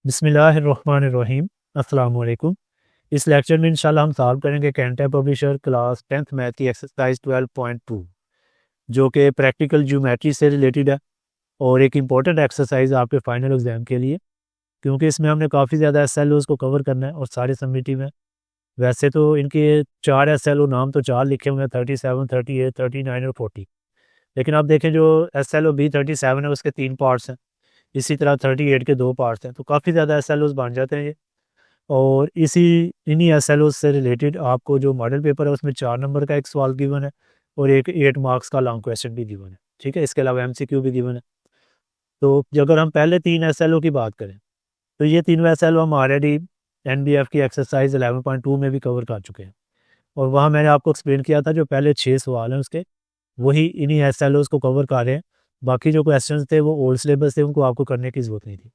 बिस्मिल्लाहिर्रहमानिर्रहीम। अस्सलाम वालेकुम। इस लेक्चर में इंशाल्लाह हम सॉल्व करेंगे कैंटा पब्लिशर क्लास 10th मैथ की एक्सरसाइज 12.2 जो कि प्रैक्टिकल ज्योमेट्री से रिलेटेड है और एक इम्पॉर्टेंट एक्सरसाइज आपके फाइनल एग्जाम के लिए, क्योंकि इसमें हमने काफ़ी ज़्यादा एस को कवर करना है और सारे समिटी में। वैसे तो इनके 4 नाम तो 4 लिखे हुए हैं, 37, 38, 39 और 40। लेकिन आप देखें जो SLO B37 है उसके 3 पार्ट्स हैं, इसी तरह 38 के 2 पार्ट्स हैं, तो काफ़ी ज़्यादा SLOs बन जाते हैं ये। और इन्हीं SLOs से रिलेटेड आपको जो मॉडल पेपर है उसमें 4 नंबर का एक सवाल गिवन है और एक 8 मार्क्स का लॉन्ग क्वेश्चन भी गिवन है। ठीक है, इसके अलावा MCQ भी गिवन है। तो अगर हम पहले 3 SLO की बात करें तो ये तीनों SLO हम ऑलरेडी NBF की एक्सरसाइज 11.2 में भी कवर कर चुके हैं और वहाँ मैंने आपको एक्सप्लेन किया था जो पहले 6 सवाल हैं उसके वही इन्हीं SLOs को कवर कर रहे हैं। बाकी जो क्वेश्चन थे वो ओल्ड सिलेबस थे, उनको आपको करने की ज़रूरत नहीं थी।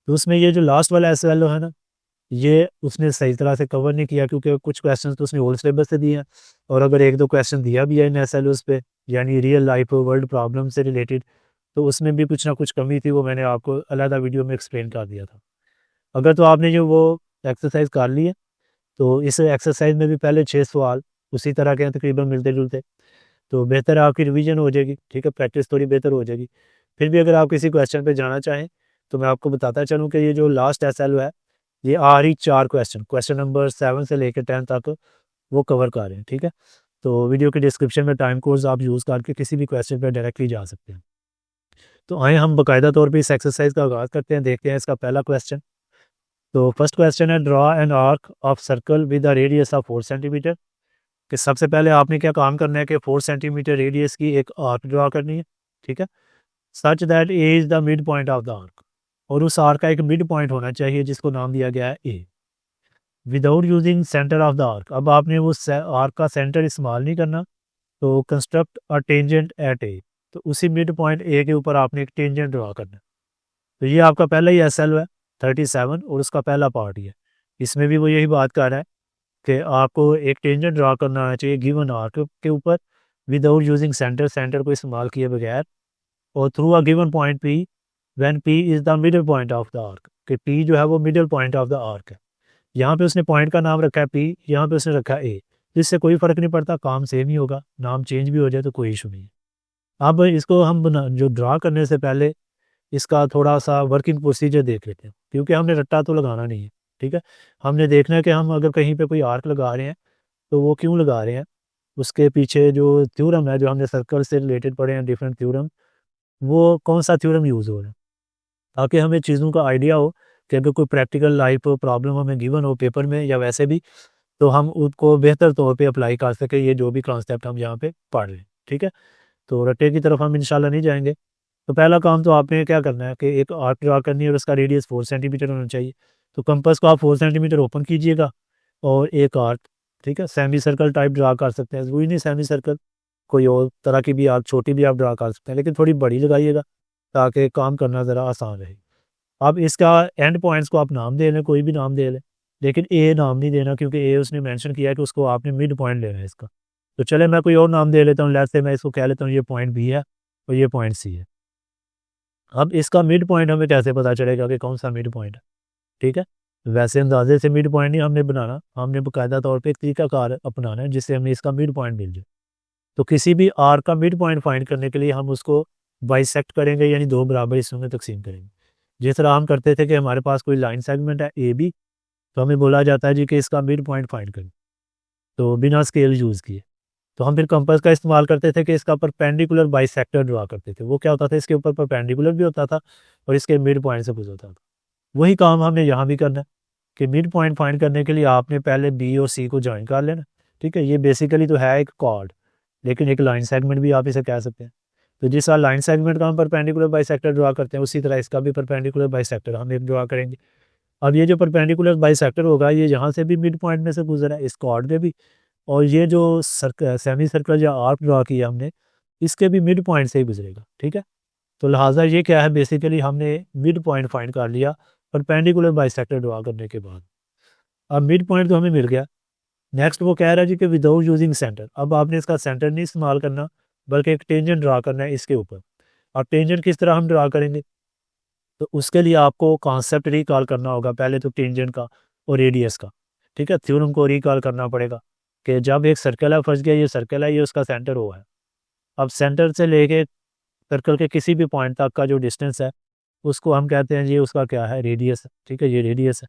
तो उसमें ये जो लास्ट वाला SLO है ना, ये उसने सही तरह से कवर नहीं किया, क्योंकि कुछ क्वेश्चन तो उसने ओल्ड सिलेबस से दिए हैं और अगर 1-2 क्वेश्चन दिया भी है इन SLOs पे, यानी रियल लाइफ वर्ल्ड प्रॉब्लम से रिलेटेड, तो उसमें भी कुछ ना कुछ कमी थी, वो मैंने आपको अलग वीडियो में एक्सप्लेन कर दिया था। अगर तो आपने जो वो एक्सरसाइज कर ली है तो इस एक्सरसाइज में भी पहले 6 सवाल उसी तरह के हैं, तकरीबन मिलते जुलते, तो बेहतर आपकी रिवीजन हो जाएगी। ठीक है, प्रैक्टिस थोड़ी बेहतर हो जाएगी। फिर भी अगर आप किसी क्वेश्चन पे जाना चाहें तो मैं आपको बताता चलूँ कि ये जो लास्ट SLO है ये आखिरी 4 क्वेश्चन नंबर 7 से लेकर 10 तक वो कवर कर रहे हैं। ठीक है, तो वीडियो के डिस्क्रिप्शन में टाइम कोड्स आप यूज़ करके किसी भी क्वेश्चन पर डायरेक्टली जा सकते हैं। तो आए हम बाकायदा तौर पर इस एक्सरसाइज का आगाज़ करते हैं, देखते हैं इसका पहला क्वेश्चन। तो फर्स्ट क्वेश्चन है, draw an arc of circle with a radius of 4 centimetre. कि सबसे पहले आपने क्या काम करना है कि 4 सेंटीमीटर रेडियस की एक आर्क ड्रा करनी है। ठीक है, such that A is the mid point of the arc, और उस आर्क का एक मिड पॉइंट होना चाहिए जिसको नाम दिया गया है A. Without using centre of the arc, अब आपने वो आर्क का सेंटर इस्तेमाल नहीं करना, तो कंस्ट्रक्ट अ टेंजेंट एट ए, तो उसी मिड पॉइंट ए के ऊपर आपने एक टेंजेंट ड्रा करना है। तो ये आपका पहला ही SLO है 37 और उसका पहला पार्ट ही है। इसमें भी वो यही बात कर रहा है कि आपको एक टेंजेंट ड्रा करना आना चाहिए गिवन आर्क के ऊपर विदाउट यूजिंग सेंटर को इस्तेमाल किए बगैर, और through a given point P when P is the middle point of the arc, कि पी जो है वो middle point of the arc है। यहाँ पे उसने पॉइंट का नाम रखा है पी, यहाँ पे उसने रखा है ए, जिससे कोई फ़र्क नहीं पड़ता, काम सेम ही होगा, नाम चेंज भी हो जाए तो कोई इशू नहीं है। अब इसको हम जो ड्रा करने से पहले इसका थोड़ा सा वर्किंग प्रोसीजर देख लेते हैं, क्योंकि हमने रट्टा तो लगाना नहीं है। ठीक है, हमने देखना है कि हम अगर कहीं पे कोई आर्क लगा रहे हैं तो वो क्यों लगा रहे हैं, उसके पीछे जो थ्योरम है, जो हमने सर्कल से रिलेटेड पढ़े हैं डिफरेंट थ्योरम, वो कौन सा थ्योरम यूज़ हो रहा है, ताकि हमें चीज़ों का आइडिया हो कि अगर कोई प्रैक्टिकल लाइफ प्रॉब्लम हमें गिवन हो पेपर में या वैसे भी, तो हम उसको बेहतर तौर पे अप्लाई कर सकें ये जो भी कॉन्सेप्ट हम यहाँ पे पढ़ रहे हैं। ठीक है, तो रट्टे की तरफ हम इंशाल्लाह नहीं जाएंगे। तो पहला काम तो आपने क्या करना है कि एक आर्क ड्रा करनी है और उसका रेडियस 4 सेंटीमीटर होना चाहिए। तो कंपास को आप 4 सेंटीमीटर ओपन कीजिएगा और एक आर्क, ठीक है, सेमी सर्कल टाइप ड्रा कर सकते हैं, वही नहीं सेमी सर्कल, कोई और तरह की भी आर्क छोटी भी आप ड्रा कर सकते हैं, लेकिन थोड़ी बड़ी लगाइएगा ताकि काम करना ज़रा आसान रहे। अब इसका एंड पॉइंट्स को आप नाम दे लें, कोई भी नाम दे लें, लेकिन ए नाम नहीं देना, क्योंकि ए उसने मेंशन किया है कि उसको आपने मिड पॉइंट लेना है इसका। तो चले मैं कोई और नाम दे लेता हूँ, लेट्स से मैं इसको कह लेता हूँ ये पॉइंट बी है और ये पॉइंट सी है। अब इसका मिड पॉइंट हमें कैसे पता चलेगा कि कौन सा मिड पॉइंट है? ठीक है, वैसे अंदाजे से मिड पॉइंट नहीं हमने बनाना, हमने बाकायदा तौर पे एक तरीकाकार अपनाना है जिससे हमें इसका मिड पॉइंट मिल जाए। तो किसी भी आर का मिड पॉइंट फाइंड करने के लिए हम उसको बाइसेक्ट करेंगे, यानी 2 बराबर हिस्सों में तकसीम करेंगे। जिस तरह हम करते थे कि हमारे पास कोई लाइन सेगमेंट है ए बी, तो हमें बोला जाता है जी कि इसका मिड पॉइंट फाइंड करें, तो बिना स्केल यूज़ किए। तो हम फिर कंपास का इस्तेमाल करते थे कि इसका परपेंडिकुलर बाइसेक्टर ड्रा करते थे। वो क्या होता था, इसके ऊपर परपेंडिकुलर भी होता था और इसके मिड पॉइंट से गुजरता था। वही काम हमने यहाँ भी करना है कि मिड पॉइंट फाइंड करने के लिए आपने पहले बी और सी को ज्वाइन कर लेना। ठीक है, ये बेसिकली तो है एक कॉर्ड, लेकिन एक लाइन सेगमेंट भी आप इसे कह सकते हैं। तो जिस तरह लाइन सेगमेंट का हम परपेंडिकुलर बाइसेक्टर ड्रा करते हैं, उसी तरह इसका भी परपेंडिकुलर बाइसेक्टर हम एक ड्रा करेंगे। अब ये जो परपेंडिकुलर बाइसेक्टर होगा, ये यहाँ से भी मिड पॉइंट में से गुजरा है, इस कॉर्ड में भी, और ये जो सेमी सर्कल या आर्क ड्रा किया हमने, इसके भी मिड पॉइंट से ही गुजरेगा। ठीक है, तो लिहाजा ये क्या है, बेसिकली हमने मिड पॉइंट फाइंड कर लिया परपेंडिकुलर बाइसेक्टर ड्रा करने के बाद। अब मिड पॉइंट तो हमें मिल गया। नेक्स्ट वो कह रहा है जी कि विदाउट यूजिंग सेंटर, अब आपने इसका सेंटर नहीं इस्तेमाल करना, बल्कि एक टेंजेंट ड्रा करना है इसके ऊपर। अब टेंजेंट किस तरह हम ड्रा करेंगे, तो उसके लिए आपको कॉन्सेप्ट रिकॉल करना होगा, पहले तो टेंजेंट का और रेडियस का, ठीक है। थ्योरम को रिकॉल करना पड़ेगा कि जब एक सर्कल है, फंस गया ये सर्कल है, ये उसका सेंटर ओ है। अब सेंटर से लेके सर्कल के किसी भी पॉइंट तक का जो डिस्टेंस है उसको हम कहते हैं ये उसका क्या है, रेडियस है, ठीक है, ये रेडियस है।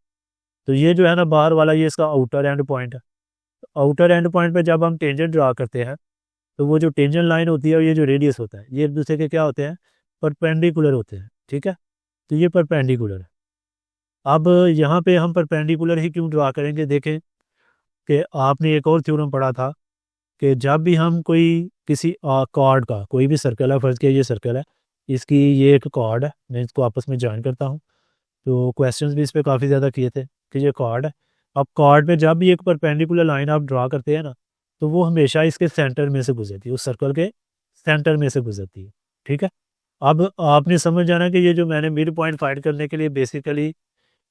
तो ये जो है ना बाहर वाला, ये इसका आउटर एंड पॉइंट है। आउटर एंड पॉइंट पे जब हम टेंजेंट ड्रा करते हैं तो वो जो टेंजेंट लाइन होती है और ये जो रेडियस होता है ये एक दूसरे के क्या होते हैं, परपेंडिकुलर होते हैं, ठीक है। तो ये परपेंडिकुलर है। अब यहाँ पे हम परपेंडिकुलर ही क्यों ड्रा करेंगे, देखें कि आपने एक और थ्योरम पढ़ा था कि जब भी हम कोई किसी कॉर्ड का, कोई भी सर्कल है, फर्ज किया ये सर्कल है, इसकी ये एक कॉर्ड है, मैं इसको आपस में ज्वाइन करता हूँ। तो क्वेश्चंस भी इस पर काफ़ी ज़्यादा किए थे कि ये कॉर्ड है। अब कॉर्ड में जब भी एक परपेंडिकुलर लाइन आप ड्रा करते हैं ना, तो वो हमेशा इसके सेंटर में से गुजरती है, उस सर्कल के सेंटर में से गुजरती है, ठीक है। अब आपने समझ जाना कि ये जो मैंने मिड पॉइंट फाइंड करने के लिए बेसिकली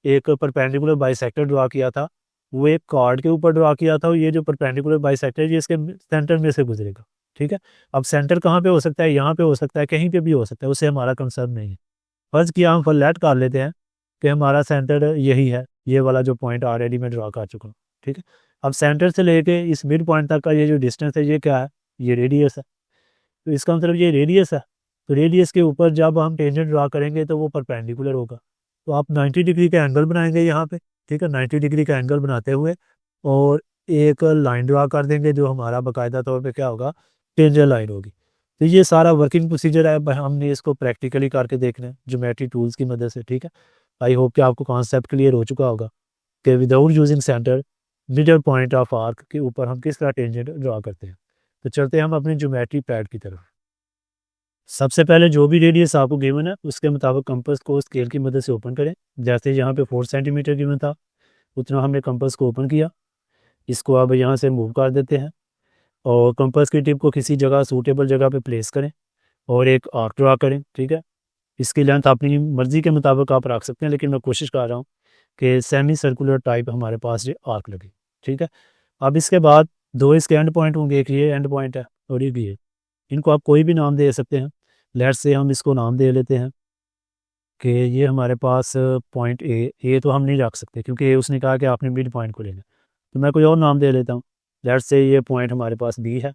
एक परपेंडिकुलर बाइसेक्टर ड्रा किया था, वो एक कॉर्ड के ऊपर ड्रा किया था, और ये जो परपेंडिकुलर बाइसेक्टर ये इसके सेंटर में से गुजरेगा, ठीक है। अब सेंटर कहाँ पे हो सकता है, यहाँ पे हो सकता है, कहीं पे भी हो सकता है, उससे हमारा कंसर्न नहीं है। फर्ज किया हम फ्लैट कर लेते हैं कि हमारा सेंटर यही है, ये वाला जो पॉइंट ऑलरेडी मैं ड्रा कर चुका हूँ, ठीक है। अब सेंटर से लेके इस मिड पॉइंट तक का ये जो डिस्टेंस है ये क्या है, ये रेडियस है। तो इसका मतलब ये रेडियस है। तो रेडियस के ऊपर जब हम टेंजेंट ड्रा करेंगे तो वो परपेंडिकुलर होगा। तो आप 90 डिग्री का एंगल बनाएंगे यहाँ पे, ठीक है, 90 डिग्री का एंगल बनाते हुए और एक लाइन ड्रा कर देंगे जो हमारा बाकायदा तौर पे क्या होगा, टेंजेंट लाइन होगी। तो ये सारा वर्किंग प्रोसीजर है, हमने इसको प्रैक्टिकली करके देखना है ज्योमेट्री टूल्स की मदद से, ठीक है। आई होप कि आपको कॉन्सेप्ट क्लियर हो चुका होगा कि without using centre middle point of arc के ऊपर हम किस तरह टेंजेंट ड्रा करते हैं। तो चलते हैं हम अपनी ज्योमेट्री पैड की तरफ। सबसे पहले जो भी रेडियस आपको गिवन है उसके मुताबिक कंपास को स्केल की मदद से ओपन करें। जैसे यहाँ पे 4 सेंटीमीटर गिवन था, उतना हमने कंपास को ओपन किया। इसको अब यहाँ से मूव कर देते हैं और कंपास की टिप को किसी जगह सूटेबल जगह पे प्लेस करें और एक आर्क ड्रा करें, ठीक है। इसकी लेंथ अपनी मर्ज़ी के मुताबिक आप रख सकते हैं, लेकिन मैं कोशिश कर रहा हूँ कि सेमी सर्कुलर टाइप हमारे पास ये आर्क लगे, ठीक है। अब इसके बाद दो इसके एंड पॉइंट होंगे, एक ये एंड पॉइंट है और एक ये। इनको आप कोई भी नाम दे सकते हैं। लेट्स से हम इसको नाम दे लेते हैं कि ये हमारे पास पॉइंट ए तो हम नहीं रख सकते क्योंकि उसने कहा कि आपने मिड पॉइंट को लेना, तो मैं कोई और नाम दे लेता हूँ। लेट्स से ये पॉइंट हमारे पास बी है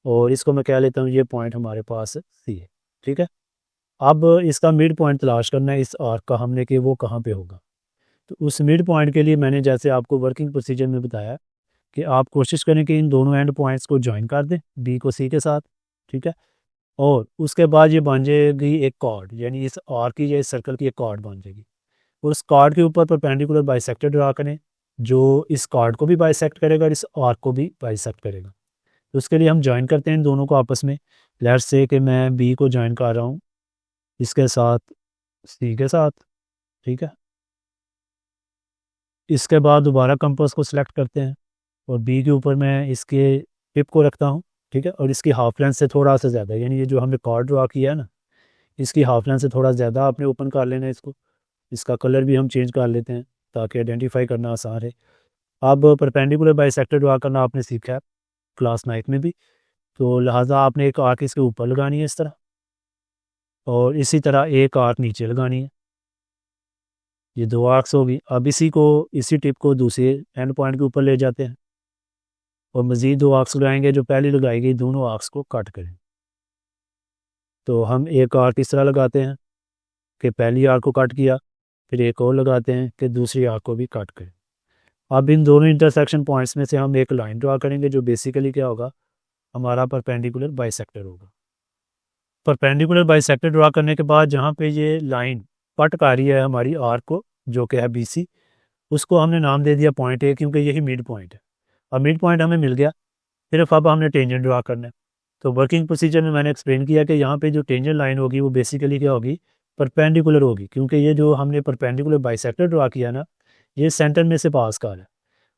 और इसको मैं कह लेता हूँ ये पॉइंट हमारे पास सी है, ठीक है। अब इसका मिड पॉइंट तलाश करना है इस आर्क का हमने कि वो कहाँ पे होगा। तो उस मिड पॉइंट के लिए मैंने जैसे आपको वर्किंग प्रोसीजर में बताया कि आप कोशिश करें कि इन दोनों एंड पॉइंट्स को ज्वाइन कर दें, बी को सी के साथ, ठीक है। और उसके बाद ये बन जाएगी एक कॉर्ड, यानी इस आर्क की या इस सर्कल की एक कॉर्ड बन जाएगी। और उस कॉर्ड के ऊपर परपेंडिकुलर बाइसेक्टर ड्रा करें जो इस कॉर्ड को भी बाइसेक्ट करेगा और इस आर्क को भी बाइसेक्ट करेगा। तो उसके लिए हम ज्वाइन करते हैं इन दोनों को आपस में। लेट्स से कि मैं बी को ज्वाइन कर रहा हूँ इसके साथ सी के साथ, ठीक है। इसके बाद दोबारा कंपास को सिलेक्ट करते हैं और बी के ऊपर मैं इसके टिप को रखता हूँ, ठीक है। और इसकी हाफ लेंथ से थोड़ा सा ज़्यादा, यानी ये जो हमने कॉर्ड ड्रा किया है ना, इसकी हाफ लेंथ से थोड़ा ज़्यादा आपने ओपन कर लेना है इसको। इसका कलर भी हम चेंज कर लेते हैं ताकि आइडेंटिफाई करना आसान है। अब परपेंडिकुलर बाइसेक्टर ड्रा करना आपने सीखा है क्लास 9 में भी, तो लिहाजा आपने एक आर्क इसके ऊपर लगानी है इस तरह, और इसी तरह एक आर्क नीचे लगानी है। ये दो आर्क्स होगी। अब इसी टिप को दूसरे एंड पॉइंट के ऊपर ले जाते हैं और मज़ीद दो आर्क्स लगाएंगे, जो पहले लगाई गई दोनों आर्क्स को कट करें। तो हम एक आर्क इस तरह लगाते हैं कि पहली आर्क को कट किया, फिर एक और लगाते हैं कि दूसरी आर्क को भी कट करें। अब इन दोनों इंटरसेक्शन पॉइंट्स में से हम एक लाइन ड्रा करेंगे जो बेसिकली क्या होगा, हमारा परपेंडिकुलर बाइसेक्टर होगा। परपेंडिकुलर बाइसेक्टर ड्रा करने के बाद जहाँ पे ये लाइन कट कर रही है हमारी आर्क को, जो कि है BC, उसको हमने नाम दे दिया पॉइंट ए क्योंकि यही मिड पॉइंट है। अब मिड पॉइंट हमें मिल गया, सिर्फ अब हमने टेंजेंट ड्रा करना है। तो वर्किंग प्रोसीजर में मैंने एक्सप्लेन किया कि यहाँ पे जो टेंजेंट लाइन होगी वो बेसिकली क्या होगी, परपेंडिकुलर होगी, क्योंकि ये जो हमने परपेंडिकुलर बाइसेक्टर ड्रा किया ना, ये सेंटर में से पास कर है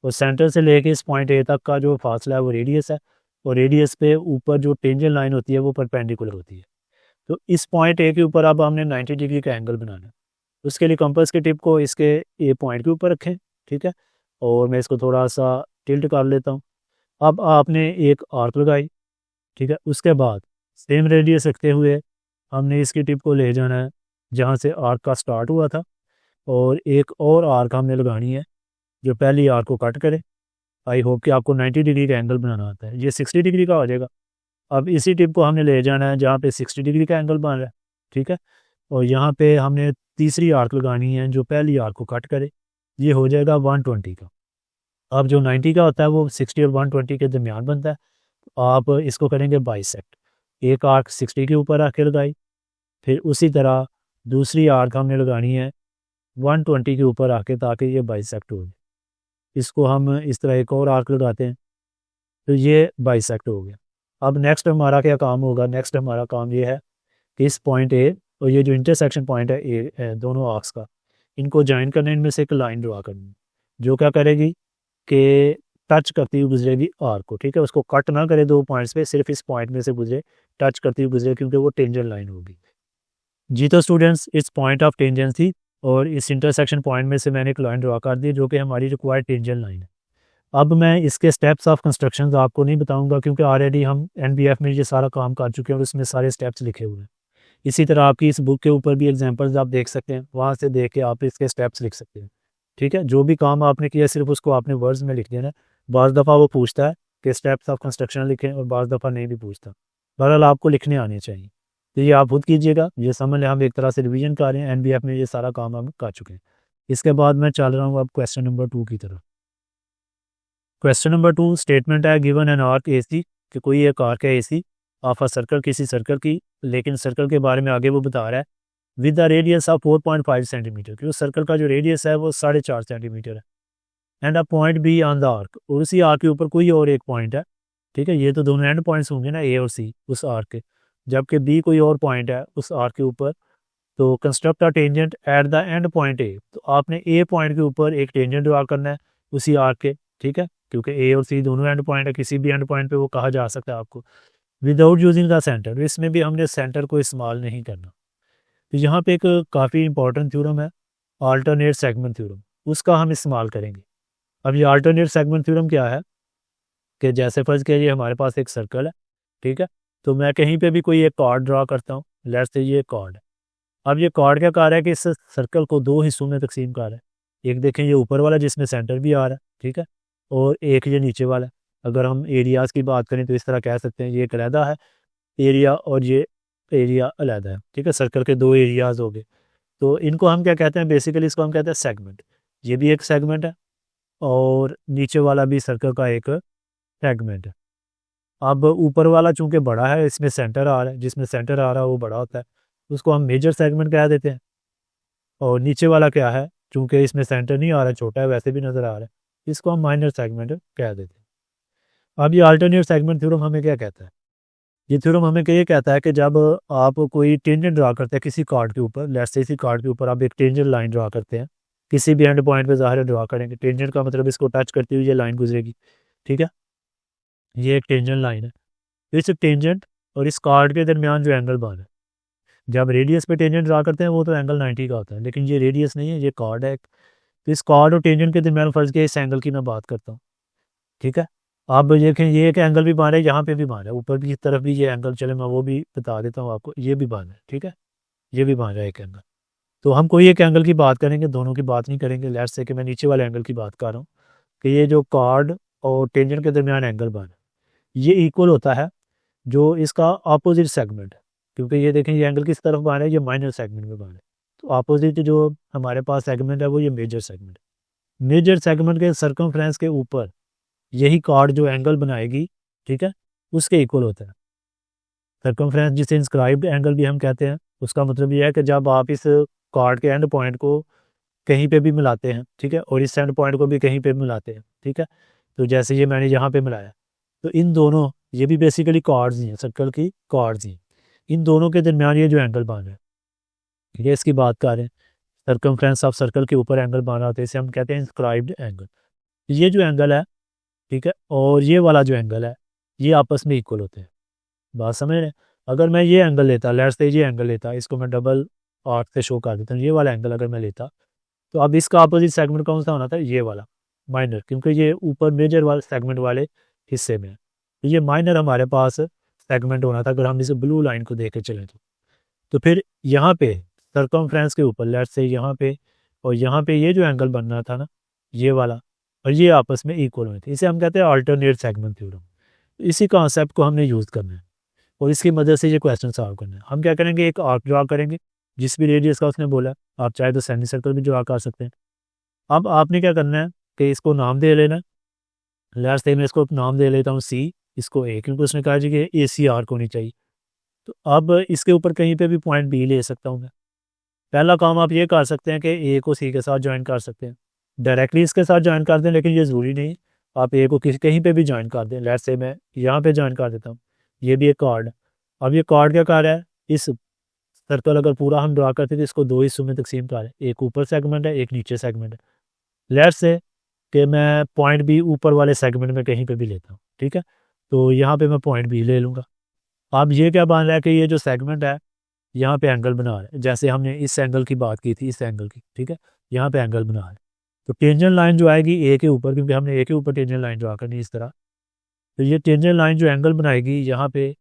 और सेंटर से लेके इस पॉइंट ए तक का जो फासला है वो रेडियस है, और रेडियस पे ऊपर जो टेंजेंट लाइन होती है वो परपेंडिकुलर होती है। तो इस पॉइंट ए के ऊपर अब हमने 90 डिग्री का एंगल बनाना है। उसके लिए कंपास की टिप को इसके ए पॉइंट के ऊपर रखें, ठीक है, और मैं इसको थोड़ा सा टिल्ट कर लेता हूँ। अब आपने एक आर्क लगाई, ठीक है। उसके बाद सेम रेडियस रखते हुए हमने इसकी टिप को ले जाना है जहाँ से आर्क का स्टार्ट हुआ था, और एक और आर्क हमने लगानी है जो पहली आर्क को कट करे। आई होप कि आपको 90 डिग्री का एंगल बनाना आता है, ये 60 डिग्री का हो जाएगा। अब इसी टिप को हमने ले जाना है जहाँ पे 60 डिग्री का एंगल बन रहा है, ठीक है। और यहाँ पे हमने तीसरी आर्क लगानी है जो पहली आर्क को कट करे, ये हो जाएगा 120 का। अब जो 90 का होता है वो 60 और 120 के दरमियान बनता है। आप इसको करेंगे बाइसेक्ट, एक आर्क 60 के ऊपर आके लगाई, फिर उसी तरह दूसरी आर्क हमने लगानी है 120 के ऊपर आके, ताकि ये बाइसेक्ट हो जाए। इसको हम इस तरह एक और आर्क लगाते हैं, तो ये बाइसेक्ट हो गया। अब नेक्स्ट हमारा क्या काम होगा, नेक्स्ट हमारा काम ये है कि इस पॉइंट ए और ये जो इंटरसेक्शन पॉइंट है ए दोनों आर्क्स का, इनको ज्वाइन करने, इनमें से एक लाइन ड्रा करनी, जो क्या करेगी कि टच करती हुई गुजरेगी आर्क को, ठीक है। उसको कट ना करे दो पॉइंट्स पे, सिर्फ इस पॉइंट में से गुजरे, टच करती हुई गुजरे, क्योंकि वो टेंजेंट लाइन होगी। जी तो स्टूडेंट्स, इस पॉइंट ऑफ टेंजेंस थी और इस इंटरसेक्शन पॉइंट में से मैंने एक लाइन ड्रा कर दी जो कि हमारी रिक्वायर्ड टेंजेंट लाइन है। अब मैं इसके स्टेप्स ऑफ कंस्ट्रक्शन आपको नहीं बताऊंगा, क्योंकि ऑलरेडी हम एनबीएफ में ये सारा काम कर चुके हैं और उसमें सारे स्टेप्स लिखे हुए हैं। इसी तरह आपकी इस बुक के ऊपर भी एग्जांपल्स आप देख सकते हैं, वहाँ से देख के आप इसके स्टेप्स लिख सकते हैं, ठीक है। जो भी काम आपने किया सिर्फ उसको आपने वर्ड्स में लिख देना। बाज़ दफ़ा वो पूछता है कि स्टेप्स ऑफ कंस्ट्रक्शन लिखें, और बाज़ दफ़ा नहीं भी पूछता। बहरहाल आपको लिखने आने चाहिए, तो ये आप खुद कीजिएगा। ये समझ लें हम एक तरह से रिवीजन कर रहे हैं, एनबीएफ में ये सारा काम हम कर चुके हैं। इसके बाद मैं चल रहा हूँ अब क्वेश्चन नंबर 2 की तरफ। क्वेश्चन नंबर 2 स्टेटमेंट है गिवन एन आर्क ए सी, कि कोई एक आर्क है ए सी ऑफ अ सर्कल, किसी सर्कल की, लेकिन सर्कल के बारे में आगे वो बता रहा है with the radius of 4.5 centimetre, कि उस सर्कल का जो रेडियस है वो 4.5 सेंटीमीटर है। And a point be on the arc, और उसी आर्क के ऊपर कोई और एक पॉइंट है, ठीक है। ये तो दोनों एंड पॉइंट्स होंगे ना, ए और सी, उस आर्क के, जबकि बी कोई और पॉइंट है उस आर्क के ऊपर। तो construct a tangent at the end point A, तो आपने ए पॉइंट के ऊपर एक टेंजेंट ड्रा करना है उसी आर्क के, ठीक है, क्योंकि ए और सी दोनों एंड पॉइंट है, किसी भी एंड पॉइंट पे वो कहा जा सकता है आपको, विदाउट यूजिंग द सेंटर। इसमें भी हमने सेंटर को इस्तेमाल नहीं करना। तो यहाँ पे एक काफ़ी इंपॉर्टेंट थ्योरम है, अल्टरनेट सेगमेंट थ्योरम, उसका हम इस्तेमाल करेंगे। अब ये अल्टरनेट सेगमेंट थ्योरम क्या है कि जैसे फर्ज कीजिए हमारे पास एक सर्कल है, ठीक है। तो मैं कहीं पे भी कोई एक कार्ड ड्रा करता हूँ, लेट्स से ये कार्ड है। अब ये कार्ड क्या कर रहा है कि इस सर्कल को दो हिस्सों में तकसीम कर रहा है। एक देखें ये ऊपर वाला जिसमें सेंटर भी आ रहा है, ठीक है, और एक ये नीचे वाला है। अगर हम एरियाज़ की बात करें तो इस तरह कह सकते हैं, ये एक अलहदा है एरिया और ये एरिया अलहदा है, ठीक है। सर्कल के दो एरियाज़ हो गए, तो इनको हम क्या कहते हैं, बेसिकली इसको हम कहते हैं सेगमेंट। ये भी एक सेगमेंट है और नीचे वाला भी सर्कल का एक सेगमेंट है। अब ऊपर वाला चूंकि बड़ा है, इसमें सेंटर आ रहा है, जिसमें सेंटर आ रहा है वो बड़ा होता है, उसको हम मेजर सेगमेंट कह देते हैं। और नीचे वाला क्या है, चूंकि इसमें सेंटर नहीं आ रहा है, छोटा है, वैसे भी नज़र आ रहा है, इसको हम माइनर सेगमेंट कह देते हैं। अब ये अल्टरनेट सेगमेंट थ्योरम हमें क्या कहता है, ये थ्योरम हमें ये कहता है कि जब आप कोई टेंजेंट ड्रा करते हैं किसी कार्ड के ऊपर, लेट्स से इसी कार्ड के ऊपर आप एक टेंजेंट लाइन ड्रा करते हैं, किसी भी एंड पॉइंट पे ज़ाहिर ड्रा करेंगे, टेंजेंट का मतलब इसको टच करती हुई ये लाइन गुजरेगी, ठीक है। ये एक टेंजेंट लाइन है। इस टेंजेंट और इस कार्ड के दरमियान जो एंगल बन है, जब रेडियस पे टेंजेंट ड्रा करते हैं वो तो एंगल 90 का होता है, लेकिन ये रेडियस नहीं है, ये कार्ड है। तो इस कार्ड और टेंजेंट के दरमियान फर्ज के इस एंगल की मैं बात करता हूँ, ठीक है। आप देखें ये एक एंगल भी बन रहा है, यहाँ पे भी बन रहा है, ऊपर की तरफ भी ये एंगल, चले मैं वो भी बता देता हूँ आपको, ये भी बन रहा है, ठीक है, ये भी बन रहा है एक एंगल। तो हम कोई एक एंगल की बात करेंगे, दोनों की बात नहीं करेंगे। लेट्स से कि मैं नीचे वाले एंगल की बात कर रहा हूँ कि ये जो कार्ड और टेंजेंट के दरमियान एंगल बन है, ये इक्वल होता है जो इसका अपोजिट सेगमेंट है, क्योंकि ये देखें ये एंगल किस तरफ बन रहा है, ये माइनर सेगमेंट में बन रहा है। तो अपोजिट जो हमारे पास सेगमेंट है वो ये मेजर सेगमेंट है। मेजर सेगमेंट के सर्कमफ्रेंस के ऊपर यही कार्ड जो एंगल बनाएगी, ठीक है, उसके इक्वल होता है। सर्कमफ्रेंस जिसे इंस्क्राइब्ड एंगल भी हम कहते हैं, उसका मतलब ये है कि जब आप इस कार्ड के एंड पॉइंट को कहीं पे भी मिलाते हैं, ठीक है, और इस एंड पॉइंट को भी कहीं पे मिलाते हैं, ठीक है, तो जैसे ये मैंने यहाँ पे मिलाया, तो इन दोनों, ये भी बेसिकली कार्ड्स ही हैं, सर्कल की कार्ड्स ही, इन दोनों के दरमियान ये जो एंगल बन रहा है, ये इसकी बात कर रहे हैं। सर्कमफ्रेंस ऑफ सर्कल के ऊपर एंगल बन रहा होता है, इसे हम कहते हैं इंस्क्राइब्ड एंगल। ये जो एंगल है, ठीक है, और ये वाला जो एंगल है, ये आपस में इक्वल होते हैं। बात समझ रहे हैं। अगर मैं ये एंगल लेता, लेट्स से ये एंगल लेता, इसको मैं डबल आर्क से शो कर देता हूँ, ये वाला एंगल अगर मैं लेता, तो अब इसका अपोजिट सेगमेंट कौन सा होना था, ये वाला माइनर, क्योंकि ये ऊपर मेजर वाले सेगमेंट वाले हिस्से में है, तो ये माइनर हमारे पास सेगमेंट होना था अगर हम इसे ब्लू लाइन को देख के चलें तो। फिर यहाँ पे सर्कमफ्रेंस के ऊपर लेट्स से यहाँ पे और यहाँ पे ये जो एंगल बनना था ना, ये वाला, और ये आपस में इक्वल हुए थे, इसे हम कहते हैं अल्टरनेट सेगमेंट थ्योरम। इसी कॉन्सेप्ट को हमने यूज़ करना है और इसकी मदद से ये क्वेश्चन सॉल्व करना है। हम क्या करेंगे, एक आर्क ड्रा करेंगे जिस भी रेडियस का उसने बोला। आप चाहे तो सेमी सर्कल भी ड्रा कर सकते हैं। अब आपने क्या करना है कि इसको नाम दे लेना। लेट्स से मैं इसको नाम दे लेता हूँ सी, इसको ए, क्योंकि उसने कहा जी कि ए सी आर्क होनी चाहिए। तो अब इसके ऊपर कहीं पे भी पॉइंट बी ले सकता हूँ मैं। पहला काम आप ये कर सकते हैं कि ए को सी के साथ ज्वाइन कर सकते हैं, डायरेक्टली इसके साथ ज्वाइन कर दें, लेकिन ये ज़रूरी नहीं। आप ए को किसी कहीं पे भी ज्वाइन कर दें। लेट्स से मैं यहाँ पे ज्वाइन कर देता हूँ, ये भी एक कार्ड। अब ये कार्ड क्या कर रहा है, इस सर्कल अगर पूरा हम ड्रा करते तो इसको दो हिस्सों में तकसीम कर रहे हैं, एक ऊपर सेगमेंट है, एक नीचे सेगमेंट है। लेट्स से कि मैं पॉइंट बी ऊपर वाले सेगमेंट में कहीं पे भी लेता हूँ, ठीक है। तो यहाँ पे मैं पॉइंट बी ले लूँगा। अब ये क्या बन रहा है कि ये जो सेगमेंट है यहाँ पे एंगल बना रहा है, जैसे हमने इस एंगल की बात की थी, इस एंगल की, ठीक है। यहाँ पे एंगल बना रहा है। तो टेंजेंट लाइन जो आएगी ए के ऊपर, क्योंकि हमने ए के ऊपर टेंजेंट लाइन ड्रा करनी है इस तरह, तो ये टेंजेंट लाइन जो एंगल बनाएगी यहाँ पे,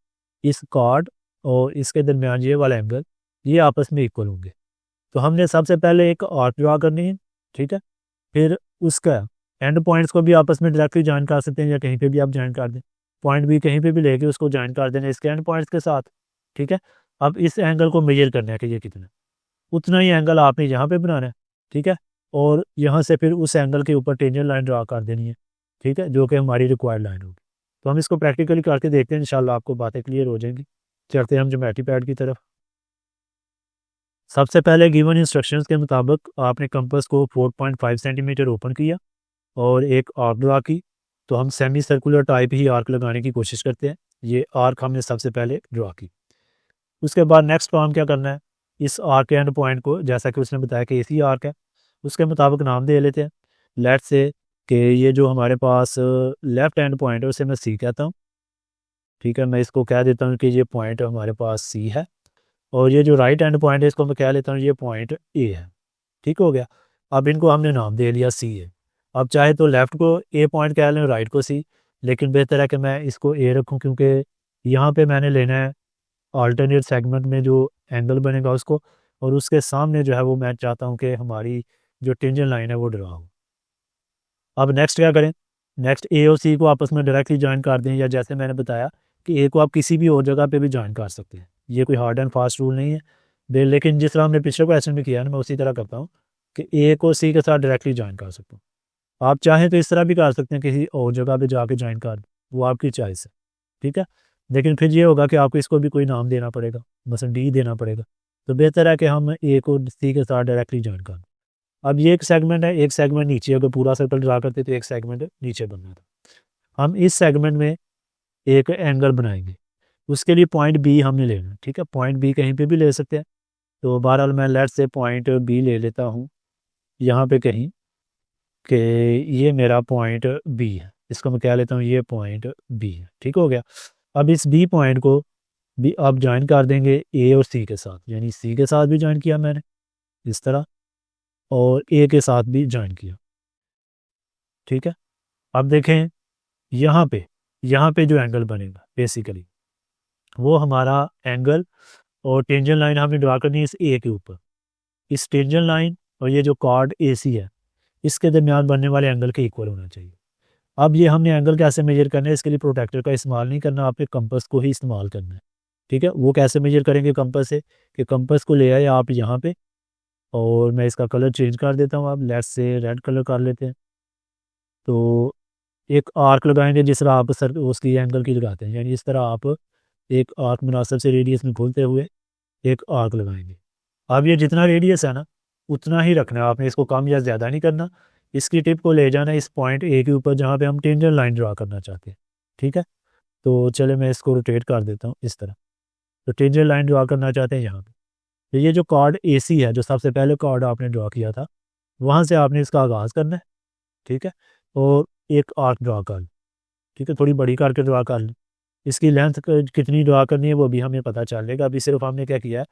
इस कॉर्ड और इसके दरमियान ये वाला एंगल, ये आपस में इक्वल होंगे। तो हमने सबसे पहले एक आर्क ड्रा करनी है, ठीक है। फिर उसका एंड पॉइंट्स को भी आपस में डायरेक्टली ज्वाइन कर सकते हैं या कहीं पे भी आप ज्वाइन कर दें। पॉइंट भी कहीं पे भी लेके उसको ज्वाइन कर देना इसके एंड पॉइंट्स के साथ, ठीक है। अब इस एंगल को मेजर करना है कि ये कितना, उतना ही एंगल आपने यहाँ पे बनाना है, ठीक है। और यहाँ से फिर उस एंगल के ऊपर टेंजेंट लाइन ड्रा कर देनी है, ठीक है, जो कि हमारी रिक्वायर्ड लाइन होगी। तो हम इसको प्रैक्टिकली करके देखते हैं, इंशाल्लाह आपको बातें क्लियर हो जाएंगी। चलते हैं हम ज्योमेट्री पैड की तरफ। सबसे पहले गिवन इंस्ट्रक्शंस के मुताबिक आपने कंपास को 4.5 सेंटीमीटर ओपन किया और एक आर्क ड्रा की। तो हम सेमी सर्कुलर टाइप ही आर्क लगाने की कोशिश करते हैं। ये आर्क हमने सबसे पहले ड्रा की। उसके बाद नेक्स्ट काम क्या करना है, इस आर्क एंड पॉइंट को, जैसा कि उसने बताया कि इसी आर्क है, उसके मुताबिक नाम दे लेते हैं। लेट्स से कि ये जो हमारे पास लेफ्ट हैंड पॉइंट है उसे मैं सी कहता हूँ, ठीक है। मैं इसको कह देता हूँ कि ये पॉइंट हमारे पास सी है, और ये जो राइट हैंड पॉइंट है इसको मैं कह लेता हूँ ये पॉइंट ए है, ठीक हो गया। अब इनको हमने नाम दे लिया सी है। अब चाहे तो लेफ़्ट को ए पॉइंट कह लें, राइट को सी, लेकिन बेहतर है कि मैं इसको ए रखूँ, क्योंकि यहाँ पे मैंने लेना है अल्टरनेट सेगमेंट में जो एंगल बनेगा उसको, और उसके सामने जो है वो मैं चाहता हूँ कि हमारी जो टेंजेंट लाइन है वो ड्रा हो। अब नेक्स्ट क्या करें, नेक्स्ट ए और सी को आपस में डायरेक्टली ज्वाइन कर दें, या जैसे मैंने बताया कि ए को आप किसी भी और जगह पे भी ज्वाइन कर सकते हैं। ये कोई हार्ड एंड फास्ट रूल नहीं है, लेकिन जिस तरह हमने पिछले क्वेश्चन में किया ना, मैं उसी तरह करता हूँ कि ए को सी के साथ डायरेक्टली ज्वाइन कर सकता हूँ। आप चाहें तो इस तरह भी कर सकते हैं, किसी और जगह पे जाके ज्वाइन कर, वो आपकी चॉइस है, ठीक है। लेकिन फिर ये होगा कि आपको इसको भी कोई नाम देना पड़ेगा, मसलन डी देना पड़ेगा। तो बेहतर है कि हम ए को सी के साथ डायरेक्टली ज्वाइन कर। अब ये एक सेगमेंट है, एक सेगमेंट नीचे, अगर पूरा सर्कल ड्रा करते तो एक सेगमेंट नीचे बनना था। हम इस सेगमेंट में एक एंगल बनाएंगे, उसके लिए पॉइंट बी हमने लेना, ठीक है। पॉइंट बी कहीं पे भी ले सकते हैं। तो बहरहाल मैं लेट से पॉइंट बी ले लेता हूँ यहाँ पे कहीं, कि ये मेरा पॉइंट बी है, इसको मैं कह लेता हूँ ये पॉइंट बी है, ठीक हो गया। अब इस बी पॉइंट को भी आप ज्वाइन कर देंगे ए और सी के साथ, यानी सी के साथ भी ज्वाइन किया मैंने इस तरह, और ए के साथ भी ज्वाइन किया, ठीक है। अब देखें यहाँ पे जो एंगल बनेगा बेसिकली वो हमारा एंगल, और टेंजेंट लाइन हमने ड्रा करनी है इस ए के ऊपर। इस टेंजेंट लाइन और ये जो कॉर्ड ए सी है, इसके दरमियान बनने वाले एंगल के इक्वल होना चाहिए। अब ये हमने एंगल कैसे मेजर करना है, इसके लिए प्रोटेक्टर का इस्तेमाल नहीं करना, आपने कंपास को ही इस्तेमाल करना है, ठीक है। वो कैसे मेजर करेंगे कंपास से, कि कंपास को ले आए आप यहाँ पे, और मैं इसका कलर चेंज कर देता हूँ। आप लेफ्ट से रेड कलर कर लेते हैं। तो एक आर्क लगाएंगे जिस तरह आप सर उसकी एंगल की लगाते हैं, यानी इस तरह आप एक आर्क मुनासिब से रेडियस में खोलते हुए एक आर्क लगाएंगे। अब ये जितना रेडियस है ना उतना ही रखना है आपने, इसको कम या ज़्यादा नहीं करना। इसकी टिप को ले जाना इस पॉइंट ए के ऊपर जहाँ पे हम टेंजेंट लाइन ड्रा करना चाहते हैं, ठीक है। तो चले मैं इसको रोटेट कर देता हूँ इस तरह। तो टेंजेंट लाइन ड्रा करना चाहते हैं यहाँ पे। तो ये जो कार्ड ए सी है, जो सबसे पहले कार्ड आपने ड्रा किया था, वहाँ से आपने इसका आगाज़ करना है, ठीक है। और एक आर्क ड्रा कर ली, ठीक है, थोड़ी बड़ी करके ड्रा कर ली। इसकी लेंथ कितनी ड्रा करनी है वो भी हमें पता चलेगा। अभी सिर्फ हमने क्या किया है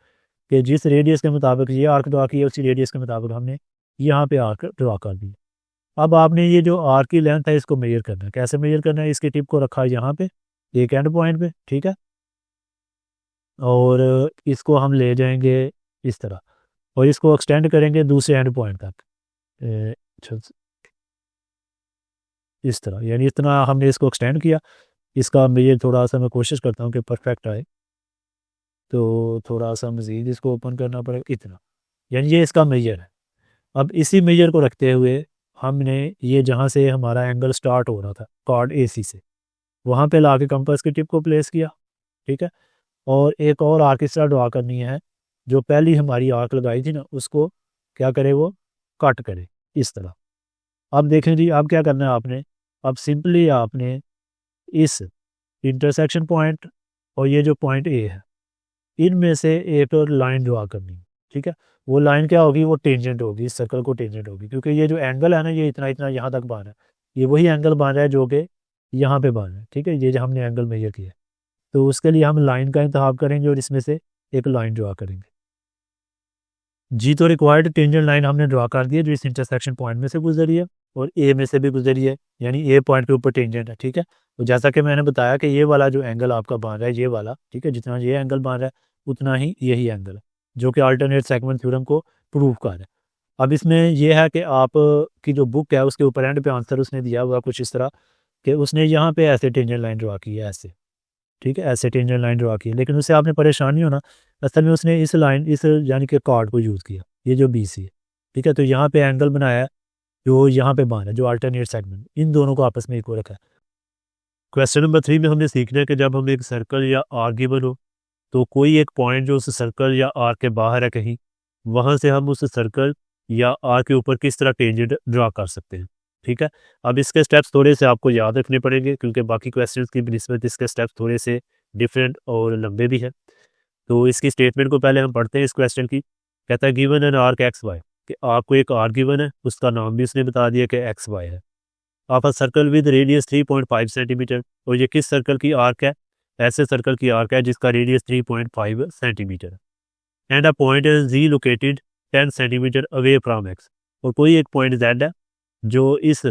कि जिस रेडियस के मुताबिक ये आर्क ड्रा किया उसी रेडियस के मुताबिक हमने यहाँ पे आर्क ड्रा कर दिया। अब आपने ये जो आर्क की लेंथ है इसको मेजर करना है। कैसे मेजर करना है, इसकी टिप को रखा है यहाँ पे एक एंड पॉइंट पे, ठीक है, और इसको हम ले जाएंगे इस तरह। और इसको एक्सटेंड करेंगे दूसरे एंड पॉइंट तक अच्छा, इस तरह, यानी इतना हमने इसको एक्सटेंड किया। इसका मेजर थोड़ा सा मैं कोशिश करता हूँ कि परफेक्ट आए, तो थोड़ा सा मज़ीद इसको ओपन करना पड़ेगा, इतना, यानी ये इसका मेजर है। अब इसी मेजर को रखते हुए हमने ये जहाँ से हमारा एंगल स्टार्ट हो रहा था कॉर्ड AC से, वहाँ पे ला के कंपास की टिप को प्लेस किया, ठीक है। और एक और आर्क इस तरह ड्रा करनी है, जो पहली हमारी आर्क लगाई थी ना उसको क्या करे, वो कट करे इस तरह। अब देखें जी, अब क्या करना है आपने, अब सिंपली आपने इस इंटरसेक्शन पॉइंट और ये जो पॉइंट A है, इनमें से एक और लाइन ड्रा करनी है, ठीक है। वो लाइन क्या होगी, वो टेंजेंट होगी, इस सर्कल को टेंजेंट होगी, क्योंकि ये जो एंगल है ना, ये इतना इतना यहाँ तक बन रहा है, ये वही एंगल बन रहा है जो कि यहाँ पे बन रहा है, ठीक है, ये जो हमने एंगल मेजर किया है। तो उसके लिए हम लाइन का इंतखाब करेंगे और इसमें से एक लाइन ड्रा करेंगे जी। तो रिक्वायर्ड टेंजेंट लाइन हमने ड्रा कर दी है, जो इस इंटरसेक्शन पॉइंट में से गुजरी है और ए में से भी गुजरी है, यानी ए पॉइंट के ऊपर टेंजेंट है, ठीक है। तो जैसा कि मैंने बताया कि ये वाला जो एंगल आपका बन रहा है, ये वाला, ठीक है, जितना ये एंगल बन रहा है उतना ही यही एंगल है, जो कि अल्टरनेट सेगमेंट थ्योरम को प्रूव कर रहा है। अब इसमें यह है कि आप की जो बुक है उसके ऊपर एंड पे आंसर उसने दिया हुआ कुछ इस तरह कि उसने यहाँ पे ऐसे टेंजेंट लाइन ड्रा की है, ऐसे, ठीक है, ऐसे टेंजेंट लाइन ड्रा की है, लेकिन उससे आपने परेशान नहीं होना। असल में उसने इस लाइन, इस यानी कि कार्ड को यूज़ किया, ये जो BC है, ठीक है। तो यहाँ पे एंगल बनाया है जो यहाँ पे बना है, जो अल्टरनेट सेगमेंट, इन दोनों को आपस में इक्वल रखा है। क्वेश्चन नंबर 3 में हमने सीखना है कि जब हम एक सर्कल या आर्क गिवन हो, तो कोई एक पॉइंट जो उस सर्कल या आर्क के बाहर है कहीं, वहाँ से हम उस सर्कल या आर्क के ऊपर किस तरह टेंजेंट ड्रा कर सकते हैं, ठीक है। अब इसके स्टेप्स थोड़े से आपको याद रखने पड़ेंगे, क्योंकि बाकी क्वेश्चंस की निस्बत इसके स्टेप्स थोड़े से डिफरेंट और लंबे भी हैं। तो इसकी स्टेटमेंट को पहले हम पढ़ते हैं इस क्वेश्चन की। कहता है गिवन एन आर्क XY, कि आपको एक आर्क गिवन है, उसका नाम भी उसने बता दिया कि XY है। आप सर्कल विद रेडियस 3.5 सेंटीमीटर, और ये किस सर्कल की आर्क है, ऐसे सर्कल की आर्क है जिसका रेडियस 3.5 सेंटीमीटर है। And a point is Z located 10 centimetre away from X, और कोई एक पॉइंट Z है जो इस,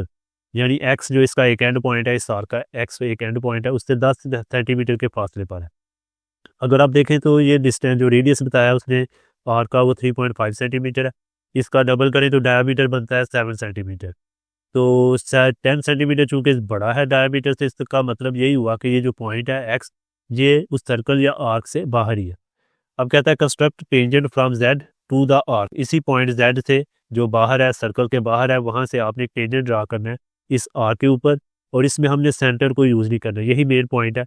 यानी X जो इसका एक एंड पॉइंट है, इस आर्क का X एक एंड पॉइंट है, उससे 10 सेंटीमीटर के फासले पर है। अगर आप देखें तो ये डिस्टेंस जो रेडियस बताया उसने आर्क का, वो 3.5 सेंटीमीटर है। इसका डबल करें तो डायमीटर बनता है 7 सेंटीमीटर। तो 10 सेंटीमीटर चूँकि बड़ा है डायमीटर से, इसका मतलब यही हुआ कि ये जो पॉइंट है X, ये उस सर्कल या आर्क से बाहर ही है। अब कहता है construct tangent from Z to the arc, इसी पॉइंट Z से जो बाहर है, सर्कल के बाहर है, वहाँ से आपने एक टेंजेंट ड्रा करना है इस आर्क के ऊपर, और इसमें हमने सेंटर को यूज़ नहीं करना। यही मेन पॉइंट है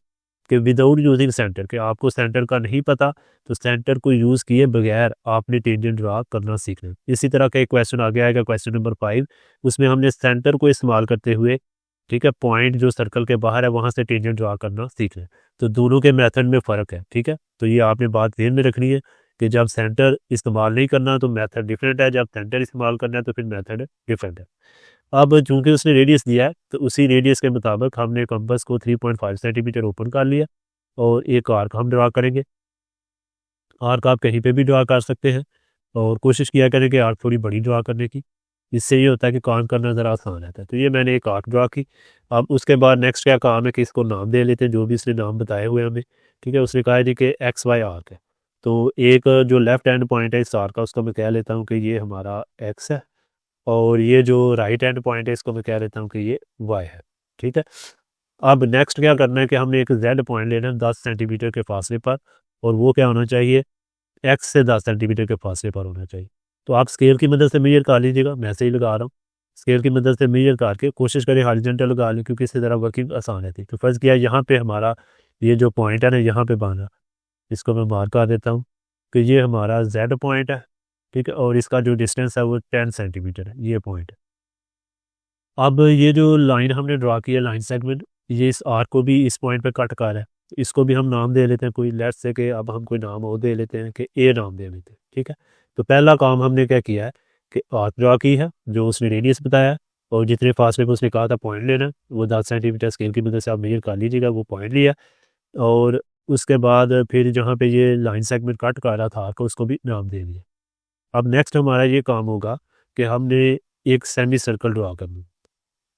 कि विदाउट यूजिंग सेंटर, कि आपको सेंटर का नहीं पता तो सेंटर को यूज़ किए बगैर आपने टेंजेंट ड्रा करना सीखना है। इसी तरह का एक क्वेश्चन आगे आएगा, क्वेश्चन नंबर 5, उसमें हमने सेंटर को इस्तेमाल करते हुए, ठीक है, पॉइंट जो सर्कल के बाहर है वहाँ से टेंजेंट ड्रा करना सीखना है। तो दोनों के मेथड में फ़र्क है, ठीक है। तो ये आपने बात ध्यान में रखनी है कि जब सेंटर इस्तेमाल नहीं करना तो मेथड डिफरेंट है, जब सेंटर इस्तेमाल करना है तो फिर मेथड डिफरेंट है। अब चूंकि उसने रेडियस दिया है, तो उसी रेडियस के मुताबिक हमने कंपास को 3.5 सेंटीमीटर ओपन कर लिया, और एक आर्क हम ड्रा करेंगे। आर्क आप कहीं पे भी ड्रा कर सकते हैं, और कोशिश किया करें कि आर्क थोड़ी बड़ी ड्रा करने की, इससे ये होता है कि काम करना ज़रा आसान रहता है। तो ये मैंने एक आर्क ड्रा की। अब उसके बाद नेक्स्ट क्या काम है कि इसको नाम दे लेते हैं, जो भी इसने नाम बताए हुए हमें, ठीक है। उसने कहा है जी कि XY आर्क है, तो एक जो लेफ्ट हैंड पॉइंट है इस आर्क का, उसको मैं कह लेता हूँ कि ये हमारा X है, और ये जो राइट हैंड पॉइंट है इसको मैं कह लेता हूँ कि ये Y है, ठीक है। अब नेक्स्ट क्या करना है कि हमने एक Z पॉइंट लेना है 10 सेंटीमीटर के फासले पर, और वो क्या होना चाहिए, X से 10 सेंटीमीटर के फासले पर होना चाहिए। तो आप स्केल की मदद से मेजर कर लीजिएगा, मैं से ही लगा रहा हूँ। स्केल की मदद से मेजर करके कोशिश करें हॉरिजॉन्टल लगा लें, क्योंकि इससे ज़रा वर्किंग आसान रहती है। तो फर्स्ट किया, यहाँ पे हमारा ये जो पॉइंट है ना, यहाँ पे बांधा, इसको मैं मार्क कर देता हूँ कि ये हमारा Z पॉइंट है, ठीक है, और इसका जो डिस्टेंस है वो 10 सेंटीमीटर है, ये पॉइंट है। अब ये जो लाइन हमने ड्रा की है, लाइन सेगमेंट, ये इस आर्क को भी इस पॉइंट पे कट कर रहा है। इसको भी हम नाम दे लेते हैं कोई, लेट्स से कि अब हम कोई नाम और दे लेते हैं कि A नाम दे लेते हैं, ठीक है। तो पहला काम हमने क्या किया है कि आर्क ड्रा की है, जो उसने रेडियस बताया है, और जितने फासले पे उसने कहा था पॉइंट लेना है, वो 10 सेंटीमीटर स्केल की मदद से आप मेजर कर लीजिएगा, वो पॉइंट लिया। और उसके बाद फिर जहाँ पे ये लाइन सेगमेंट कट कर रहा था आर्क, उसको भी नाम दे दिया। अब नेक्स्ट हमारा ये काम होगा कि हमने एक सेमी सर्कल ड्रा करना।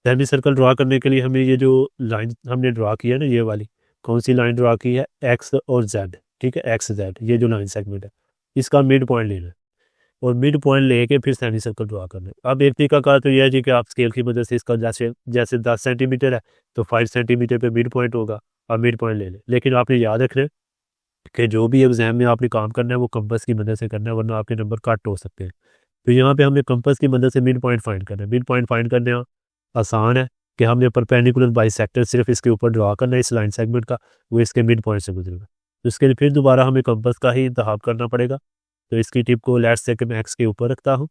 सेमी सर्कल ड्रा करने के लिए हमें ये जो लाइन हमने ड्रा की है ना, ये वाली कौन सी लाइन ड्रा की है, X और Z, ठीक है, XZ, ये जो लाइन सेगमेंट है इसका मिड पॉइंट लेना है। और मिड पॉइंट लेके फिर सेमी सर्कल ड्रा करना है। अब एक तरीका कार तो यह है जी कि आप स्केल की मदद से इसका जैसे जैसे 10 सेंटीमीटर है तो 5 सेंटीमीटर पे मिड पॉइंट होगा, आप मिड पॉइंट ले लें। लेकिन आपने याद रखना है कि जो भी एग्जाम में आपने काम करना है वो कंपास की मदद से करना है, वरना आपके नंबर कट हो सकते हैं। तो यहाँ पे हमने कंपास की मदद से मिड पॉइंट फाइंड करना है। मिड पॉइंट फाइंड करने आसान है कि हमने परपेंडिकुलर बाइसेक्टर सिर्फ इसके ऊपर ड्रा करना है, इस लाइन सेगमेंट का, वो इसके मिड पॉइंट से गुजरेगा। तो इसके लिए फिर दोबारा हमें कंपास का ही इंतखाब करना पड़ेगा। तो इसकी टिप को लेट्स से कि मैं एक्स के ऊपर रखता हूँ,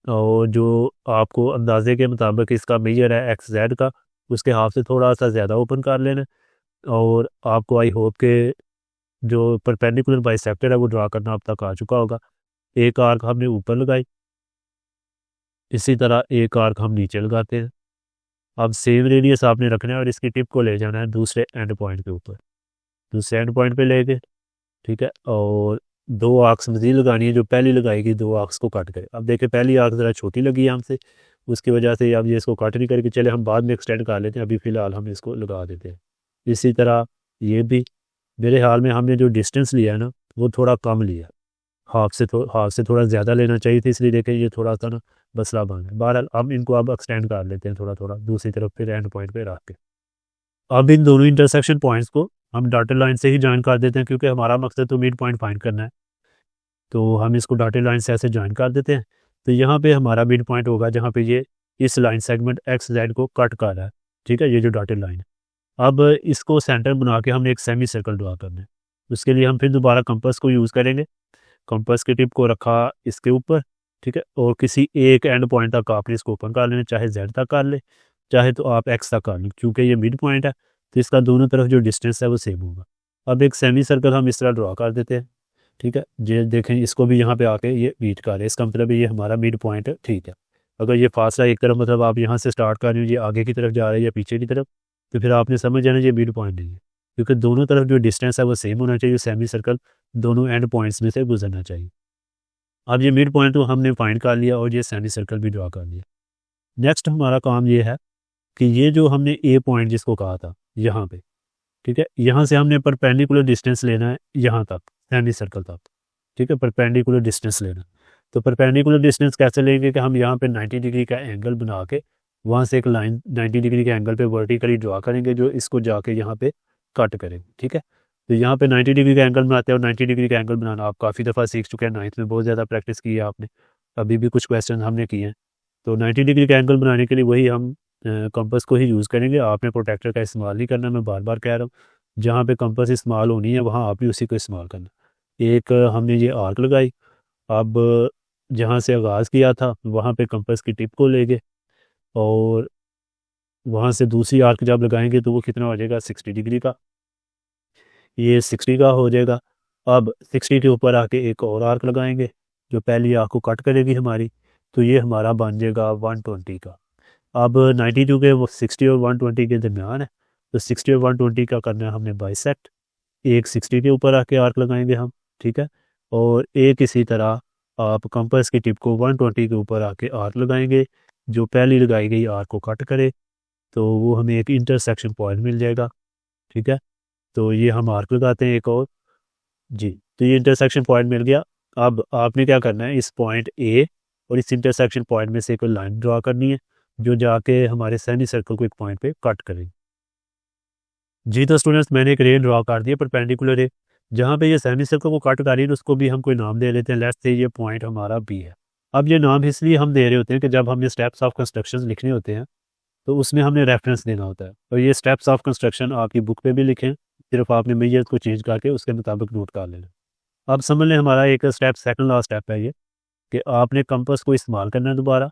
और जो आपको अंदाजे के मुताबिक इसका मेजर है एक्स जेड का, उसके हाफ से थोड़ा सा ज़्यादा ओपन कर लेना है। और आपको आई होप के जो परपेंडिकुलर बाइसेक्टर है वो ड्रा करना अब तक आ चुका होगा। एक आर्क हमने ऊपर लगाई, इसी तरह एक आर्क हम नीचे लगाते हैं। अब सेम रेडियस आपने रखना है और इसकी टिप को ले जाना है दूसरे एंड पॉइंट के ऊपर, दूसरे एंड पॉइंट पे ले गए, ठीक है। और दो आर्क्स मजीद लगानी है, जो पहली लगाएगी दो आर्क्स को काट करे। अब देखिए पहली आर्क ज़रा छोटी लगी है हमसे, उसकी वजह से अब ये इसको काट नहीं करके, चले हम बाद में एक्सटेंड कर लेते हैं, अभी फ़िलहाल हम इसको लगा देते हैं। इसी तरह ये भी, मेरे हाल में हमने जो डिस्टेंस लिया है ना वो थोड़ा कम लिया, हाफ से थोड़ा ज़्यादा लेना चाहिए था, इसलिए देखें ये थोड़ा सा ना मसला बन है। बहरहाल हम इनको अब एक्सटेंड कर लेते हैं थोड़ा थोड़ा दूसरी तरफ फिर एंड पॉइंट पे रख के। अब इन दोनों इंटरसेक्शन पॉइंट्स को हम डॉटेड लाइन से ही ज्वाइन कर देते हैं, क्योंकि हमारा मकसद तो मिड पॉइंट फाइंड करना है। तो हम इसको डॉटेड लाइन से ऐसे ज्वाइन कर देते हैं। तो यहाँ पे हमारा मिड पॉइंट होगा जहाँ पे ये इस लाइन सेगमेंट एक्स जेड को कट कर रहा है, ठीक है, ये जो डॉटेड लाइन है। अब इसको सेंटर बना के हमने एक सेमी सर्कल ड्रा करना है। उसके लिए हम फिर दोबारा कंपास को यूज़ करेंगे। कंपास की टिप को रखा इसके ऊपर, ठीक है, और किसी एक एंड पॉइंट तक आपने इसको ओपन कर लेना, चाहे जेड तक कर ले, चाहे तो आप एक्स तक कर लें। क्योंकि ये मिड पॉइंट है तो इसका दोनों तरफ जो डिस्टेंस है वो सेम होगा। अब एक सेमी सर्कल हम इस तरह ड्रा कर देते हैं, ठीक है। ये देखें इसको भी यहाँ पे आके ये मीट कर रहे हैं, इसका मतलब ये हमारा मिड पॉइंट है, ठीक है। अगर ये फासला एक तरफ मतलब आप यहाँ से स्टार्ट कर रहे हो, ये आगे की तरफ जा रहा है या पीछे की तरफ, तो फिर आपने समझ जाना ये मिड पॉइंट नहीं है, क्योंकि दोनों तरफ जो डिस्टेंस है वो सेम होना चाहिए। सेमी सर्कल दोनों एंड पॉइंट्स में से गुजरना चाहिए। अब ये मिड पॉइंट तो हमने फाइंड कर लिया और ये सेमी सर्कल भी ड्रा कर लिया। नेक्स्ट हमारा काम ये है कि ये जो हमने ए पॉइंट जिसको कहा था यहाँ पे, ठीक है, यहाँ से हमने परपेंडिकुलर डिस्टेंस लेना है यहाँ तक, सेमी सर्कल तक, ठीक है, परपेंडिकुलर डिस्टेंस लेना। तो परपेंडिकुलर डिस्टेंस कैसे लेंगे कि हम यहाँ पे 90 डिग्री का एंगल बना के वहाँ से एक लाइन 90 डिग्री के एंगल पे वर्टिकली ड्रा करेंगे, जो इसको जाके यहाँ पे कट करेंगे, ठीक है। तो यहाँ पे 90 डिग्री का एंगल बनाते हैं, और 90 डिग्री का एंगल बनाना आप काफ़ी दफ़ा सीख चुके हैं, 9th में बहुत ज़्यादा प्रैक्टिस की है आपने, अभी भी कुछ क्वेश्चन हमने किए हैं। तो 90 डिग्री का एंगल बनाने के लिए वही हम कंपास को ही यूज़ करेंगे। आपने प्रोटेक्टर का इस्तेमाल नहीं करना, मैं बार बार कह रहा हूँ। जहाँ पे कंपास इस्तेमाल होनी है वहाँ आप भी उसी को इस्तेमाल करना। एक हमने ये आर्क लगाई, अब जहाँ से आगाज़ किया था वहाँ पे कंपास की टिप को ले गए, और वहाँ से दूसरी आर्क जब लगाएंगे तो वो कितना हो जाएगा 60 डिग्री का, ये 60 का हो जाएगा। अब 60 के ऊपर आके एक और आर्क लगाएंगे जो पहली आर्क को कट करेगी हमारी, तो ये हमारा बन जाएगा 120 का। अब 92 के वो 60 और 120 के दरमियान है, तो 60 और 120 का करना है हमने बाइसेक्ट। एक 60 के ऊपर आके आर्क लगाएंगे हम, ठीक है, और एक इसी तरह आप कंपास की टिप को 120 के ऊपर आके आर्क लगाएंगे, जो पहली लगाई गई आर्क को कट करे, तो वो हमें एक इंटरसेक्शन पॉइंट मिल जाएगा, ठीक है। तो ये हम आर्क लगाते हैं एक और जी, तो ये इंटरसेक्शन पॉइंट मिल गया। अब आपने क्या करना है, इस पॉइंट ए और इस इंटरसेक्शन पॉइंट में से कोई लाइन ड्रा करनी है जो जाके हमारे सेमी सर्कल को एक पॉइंट पे कट करेगी। जी तो स्टूडेंट्स मैंने एक रे ड्रॉ कर दिया परपेंडिकुलर रे, जहाँ पे ये सेमी सर्कल को कट कर रही है, उसको भी हम कोई नाम दे लेते हैं। लेट्स से ये पॉइंट हमारा बी है। अब ये नाम इसलिए हम दे रहे होते हैं कि जब हमने स्टेप्स ऑफ कंस्ट्रक्शन लिखने होते हैं तो उसमें हमने रेफरेंस देना होता है, और ये स्टेप्स ऑफ कंस्ट्रक्शन आपकी बुक पे भी लिखें, सिर्फ आपने मेजर्स को चेंज करके उसके मुताबिक नोट कर लेना। अब समझ लें हमारा एक स्टेप सेकंड लास्ट स्टेप है ये, कि आपने कंपास को इस्तेमाल करना है दोबारा।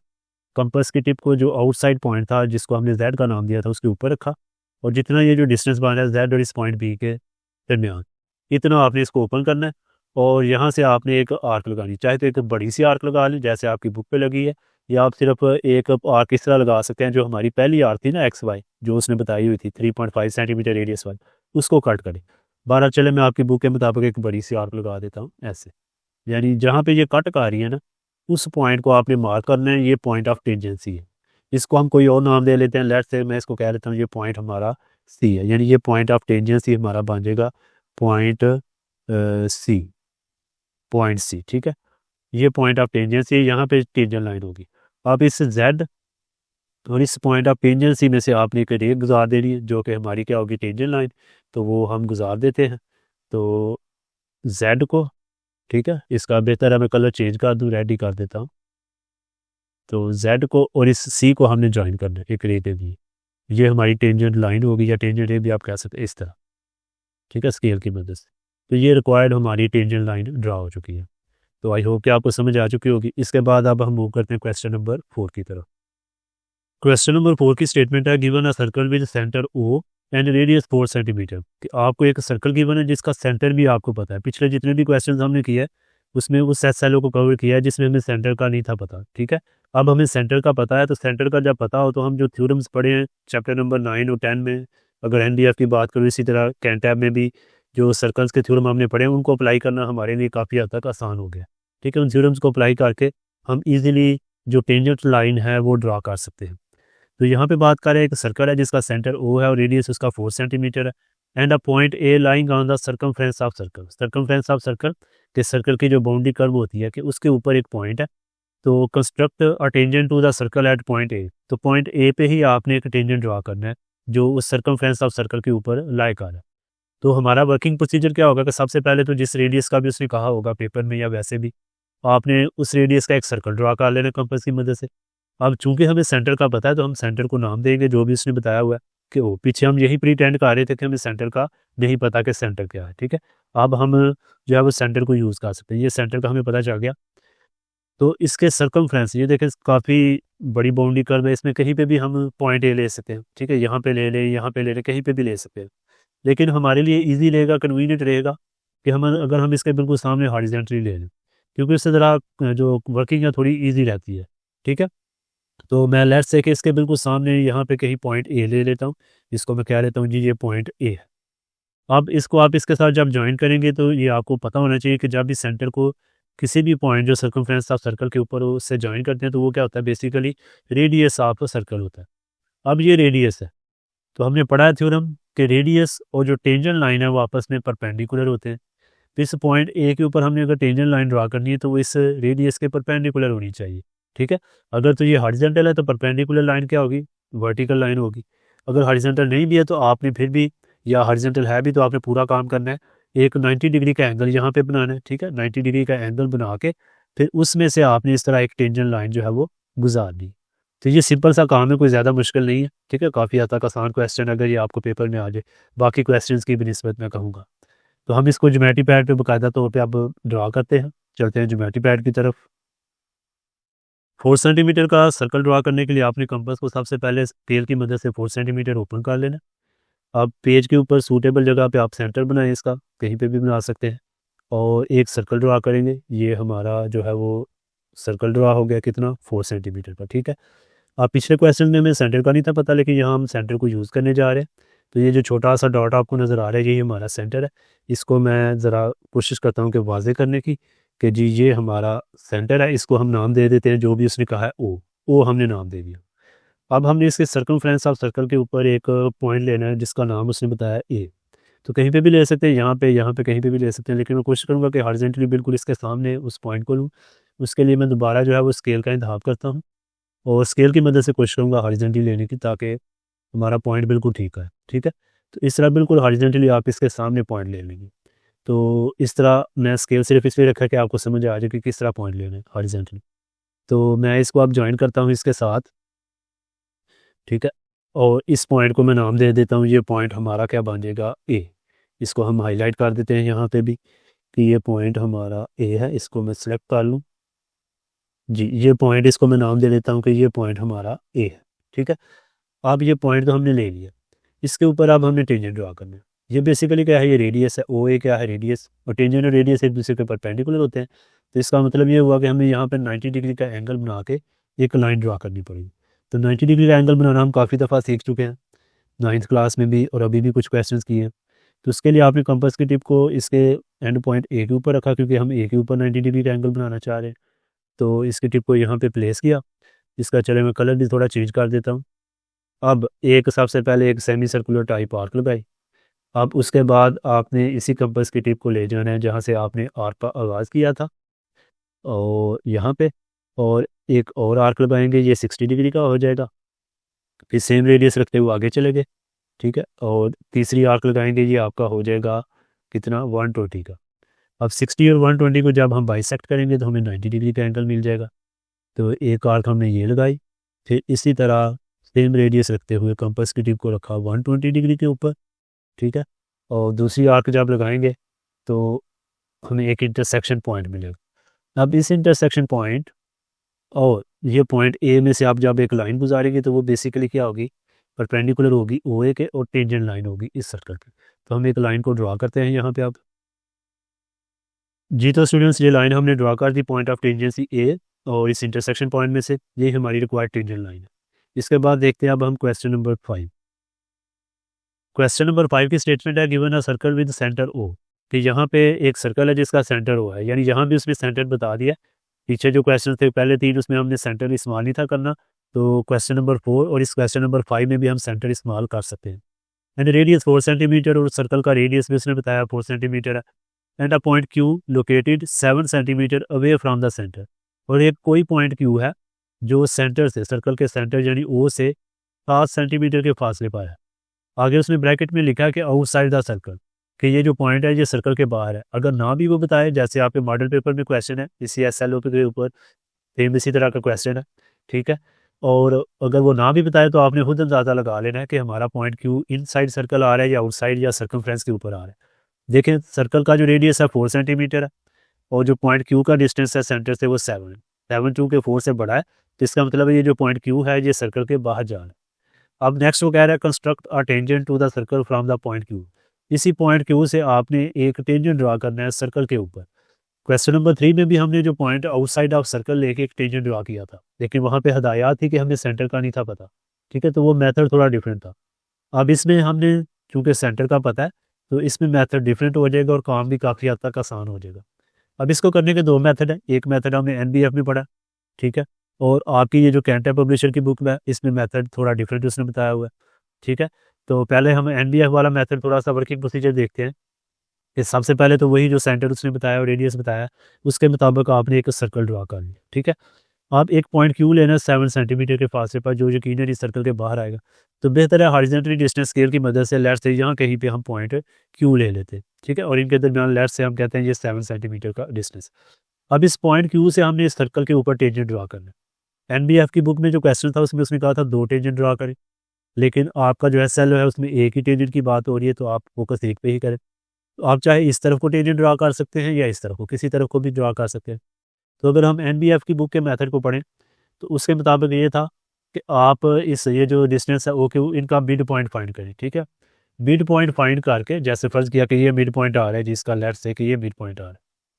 कंपास की टिप को जो आउटसाइड पॉइंट था जिसको हमने जेड का नाम दिया था उसके ऊपर रखा, और जितना ये जो डिस्टेंस बन रहा है जेड और इस पॉइंट बी के दरमियान, इतना आपने इसको ओपन करना है, और यहाँ से आपने एक आर्क लगानी, चाहे तो एक बड़ी सी आर्क लगा लें जैसे आपकी बुक पे लगी है, या आप सिर्फ एक आर्क इस तरह लगा सकते हैं जो हमारी पहली आर्क थी ना एक्स वाई जो उसने बताई हुई थी 3.5 सेंटीमीटर रेडियस वाली, उसको कट करें। 12 चले मैं आपकी बुक के मुताबिक एक बड़ी सी आर्क लगा देता हूँ ऐसे, यानी जहाँ पे ये कट आ रही है ना उस पॉइंट को आपने मार्क करना है, ये पॉइंट ऑफ टेंजेंसी है। इसको हम कोई और नाम दे लेते हैं, लेट्स से मैं इसको कह लेता हूँ ये पॉइंट हमारा सी है, यानी ये पॉइंट ऑफ टेंजेंसी हमारा बन जाएगा पॉइंट सी, पॉइंट सी, ठीक है। ये पॉइंट ऑफ टेंजेंसी, यहाँ पे टेंजेंट लाइन होगी। अब इस जेड और इस पॉइंट ऑफ टेंजेंसी में से आपने एक रेख गुजार देनी है जो कि हमारी क्या होगी, टेंजेंट लाइन। तो वो हम गुजार देते हैं। तो जेड को, ठीक है, इसका बेहतर है मैं कलर चेंज कर दूँ, रेड ही कर देता हूँ। तो जेड को और इस सी को हमने ज्वाइन करना है एक रेख के लिए। ये हमारी टेंजेंट लाइन होगी या टेंजेंट रे भी आप कह सकते हैं इस तरह, ठीक है, स्केल की मदद से। तो ये रिक्वायर्ड हमारी टेंजेंट लाइन ड्रा हो चुकी है। तो आई होप कि आपको समझ आ चुकी होगी। इसके बाद अब हम मूव करते हैं क्वेश्चन नंबर 4 की तरफ। क्वेश्चन नंबर 4 की स्टेटमेंट है, given a circle with centre O and radius 4 centimetre. कि आपको एक सर्कल गिवन है जिसका सेंटर भी आपको पता है। पिछले जितने भी क्वेश्चन हमने किए हैं उसमें उस सेट सेलों को कवर किया है जिसमें हमें सेंटर का नहीं था पता, ठीक है। अब हमें सेंटर का पता है, तो सेंटर का जब पता हो तो हम जो थ्योरम्स पढ़े हैं चैप्टर नंबर 9 और 10 में, अगर एनडीएफ की बात करूँ, इसी तरह कैंटैब में भी जो सर्कल्स के थ्योरम हमने पढ़े हैं उनको अप्लाई करना हमारे लिए काफ़ी हद तक आसान हो गया, ठीक है। उन थ्योरम्स को अप्लाई करके हम ईजिली जो टेंजेंट लाइन है वो ड्रा कर सकते हैं। तो यहाँ पे बात कर रहे हैं एक सर्कल है जिसका सेंटर ओ है और रेडियस उसका 4 सेंटीमीटर है। And a point A lying on the circumference of circle. Circumference of circle के सर्कल की जो बाउंड्री कर्व होती है कि उसके ऊपर एक पॉइंट है। तो construct a tangent to the circle at point A. तो पॉइंट ए पे ही आपने एक टेंजेंट ड्रा करना है जो उस सर्कमफ्रेंस ऑफ सर्कल के ऊपर लाई कर है। तो हमारा वर्किंग प्रोसीजर क्या होगा कि सबसे पहले तो जिस रेडियस का भी उसने कहा होगा पेपर में या वैसे भी, आपने उस रेडियस का एक सर्कल ड्रा कर लेना कंपास की मदद से। अब चूंकि हमें सेंटर का पता है तो हम सेंटर को नाम देंगे जो भी उसने बताया हुआ है कि वो पीछे हम यही प्रीटेंड कर रहे थे कि हमें सेंटर का नहीं पता कि सेंटर क्या है, ठीक है। अब हम जो है वो सेंटर को यूज़ कर सकते हैं। ये सेंटर का हमें पता चल गया। तो इसके सर्कमफ्रेंस, ये देखें काफ़ी बड़ी बाउंड्री कर्व है, इसमें कहीं पे भी हम पॉइंट ए ले सकते हैं, ठीक है। यहाँ पे ले लें, यहाँ पे ले लें, कहीं पे भी ले सकते हैं। लेकिन हमारे लिए ईजी रहेगा, कन्वीनियंट रहेगा कि हम अगर हम इसके बिल्कुल सामने हॉरिजॉन्टली ले लें, क्योंकि उससे ज़रा जो वर्किंग है थोड़ी ईजी रहती है, ठीक है। तो मैं लेट्स से कि इसके बिल्कुल सामने यहाँ पे कहीं पॉइंट ए ले लेता हूँ। इसको मैं कह लेता हूँ जी ये पॉइंट ए है। अब इसको आप इसके साथ जब ज्वाइन करेंगे तो ये आपको पता होना चाहिए कि जब भी सेंटर को किसी भी पॉइंट जो सर्कमफ्रेंस ऑफ सर्कल के ऊपर उससे ज्वाइन करते हैं तो वो क्या होता है, बेसिकली रेडियस ऑफ सर्कल होता है। अब ये रेडियस है, तो हमने पढ़ा है थ्योरम कि रेडियस और जो टेंजेंट लाइन है वो आपस में परपेंडिकुलर होते हैं। तो इस पॉइंट ए के ऊपर हमने अगर टेंजेंट लाइन ड्रा करनी है तो वो इस रेडियस के परपेंडिकुलर होनी चाहिए, ठीक है। अगर तो ये हॉरिजॉन्टल है तो परपेंडिकुलर लाइन क्या होगी, वर्टिकल लाइन होगी। अगर हॉरिजॉन्टल नहीं भी है तो आपने फिर भी, या हॉरिजॉन्टल है भी तो आपने पूरा काम करना है, एक 90 डिग्री का एंगल यहाँ पे बनाना है, ठीक है। 90 डिग्री का एंगल बना के फिर उसमें से आपने इस तरह एक टेंजेंट लाइन जो है वो गुजारनी। तो ये सिंपल सा काम है, कोई ज़्यादा मुश्किल नहीं है, ठीक है। काफ़ी हद तक आसान क्वेश्चन अगर ये आपको पेपर में आ जाए बाकी क्वेश्चंस की भी निस्बत मैं कहूँगा। तो हम इसको ज्योमेट्री पैड पे बाकायदा तौर पे अब ड्रा करते हैं। चलते हैं ज्योमेट्री पैड की तरफ। 4 सेंटीमीटर का सर्कल ड्रा करने के लिए आपने कंपास को सबसे पहले स्केल की मदद से 4 सेंटीमीटर ओपन कर लेना। अब पेज के ऊपर सूटेबल जगह पे आप सेंटर बनाएं, इसका कहीं पे भी बना सकते हैं, और एक सर्कल ड्रा करेंगे। ये हमारा जो है वो सर्कल ड्रा हो गया कितना, 4 सेंटीमीटर का, ठीक है। अब पिछले क्वेश्चन में हमें सेंटर का नहीं था पता, लेकिन यहाँ हम सेंटर को यूज़ करने जा रहे हैं। तो ये जो छोटा सा डॉट आपको नज़र आ रहा है ये हमारा सेंटर है। इसको मैं ज़रा कोशिश करता हूँ कि वाजे करने की कि जी ये हमारा सेंटर है। इसको हम नाम दे देते हैं जो भी उसने कहा है ओ हमने नाम दे दिया। अब हमने इसके सर्कमफ्रेंस ऑफ सर्कल के ऊपर एक पॉइंट लेना है जिसका नाम उसने बताया ए। तो कहीं पे भी ले सकते हैं, यहाँ पे कहीं पे भी ले सकते हैं, लेकिन मैं कोशिश करूँगा कि हॉरिजॉन्टली बिल्कुल इसके सामने उस पॉइंट को लूँ। उसके लिए मैं दोबारा जो है वो स्केल का इंतखाब करता हूँ और स्केल की मदद से कोशिश करूँगा हॉरिजॉन्टली लेने की, ताकि हमारा पॉइंट बिल्कुल ठीक है, ठीक है। तो इस तरह बिल्कुल हॉरिजॉन्टली आप इसके सामने पॉइंट ले लेंगे। तो इस तरह मैं स्केल सिर्फ इसलिए रखा कि आपको समझ आ जाए कि किस तरह पॉइंट लेना है हॉरिजॉन्टली। तो मैं इसको अब ज्वाइन करता हूँ इसके साथ, ठीक है। और इस पॉइंट को मैं नाम दे देता हूँ, ये पॉइंट हमारा क्या बन जाएगा, ए। इसको हम हाईलाइट कर देते हैं यहाँ पे भी कि ये पॉइंट हमारा ए है। इसको मैं सेलेक्ट कर लूँ जी, ये पॉइंट, इसको मैं नाम दे देता हूँ कि ये पॉइंट हमारा ए है, ठीक है। अब ये पॉइंट तो हमने ले लिया, इसके ऊपर अब हमने टेंजेंट ड्रा करना है। ये बेसिकली क्या है, ये रेडियस है, ओ ए क्या है, रेडियस, और टेंजेंट और रेडियस एक दूसरे के परपेंडिकुलर होते हैं। तो इसका मतलब ये हुआ कि हमें यहाँ पर 90 डिग्री का एंगल बना के एक लाइन ड्रा करनी पड़ेगी। तो 90 डिग्री का एंगल बनाना हम काफ़ी दफ़ा सीख चुके हैं 9th क्लास में भी, और अभी भी कुछ क्वेश्चंस किए हैं। तो उसके लिए आपने कंपास की टिप को इसके एंड पॉइंट ए के ऊपर रखा, क्योंकि हम ए के ऊपर 90 डिग्री का एंगल बनाना चाह रहे हैं। तो इसकी टिप को यहाँ पे प्लेस किया। इसका चले मैं कलर भी थोड़ा चेंज कर देता हूँ। अब एक सबसे पहले एक सेमी सर्कुलर टाइप आर्क लगाई। अब उसके बाद आपने इसी कंपास की टिप को ले जाना है जहाँ से आपने आर्क का आगाज़ किया था। और यहाँ पे, और एक और आर्क लगाएंगे, ये 60 डिग्री का हो जाएगा। फिर सेम रेडियस रखते हुए आगे चले गए, ठीक है। और तीसरी आर्क लगाएंगे, ये आपका हो जाएगा कितना, 120 का। अब 60 और 120 को जब हम बाइसेक्ट करेंगे तो हमें 90 डिग्री का एंगल मिल जाएगा। तो एक आर्क हमने ये लगाई, फिर इसी तरह सेम रेडियस रखते हुए कंपास की टिप को रखा 120 डिग्री के ऊपर, ठीक है। और दूसरी आर्क जब लगाएंगे तो हमें एक इंटरसेक्शन पॉइंट मिलेगा। अब इस इंटरसेक्शन पॉइंट और ये पॉइंट ए में से आप जब एक लाइन गुजारेंगे तो वो बेसिकली क्या होगी, परपेंडिकुलर होगी ओ ए के, और टेंजेंट लाइन होगी इस सर्कल की। तो हम एक लाइन को ड्रा करते हैं यहाँ पे। आप जी, तो स्टूडेंट्स ये लाइन हमने ड्रा कर दी पॉइंट ऑफ टेंजेंसी ए और इस इंटरसेक्शन पॉइंट में से, ये हमारी रिक्वायर्ड टेंजेंट लाइन है। इसके बाद देखते हैं अब हम क्वेश्चन नंबर 5। क्वेश्चन नंबर 5 की स्टेटमेंट है, given a circle with centre O, कि यहाँ पे एक सर्कल है जिसका सेंटर ओ है, यानी यहाँ भी उसने सेंटर बता दिया। पीछे जो क्वेश्चन थे पहले 3 उसमें हमने सेंटर इस्तेमाल नहीं था करना, तो क्वेश्चन नंबर 4 और इस क्वेश्चन नंबर 5 में भी हम सेंटर इस्तेमाल कर सकते हैं। एंड रेडियस 4 सेंटीमीटर, और सर्कल का रेडियस भी उसने बताया 4 सेंटीमीटर है। And a point Q located 7 centimetre away from the centre, और एक कोई पॉइंट क्यू है जो सेंटर से, सर्कल के सेंटर यानी ओ से 7 सेंटीमीटर के फासले पर है। आगे उसने ब्रैकेट में लिखा कि आउटसाइड द सर्कल, कि ये जो पॉइंट है ये सर्कल के बाहर है। अगर ना भी वो बताए, जैसे आपके मॉडल पेपर में क्वेश्चन है इसी SLO के ऊपर, सेम इसी तरह का क्वेश्चन है, ठीक है। और अगर वो ना भी बताए तो आपने खुद अंदाज़ा लगा लेना है कि हमारा पॉइंट क्यू इनसाइड सर्कल आ रहा है या आउटसाइड या सर्कमफ्रेंस के ऊपर आ रहा है। देखें, सर्कल का जो रेडियस है 4 सेंटीमीटर है, और जो पॉइंट क्यू का डिस्टेंस है सेंटर से वो 7 है। 7 2 के 4 से बड़ा है, तो इसका मतलब है ये जो पॉइंट क्यू है ये सर्कल के बाहर जा रहा है। अब नेक्स्ट वो कह रहा है, construct a tangent to the circle from the point Q. इसी पॉइंट क्यू से आपने एक टेंजेंट ड्रा करना है सर्कल के ऊपर। क्वेश्चन नंबर 3 में भी हमने जो पॉइंट आउटसाइड ऑफ सर्कल लेके एक टेंजेंट ड्रा किया था, लेकिन वहाँ पे हदायत थी कि हमें सेंटर का नहीं था पता, ठीक है, तो वो मेथड थोड़ा डिफरेंट था। अब इसमें हमने चूँकि सेंटर का पता है, तो इसमें मेथड डिफरेंट हो जाएगा और काम भी काफ़ी हद तक आसान हो जाएगा। अब इसको करने के 2 मेथड हैं। एक मेथड हमने NBF में पढ़ा, ठीक है, और आपकी ये जो कैंटा पब्लिशर की बुक में इसमें मेथड थोड़ा डिफरेंट उसने बताया हुआ है, ठीक है। तो पहले हम NBF वाला मेथड थोड़ा सा वर्किंग प्रोसीजर देखते हैं। कि सबसे पहले तो वही जो सेंटर उसने बताया और रेडियस बताया, उसके मुताबिक आपने एक सर्कल ड्रा कर लिया, ठीक है। आप एक पॉइंट क्यू लेना 7 सेंटीमीटर के फासले पर, जो यकीनन इस सर्कल के बाहर आएगा। तो बेहतर है हॉरिजॉन्टली डिस्टेंस स्केल की मदद से लेट्स से यहाँ कहीं पे हम पॉइंट क्यू ले लेते हैं, ठीक है, और इनके दरमियान लेट्स से हम कहते हैं ये 7 सेंटीमीटर का डिस्टेंस। अब इस पॉइंट क्यू से हमने इस सर्कल के ऊपर टेंजेंट ड्रा करना है। NBF की बुक में जो क्वेश्चन था उसमें उसने कहा था 2 टेंजेंट ड्रा करें, लेकिन आपका जो SLO है उसमें एक ही टेंजेंट की बात हो रही है, तो आप फोकस एक पे ही करें। तो आप चाहे इस तरफ को टेंजेंट ड्रा कर सकते हैं या इस तरफ को, किसी तरफ को भी ड्रा कर सकते हैं। तो अगर हम NBF की बुक के मेथड को पढ़ें तो उसके मुताबिक ये था कि आप इस ये जो डिस्टेंस है ओके इनका मिड पॉइंट फाइंड करें, ठीक है। मिड पॉइंट फाइंड करके, जैसे फर्ज किया कि ये मिड पॉइंट आ रहा है जिसका लेट्स से कि ये मिड पॉइंट आ रहा है,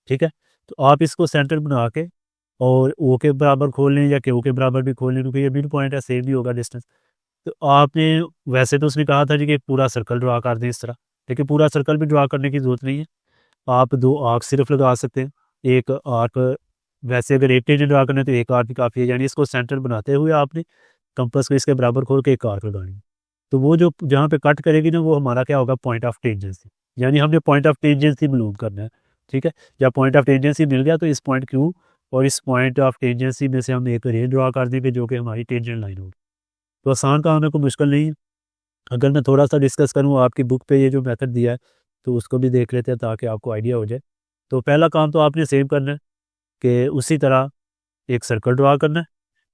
ठीक है, तो आप इसको सेंटर बना के और ओ के बराबर खोल लें या के बराबर भी खोल लें, क्योंकि ये मिड पॉइंट है, सेम भी होगा डिस्टेंस। तो आपने, वैसे तो उसने कहा था जी कि पूरा सर्कल ड्रा कर दें इस तरह, लेकिन पूरा सर्कल भी ड्रा करने की ज़रूरत नहीं है। आप 2 आर्क सिर्फ लगा सकते हैं। एक आर्क, वैसे अगर एक टेंजेंट ड्रा करना है तो एक आर्क ही काफ़ी है, यानी इसको सेंटर बनाते हुए आपने कंपास को इसके बराबर खोल के एक आर्क लगानी है। तो वो जो जहाँ पे कट करेगी ना वो हमारा क्या होगा, पॉइंट ऑफ टेंजेंसी, यानी हमने पॉइंट ऑफ टेंजेंसी मालूम करना है, ठीक है। जब पॉइंट ऑफ टेंजेंसी मिल गया तो इस पॉइंट क्यू और इस पॉइंट ऑफ टेंजेंसी में से हम एक रेंज ड्रा कर देंगे जो कि हमारी टेंजेंट लाइन होगी। तो आसान काम है, कोई मुश्किल नहीं है। अगर मैं थोड़ा सा डिस्कस करूँ आपकी बुक पे ये जो मेथड दिया है तो उसको भी देख लेते हैं ताकि आपको आइडिया हो जाए। तो पहला काम तो आपने सेम करना है कि उसी तरह एक सर्कल ड्रा करना है,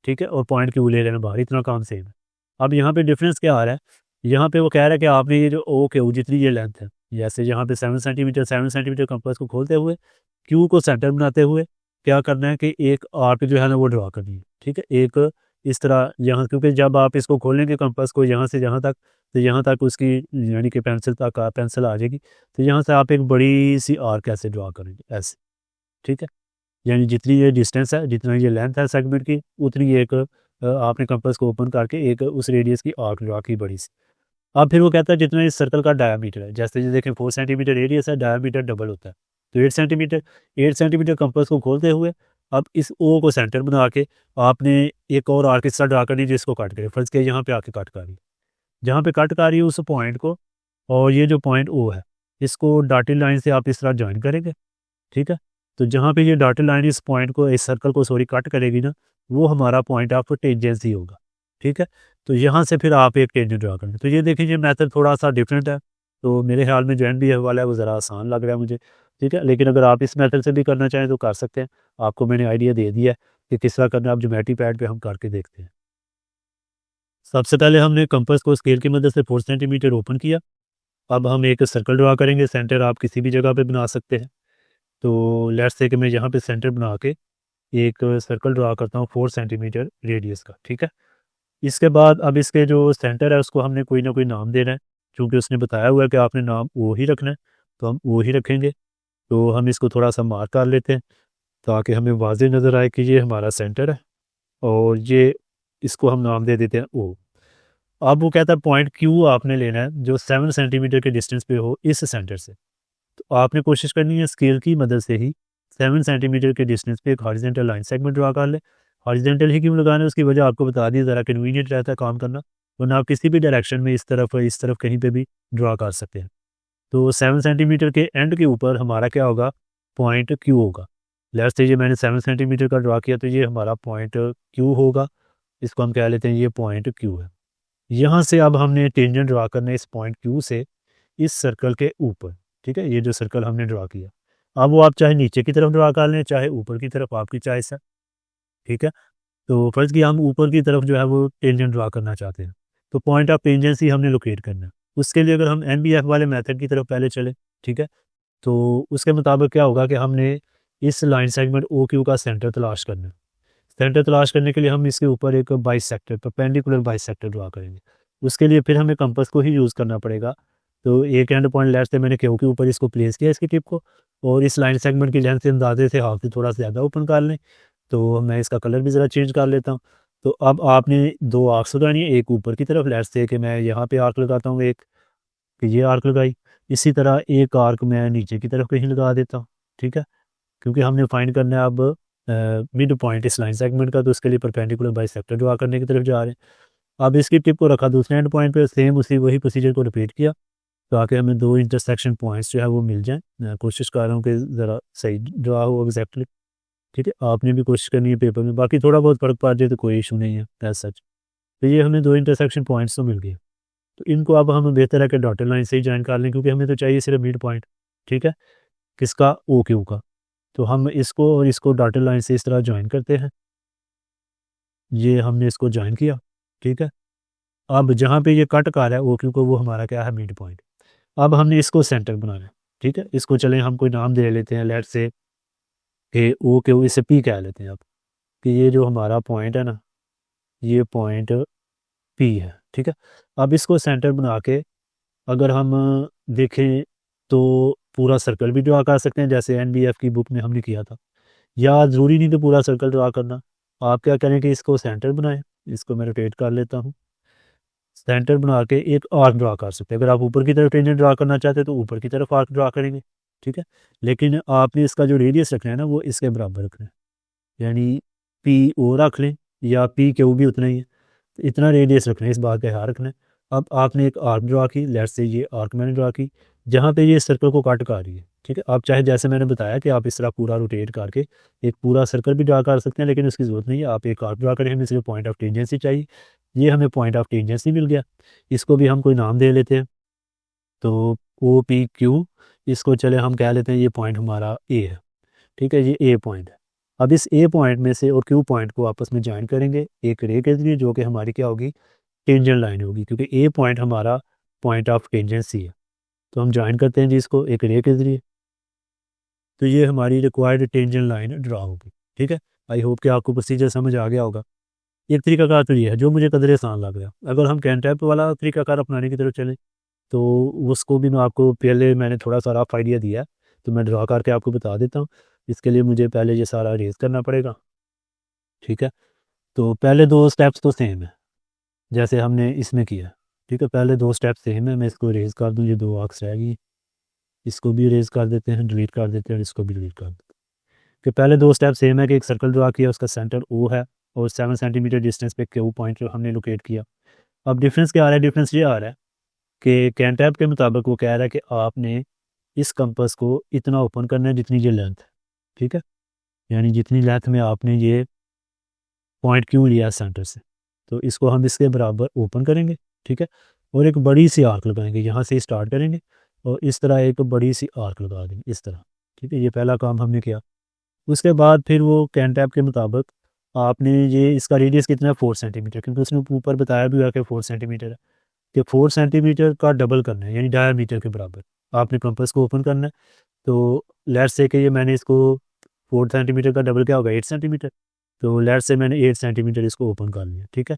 ठीक है, और पॉइंट क्यू ले लेना बाहर, इतना काम सेम है। अब यहाँ पे डिफरेंस क्या आ रहा है, यहाँ पे वो कह रहा है कि आपने ये जो ओ क्यू जितनी ये लेंथ है, जैसे यहाँ पे 7 सेंटीमीटर कंपास को खोलते हुए क्यू को सेंटर बनाते हुए क्या करना है कि एक आर्क जो है ना वो ड्रा करनी है, ठीक है। एक इस तरह यहाँ, क्योंकि जब आप इसको खोलेंगे कंपास को यहाँ से यहाँ तक, तो यहाँ तक उसकी यानी कि पेंसिल तक पेंसिल आ जाएगी, तो यहाँ से आप एक बड़ी सी आर्क ऐसे ड्रा करेंगे ऐसे, ठीक है। यानी जितनी ये डिस्टेंस है, जितना ये लेंथ है सेगमेंट की, उतनी एक आपने कंपास को ओपन करके एक उस रेडियस की आर्क ड्रा की बड़ी सी। अब फिर वो कहता है जितना इस सर्कल का डायमीटर है, जैसे ये देखें 4 सेंटीमीटर रेडियस है, डायमीटर डबल होता है तो 8 सेंटीमीटर कंपास को खोलते हुए अब इस ओ को सेंटर बना के आपने एक और आर्क इस तरह ड्रा करनी जिसको कट करे, फर्ज के यहाँ पे आके कट कर रही, जहाँ पे कट कर रही है उस पॉइंट को, और ये जो पॉइंट ओ है इसको डॉटेड लाइन से आप इस तरह ज्वाइन करेंगे, ठीक है। तो जहाँ पे ये डॉटेड लाइन इस पॉइंट को, इस सर्कल को सॉरी कट करेगी ना, वो हमारा पॉइंट ऑफ टेंजेंसी होगा। ठीक है, तो यहाँ से फिर आप एक टेंजेंट ड्रा करना। तो ये देखिए ये मेथड थोड़ा सा डिफरेंट है, तो मेरे ख्याल में जो एनबीएफ वाला है वो ज़रा आसान लग रहा है मुझे। ठीक है, लेकिन अगर आप इस मेथड से भी करना चाहें तो कर सकते हैं। आपको मैंने आइडिया दे दिया है कि किस तरह करना है। आप ज्योमेट्री पैड पे हम करके देखते हैं। सबसे पहले हमने कंपास को स्केल की मदद से 4 सेंटीमीटर ओपन किया। अब हम एक सर्कल ड्रा करेंगे। सेंटर आप किसी भी जगह पे बना सकते हैं। तो लेट्स से कि मैं यहाँ पे सेंटर बना के एक सर्कल ड्रा करता हूँ 4 सेंटीमीटर रेडियस का। ठीक है, इसके बाद अब इसके जो सेंटर है उसको हमने कोई ना कोई नाम देना है, क्योंकि उसने बताया हुआ है कि आपने नाम वो ही रखना है, तो हम वो ही रखेंगे। तो हम इसको थोड़ा सा मार्क कर लेते हैं ताकि हमें वाज़ेह नज़र आए कि ये हमारा सेंटर है, और ये इसको हम नाम दे देते हैं ओ। अब वो कहता है पॉइंट क्यू आपने लेना है जो 7 सेंटीमीटर के डिस्टेंस पे हो इस सेंटर से। तो आपने कोशिश करनी है स्केल की मदद से ही 7 सेंटीमीटर के डिस्टेंस पे एक हॉरिजॉन्टल लाइन सेगमेंट ड्रा कर ले। हॉरिजॉन्टल ही क्यों लगाना है उसकी वजह आपको बता दी, ज़रा कन्वीनियंट रहता है काम करना, वरना आप किसी भी डायरेक्शन में इस तरफ कहीं पे भी ड्रा कर सकते हैं। तो 7 सेंटीमीटर के एंड के ऊपर हमारा क्या होगा, पॉइंट क्यू होगा। लेट्स से ये मैंने 7 सेंटीमीटर का ड्रा किया, तो ये हमारा पॉइंट क्यू होगा। इसको हम कह लेते हैं ये पॉइंट क्यू है। यहाँ से अब हमने टेंजेंट ड्रा करना है इस पॉइंट क्यू से इस सर्कल के ऊपर। ठीक है, ये जो सर्कल हमने ड्रा किया, अब वो आप चाहे नीचे की तरफ ड्रा कर लें चाहे ऊपर की तरफ, आपकी चॉइस है। ठीक है, तो फर्ज किया हम ऊपर की तरफ जो है वो टेंजेंट ड्रा करना चाहते हैं, तो पॉइंट ऑफ टेंजेंसी हमने लोकेट करना है। उसके लिए अगर हम एनबीएफ वाले मेथड की तरफ पहले चले, ठीक है, तो उसके मुताबिक क्या होगा कि हमने इस लाइन सेगमेंट ओ क्यू का सेंटर तलाश करना है। सेंटर तलाश करने के लिए हम इसके ऊपर एक बाइसेक्टर, परपेंडिकुलर बाइसेक्टर ड्रा करेंगे। उसके लिए फिर हमें कंपास को ही यूज़ करना पड़ेगा। तो एक एंड पॉइंट लेट्स से मैंने क्यू के ऊपर इसको प्लेस किया इसकी टिप को, और इस लाइन सेगमेंट की लेंथ से अंदाजे से हाफ से थोड़ा सा ज़्यादा ओपन कर लें। तो मैं इसका कलर भी ज़रा चेंज कर लेता हूँ। तो अब आपने 2 आर्क्स लगानी है, एक ऊपर की तरफ, लेट्स से कि मैं यहाँ पे आर्क लगाता हूँ एक, कि ये आर्क लगाई। इसी तरह एक आर्क मैं नीचे की तरफ कहीं लगा देता हूँ। ठीक है, क्योंकि हमने फाइंड करना है अब मिड पॉइंट इस लाइन सेगमेंट का, तो उसके लिए परपेंडिकुलर बाइसेक्टर ड्रा करने की तरफ जा रहे हैं। अब इसकी टिप को रखा दूसरे एंड पॉइंट पे, सेम उसी वही प्रोसीजर को रिपीट किया ताकि हमें 2 इंटरसेक्शन पॉइंट्स जो है वो मिल जाएँ। मैं कोशिश कर रहा हूँ कि ज़रा सही ड्रा हो एग्जैक्टली। ठीक है, आपने भी कोशिश करनी है पेपर में, बाकी थोड़ा बहुत फ़र्क पड़ जाए तो कोई इशू नहीं है एज सच। तो ये हमें 2 इंटरसेक्शन पॉइंट्स तो मिल गए। तो इनको अब हम बेहतर है कि डॉटेड लाइन से ही जॉइन कर लें, क्योंकि हमें तो चाहिए सिर्फ मिड पॉइंट। ठीक है, किसका, ओ क्यू का। तो हम इसको और इसको डॉटेड लाइन से इस तरह जॉइन करते हैं। ये हमने इसको जॉइन किया। ठीक है, अब जहाँ पे ये कट कर रहा है ओ क्यू को, वो हमारा क्या है, मिड पॉइंट। अब हमने इसको सेंटर बनाना है। ठीक है, इसको चलें हम कोई नाम दे लेते हैं, लेट्स से कि ओ क्यू, इसे पी कह लेते हैं अब, कि ये जो हमारा पॉइंट है ना, ये पॉइंट पी है। ठीक है, अब इसको सेंटर बना के अगर हम देखें तो पूरा सर्कल भी ड्रा कर सकते हैं जैसे एनबीएफ की बुक में हमने किया था, या ज़रूरी नहीं तो पूरा सर्कल ड्रा करना। आप क्या करें कि इसको सेंटर बनाएं। इसको मैं रोटेट कर लेता हूँ। सेंटर बना के एक आर्क ड्रा कर सकते हैं। अगर आप ऊपर की तरफ टेंजेंट ड्रा करना चाहते हैं तो ऊपर की तरफ आर्क ड्रा करेंगे। ठीक है, लेकिन आपने इसका जो रेडियस रखना है ना वो इसके बराबर रखना है, यानी पी ओ रख लें या पी क्यू भी उतना ही है, तो इतना रेडियस रखना है, इस बात का ख्याल रखना है। अब आपने एक आर्क ड्रा की, लेट्स से ये आर्क मैंने ड्रा की जहाँ पे ये सर्कल को कट कर रही है। ठीक है, आप चाहे जैसे मैंने बताया कि आप इस तरह पूरा रोटेट करके एक पूरा सर्कल भी ड्रा कर सकते हैं, लेकिन उसकी ज़रूरत नहीं है। आप एक आर्क ड्रा करें, हमें सिर्फ पॉइंट ऑफ टेंजेंसी चाहिए। ये हमें पॉइंट ऑफ टेंजेंसी मिल गया। इसको भी हम कोई नाम दे लेते हैं, तो ओ पी क्यू, इसको चले हम कह लेते हैं ये पॉइंट हमारा ए है। ठीक है, ये ए पॉइंट है। अब इस ए पॉइंट में से और क्यू पॉइंट को आपस में ज्वाइन करेंगे एक रे के जरिए, जो कि हमारी क्या होगी, टेंजेंट लाइन होगी, क्योंकि ए पॉइंट हमारा पॉइंट ऑफ टेंजेंसी है। तो हम ज्वाइन करते हैं जी इसको एक रे के जरिए, तो ये हमारी रिक्वायर्ड टेंजेंट लाइन ड्रा होगी। ठीक है, आई होप कि आपको प्रोसीजर समझ आ गया होगा। एक तरीकाकार तो ये है जो मुझे कदर आसान लग रहा है। अगर हम कैनटैप वाला तरीकाकार अपनाने की तरफ चलें तो उसको भी मैं आपको पहले मैंने थोड़ा सा रफ आइडिया दिया है, तो मैं ड्रा करके आपको बता देता हूँ। इसके लिए मुझे पहले ये सारा रेज करना पड़ेगा। ठीक है, तो पहले 2 स्टेप्स तो सेम है जैसे हमने इसमें किया। ठीक है, पहले 2 स्टेप सेम है। मैं इसको रेज कर दूँ, ये 2 आर्क्स रह गई, इसको भी रेज कर देते हैं, डिलीट कर देते हैं, और इसको भी डिलीट कर देते हैं। कि पहले 2 स्टेप सेम है कि एक सर्कल ड्रा किया, उसका सेंटर ओ है, और 7 सेंटीमीटर डिस्टेंस पे क्यू पॉइंट जो हमने लोकेट किया। अब डिफरेंस क्या आ रहा है, डिफरेंस ये आ रहा है कि कैनटैप के मुताबिक वो कह रहा है कि आपने इस कंपास को इतना ओपन करना है जितनी ये लेंथ है। ठीक है, यानी जितनी लेंथ में आपने ये पॉइंट क्यू लिया सेंटर से, तो इसको हम इसके बराबर ओपन करेंगे। ठीक है, और एक बड़ी सी आर्क लगाएंगे, यहाँ से स्टार्ट करेंगे और इस तरह एक बड़ी सी आर्क लगा देंगे इस तरह। ठीक है, ये पहला काम हमने किया। उसके बाद फिर वो कैन-टैप के मुताबिक आपने ये इसका रेडियस कितना है 4 सेंटीमीटर, क्योंकि उसने ऊपर बताया भी हुआ कि 4 सेंटीमीटर है, कि 4 सेंटीमीटर का डबल करना है, यानी डायमीटर के बराबर आपने कंपास को ओपन करना है। तो लेट्स से कि ये मैंने इसको 4 सेंटीमीटर का डबल क्या होगा 8 सेंटीमीटर, तो लेट्स से मैंने 8 सेंटीमीटर इसको ओपन कर लिया। ठीक है,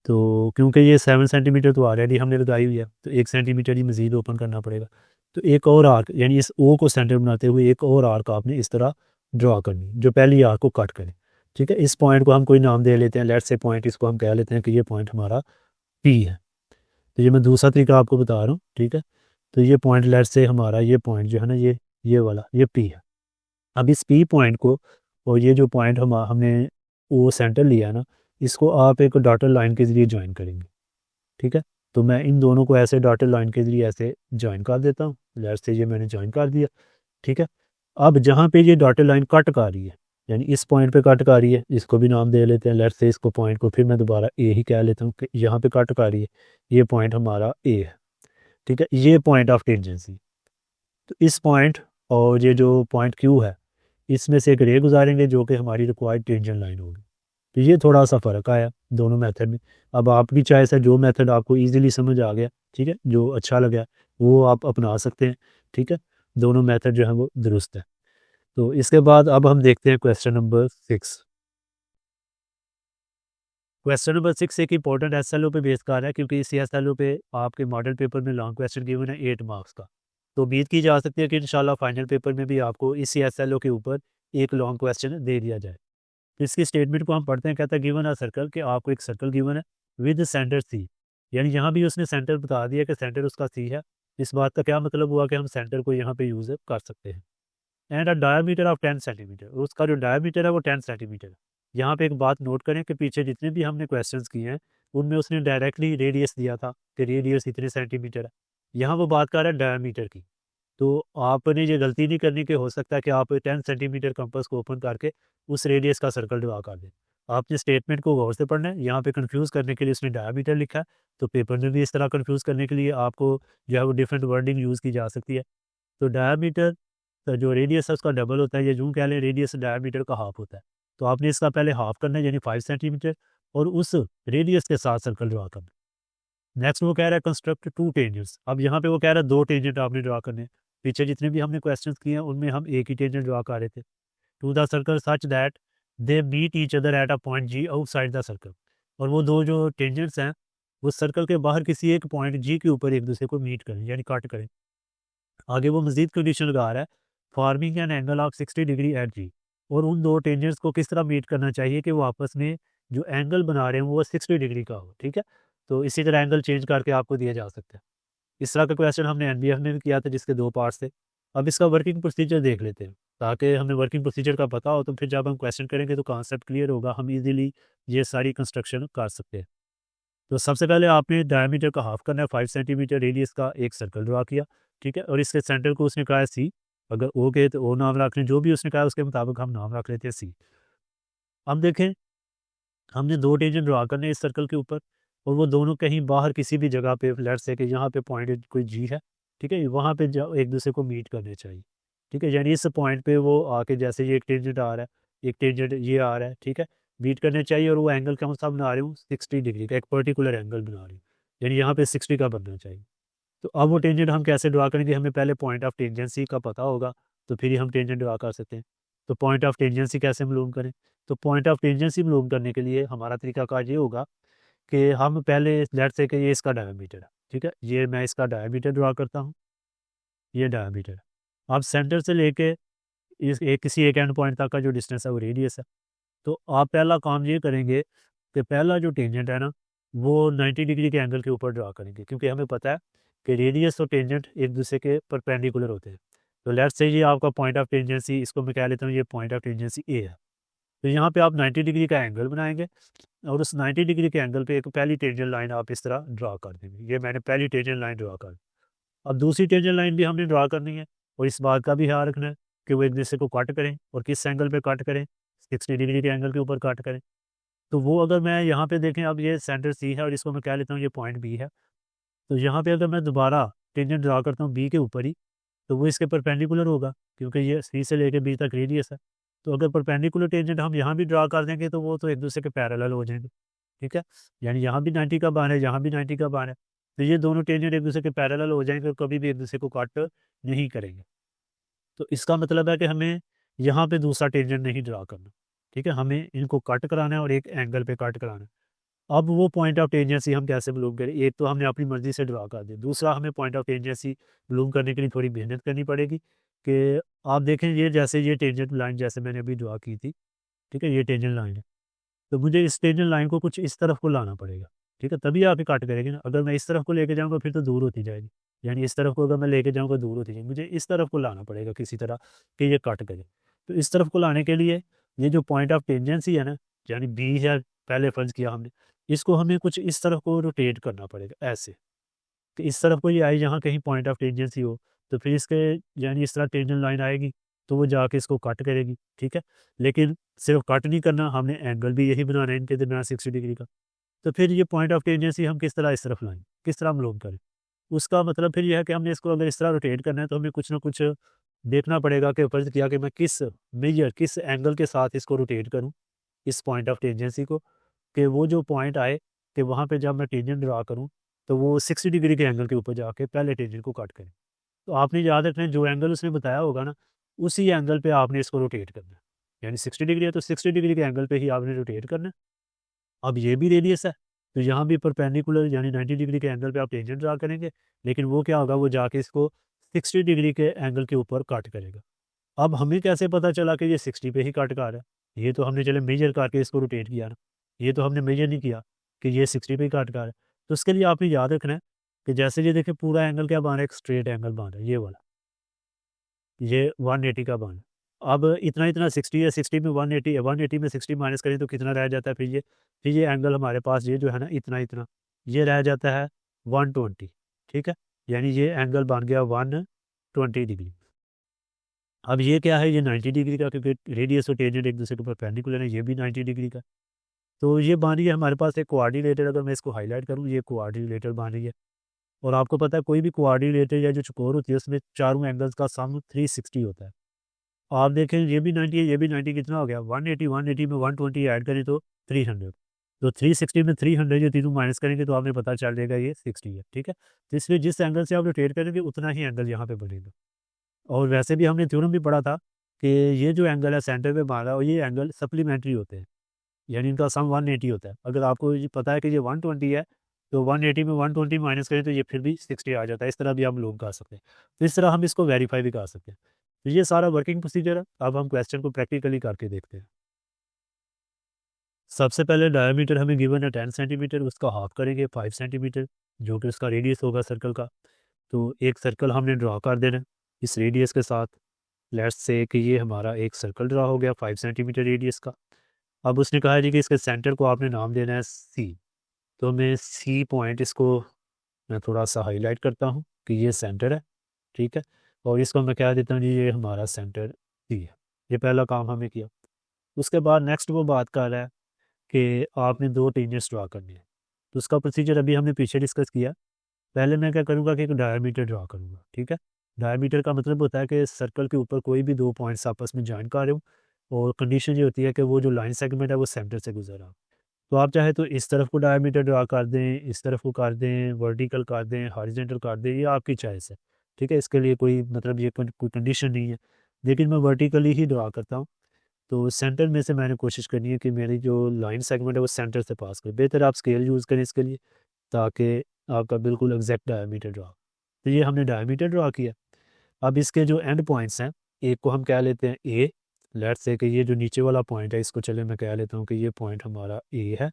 तो क्योंकि ये 7 सेंटीमीटर तो ऑलरेडी हमने लगाई हुई है, तो 1 सेंटीमीटर ही मज़ीद ओपन करना पड़ेगा। तो एक और आर्क, यानी इस ओ को सेंटर बनाते हुए एक और आर्क आपने इस तरह ड्रा करनी, जो पहली आर्क को कट करे। ठीक है, इस पॉइंट को हम कोई नाम दे लेते हैं, लेट्स से पॉइंट इसको हम कह लेते हैं कि ये पॉइंट हमारा पी है। तो ये मैं दूसरा तरीका आपको बता रहा हूँ। ठीक है, तो ये पॉइंट लेट्स से हमारा ये पॉइंट जो है ना, ये वाला ये पी है। अब इस पी पॉइंट को और ये जो पॉइंट हमने वो सेंटर लिया ना, इसको आप एक डॉटेड लाइन के ज़रिए ज्वाइन करेंगे। ठीक है, तो मैं इन दोनों को ऐसे डॉटेड लाइन के ज़रिए ऐसे ज्वाइन कर देता हूँ। लेट्स से ये मैंने ज्वाइन कर दिया। ठीक है, अब जहाँ पे ये डॉटेड लाइन कट कर रही है, यानी इस पॉइंट पे कट कर रही है, इसको भी नाम दे लेते हैं। लेट्स से इसको पॉइंट को फिर मैं दोबारा ए ही कह लेता हूँ कि यहाँ पे कट कर रही है, ये पॉइंट हमारा ए है। ठीक है, ये पॉइंट ऑफ टेंजेंसी। तो इस पॉइंट और ये जो पॉइंट क्यू है, इसमें से एक रे गुजारेंगे जो कि हमारी रिक्वायर्ड टेंजेंट लाइन होगी। तो ये थोड़ा सा फ़र्क आया दोनों मेथड में। अब आपकी चॉइस है, जो मेथड आपको ईज़िली समझ आ गया, ठीक है, जो अच्छा लगा वो आप अपना सकते हैं। ठीक है, दोनों मेथड जो है वो दुरुस्त है। तो इसके बाद अब हम देखते हैं क्वेश्चन नंबर 6। क्वेश्चन नंबर 6 एक इंपॉर्टेंट एसएलओ पे बेस कर रहा है, क्योंकि इसी एसएलओ पे आपके मॉडल पेपर में लॉन्ग क्वेश्चन गिवन है 8 मार्क्स का। तो उम्मीद की जा सकती है कि इंशाल्लाह फाइनल पेपर में भी आपको इसी एसएलओ के ऊपर एक लॉन्ग क्वेश्चन दे दिया जाए। इसकी स्टेटमेंट को हम पढ़ते हैं। कहता है गिवन अ सर्कल, कि आपको एक सर्कल गिवन है विद सेंटर सी, यानी यहाँ भी उसने सेंटर बता दिया कि सेंटर उसका सी है। इस बात का क्या मतलब हुआ कि हम सेंटर को यहाँ पे यूज़ कर सकते हैं। And a diameter of 10 centimetre, उसका जो डायमीटर है वो 10 सेंटीमीटर है। यहाँ पे एक बात नोट करें कि पीछे जितने भी हमने क्वेश्चंस किए हैं उनमें उसने डायरेक्टली रेडियस दिया था कि रेडियस इतने सेंटीमीटर है। यहाँ वो बात कर रहा है डायमीटर की। तो आपने ये गलती नहीं करनी कि हो सकता है कि आप 10 सेंटीमीटर कंपास को ओपन करके उस रेडियस का सर्कल ड्रा कर दें। आपने स्टेटमेंट को गौर से पढ़ना है। यहाँ पे कंफ्यूज करने के लिए उसने डायमीटर लिखा है, तो पेपर में भी इस तरह कंफ्यूज करने के लिए आपको जो है वो डिफरेंट वर्डिंग यूज़ की जा सकती है। तो डायमीटर तो जो रेडियस है उसका डबल होता है, या यूँ कह लें रेडियस डायमीटर का हाफ होता है। तो आपने इसका पहले हाफ करना है, यानी 5 सेंटीमीटर, और उस रेडियस के साथ सर्कल ड्रा करना है। नेक्स्ट वो कह रहा है कंस्ट्रक्ट 2 टेंजेंट्स। अब यहाँ पे वो कह रहा है 2 टेंजेंट आपने ड्रा करने हैं। पीछे जितने भी हमने क्वेश्चंस किए हैं उनमें हम एक ही टेंजेंट ड्रा कर रहे थे। To the circle such that they meet each other at a point G outside the circle. और वो दो जो टेंजेंट्स हैं वो सर्कल के बाहर किसी एक पॉइंट जी के ऊपर एक दूसरे को मीट करें, यानी कट करें। आगे वो मजीद कंडीशन लगा रहा है, forming an angle of 60 degree at G. और उन दो टेंजेंट्स को किस तरह मीट करना चाहिए कि वो आपस में जो एंगल बना रहे हैं वो 60 डिग्री का हो। ठीक है, तो इसी तरह एंगल चेंज करके आपको दिया जा सकता है। इस तरह का क्वेश्चन हमने एनबीएफ में भी किया था, जिसके 2 पार्ट्स थे। अब इसका वर्किंग प्रोसीजर देख लेते हैं, ताकि हमें वर्किंग प्रोसीजर का पता हो, तो फिर जब हम क्वेश्चन करेंगे तो कॉन्सेप्ट क्लियर होगा, हम इजीली ये सारी कंस्ट्रक्शन कर सकते हैं। तो सबसे पहले आपने डायमीटर का हाफ करना है, 5 सेंटीमीटर रेडियस का एक सर्कल ड्रा किया। ठीक है, और इसके सेंटर को उसने कहा है सी। अगर ओ गए तो ओ नाम रख लें, जो भी उसने कहा उसके मुताबिक हम नाम रख लेते हैं सी। अब देखें, हमने 2 टेंजेंट ड्रा करने हैं इस सर्कल के ऊपर, और वो दोनों कहीं बाहर किसी भी जगह पे, लेट्स से कि यहाँ पे पॉइंट कोई जी है। ठीक है, वहाँ पे एक दूसरे को मीट करने चाहिए। ठीक है, यानी इस पॉइंट पे वो आके, जैसे ये एक टेंजेंट आ रहा है, एक टेंजेंट ये आ रहा है, ठीक है, मीट करने चाहिए। और वो एंगल कौन सा बना रही हूँ 60 डिग्री का, एक पर्टिकुलर एंगल बना रही हूँ, यानी यहाँ पे 60 का बनना चाहिए। तो अब वो टेंजेंट हम कैसे ड्रा करेंगे, हमें पहले पॉइंट ऑफ टेंजेंसी का पता होगा, तो फिर ही हम टेंजेंट ड्रा कर सकते हैं। तो पॉइंट ऑफ टेंजेंसी कैसे मालूम करें, तो पॉइंट ऑफ टेंजेंसी मालूम करने के लिए हमारा तरीकाकार ये होगा कि हम पहले लेट्स से कि ये इसका डायमीटर है। ठीक है, ये मैं इसका डायमीटर ड्रा करता हूँ, ये डायमीटर है। अब सेंटर से लेके इस एक किसी एक एंड पॉइंट तक का जो डिस्टेंस है वो रेडियस है। तो आप पहला काम ये करेंगे कि पहला जो टेंजेंट है ना, वो 90 डिग्री के एंगल के ऊपर ड्रा करेंगे, क्योंकि हमें पता है कि रेडियस और टेंजेंट एक दूसरे के परपेंडिकुलर होते हैं। तो लेट्स से ये आपका पॉइंट ऑफ टेंजेंसी, इसको मैं कह लेता हूँ ये पॉइंट ऑफ टेंजेंसी ए है। तो यहाँ पे आप 90 डिग्री का एंगल बनाएंगे, और उस 90 डिग्री के एंगल पे एक पहली टेंजेंट लाइन आप इस तरह ड्रा कर देंगे। ये मैंने पहली टेंजेंट लाइन ड्रा कर। अब दूसरी टेंजेंट लाइन भी हमने ड्रा करनी है, और इस बात का भी ख्याल रखना है कि वो एक दूसरे को कट करें, और किस एंगल पे कट करें, 60 डिग्री के एंगल के ऊपर कट करें। तो वो अगर मैं यहाँ पे देखें, अब ये सेंटर सी है और इसको मैं कह लेता हूँ ये पॉइंट बी है, तो यहाँ पे अगर मैं दोबारा टेंजेंट ड्रा करता हूँ बी के ऊपर ही, तो वो इसके परपेंडिकुलर होगा, क्योंकि ये सी से लेके बी तक रेडियस है। तो अगर परपेंडिकुलर टेंजेंट हम यहाँ भी ड्रा कर देंगे तो वो तो एक दूसरे के पैरेलल हो जाएंगे, ठीक है। यानी यहाँ भी 90 का बार है, यहाँ भी 90 का बार है, तो ये दोनों टेंजेंट एक दूसरे के पैरेलल हो जाएंगे और कभी भी एक दूसरे को कट नहीं करेंगे। तो इसका मतलब है कि हमें यहाँ पे दूसरा टेंजेंट नहीं ड्रा करना, ठीक है, हमें इनको कट कराना है और एक एंगल पे कट कराना है। अब वो पॉइंट ऑफ टेंजेंसी हम कैसे मालूम करें? एक तो हमने अपनी मर्जी से ड्रा कर दी, दूसरा हमें पॉइंट ऑफ टेंजेंसी मालूम करने के लिए थोड़ी मेहनत करनी पड़ेगी। कि आप देखें ये जैसे ये टेंजेंट लाइन जैसे मैंने अभी ड्रा की थी, ठीक है, ये टेंजेंट लाइन है, तो मुझे इस टेंजेंट लाइन को कुछ इस तरफ को लाना पड़ेगा, ठीक है, तभी आप कट करेंगे ना। अगर मैं इस तरफ को लेके जाऊँगा फिर तो दूर होती जाएगी, यानी इस तरफ को अगर मैं लेके जाऊँगा दूर होती जाएगी, मुझे इस तरफ को लाना पड़ेगा किसी तरह कि ये कट करे। तो इस तरफ को लाने के लिए ये जो पॉइंट ऑफ टेंजेंसी है ना, यानी बी है, पहले फर्ज किया हमने, इसको हमें कुछ इस तरफ को रोटेट करना पड़ेगा ऐसे, कि इस तरफ को ये आई जहाँ कहीं पॉइंट ऑफ टेंजेंसी हो, तो फिर इसके यानी इस तरह टेंजेंट लाइन आएगी तो वो जाके इसको कट करेगी, ठीक है। लेकिन सिर्फ कट नहीं करना, हमने एंगल भी यही बनाना है इनके दरमियान 60 डिग्री का। तो फिर ये पॉइंट ऑफ टेंजेंसी हम किस तरह इस तरफ लाएं, किस तरह हम लोग करें, उसका मतलब फिर यह है कि हमने इसको अगर इस तरह रोटेट करना है तो हमें कुछ ना कुछ देखना पड़ेगा कि फर्ज किया कि मैं किस मेजर किस एंगल के साथ इसको रोटेट करूँ, इस पॉइंट ऑफ टेंजेंसी को, कि वो जो पॉइंट आए कि वहाँ पे जब मैं टेंजेंट ड्रा करूँ तो वो 60 डिग्री के एंगल के ऊपर जाके पहले टेंजेंट को कट करें। तो आपने याद रखना है जो एंगल उसने बताया होगा ना, उसी एंगल पे आपने इसको रोटेट करना है। यानी 60 डिग्री है तो 60 डिग्री के एंगल पे ही आपने रोटेट करना है। अब ये भी रेडियस है, तो यहाँ भी परपेंडिकुलर यानी 90 डिग्री के एंगल पे आप टेंजेंट ड्रा करेंगे, लेकिन वो क्या होगा, वो जाके इसको 60 डिग्री के एंगल के ऊपर कट करेगा। अब हमें कैसे पता चला कि ये 60 पे ही कट कर रहा है? ये तो हमने चले मेजर करके इसको रोटेट किया ना, ये तो हमने मेजर नहीं किया कि ये 60 पे ही कट कर रहा है। तो उसके लिए आपने याद रखना है कि जैसे ये देखें पूरा एंगल क्या बन रहा है, एक स्ट्रेट एंगल बन रहा है, ये वाला, ये 180 का बन। अब इतना इतना 60 है, 60 में 180 है, 180 में 60 माइनस करें तो कितना रह जाता है, फिर ये एंगल हमारे पास ये जो है ना इतना इतना, ये रह जाता है 120, ठीक है। यानी ये एंगल बन गया 120 डिग्री। अब ये क्या है, ये 90 डिग्री का, क्योंकि रेडियस और टेंजेंट एक दूसरे के परपेंडिकुलर है, ये भी 90 डिग्री का। तो ये बन रही है हमारे पास एक कोऑर्डिनेटर, अगर मैं इसको हाईलाइट करूँ ये कोऑर्डिनेटर बन रही है। और आपको पता है कोई भी कोऑर्डिनेटर या जो चौकोर होती है उसमें चारों एंगल्स का सम 360 होता है। आप देखें ये भी 90 है, ये भी 90, कितना हो गया 180, 180 में 120 ऐड करें तो 300, तो 360 में 300 ये तीनों माइनस करेंगे तो आपने पता चल जाएगा ये 60 है, ठीक है। तो इसलिए जिस एंगल से आप रोटेट करेंगे उतना ही एंगल यहाँ पे बनेगा। और वैसे भी हमने थ्योरम भी पढ़ा था कि ये जो एंगल है सेंटर पे मारा और ये एंगल सप्लीमेंट्री होते हैं, यानी इनका सम 180 होता है। अगर आपको ये पता है कि ये 120 है तो 180 में 120 माइनस करें तो ये फिर भी 60 आ जाता है। इस तरह भी हम लोग कर सकते हैं, तो इस तरह हम इसको वेरीफाई भी कर सकते हैं। तो ये सारा वर्किंग प्रोसीजर है। अब हम क्वेश्चन को प्रैक्टिकली करके देखते हैं। सबसे पहले डायमीटर हमें गिवन है 10 सेंटीमीटर, उसका हाफ करेंगे 5 सेंटीमीटर, जो कि उसका रेडियस होगा सर्कल का। तो एक सर्कल हमने ड्रा कर देना इस रेडियस के साथ। लेट्स से कि ये हमारा एक सर्कल ड्रा हो गया 5 सेंटीमीटर रेडियस का। अब उसने कहा जी कि इसके सेंटर को आपने नाम देना है सी। तो मैं सी पॉइंट इसको मैं थोड़ा सा हाईलाइट करता हूँ कि ये सेंटर है, ठीक है। और इसको मैं कह देता हूँ जी ये हमारा सेंटर सी है। ये पहला काम हमें किया। उसके बाद नेक्स्ट वो बात कर रहा है कि आपने दो टेंजेंट्स ड्रा करने हैं। तो उसका प्रोसीजर अभी हमने पीछे डिस्कस किया। पहले मैं क्या करूँगा कि एक डायमीटर ड्रा करूँगा, ठीक है। डायमीटर का मतलब होता है कि सर्कल के ऊपर कोई भी दो पॉइंट्स आपस में ज्वाइन कर रहे हो, और कंडीशन ये होती है कि वो जो लाइन सेगमेंट है वो सेंटर से गुजर रहा हो। तो आप चाहे तो इस तरफ को डायमीटर ड्रा कर दें, इस तरफ को कर दें, वर्टिकल कर दें, हॉरिजॉन्टल कर दें, ये आपकी चॉइस है, ठीक है। इसके लिए कोई मतलब ये कोई कंडीशन नहीं है, लेकिन मैं वर्टिकली ही ड्रा करता हूँ। तो सेंटर में से मैंने कोशिश करनी है कि मेरी जो लाइन सेगमेंट है वो सेंटर से पास करे। बेहतर आप स्केल यूज़ करें इसके लिए, ताकि आपका बिल्कुल एग्जैक्ट डायमीटर ड्रा। तो ये हमने डायमीटर ड्रा किया। अब इसके जो एंड पॉइंट्स हैं, एक को हम कह लेते हैं ए। लेट्स से कि ये जो नीचे वाला पॉइंट है इसको चले मैं कह लेता हूँ कि ये पॉइंट हमारा ए है,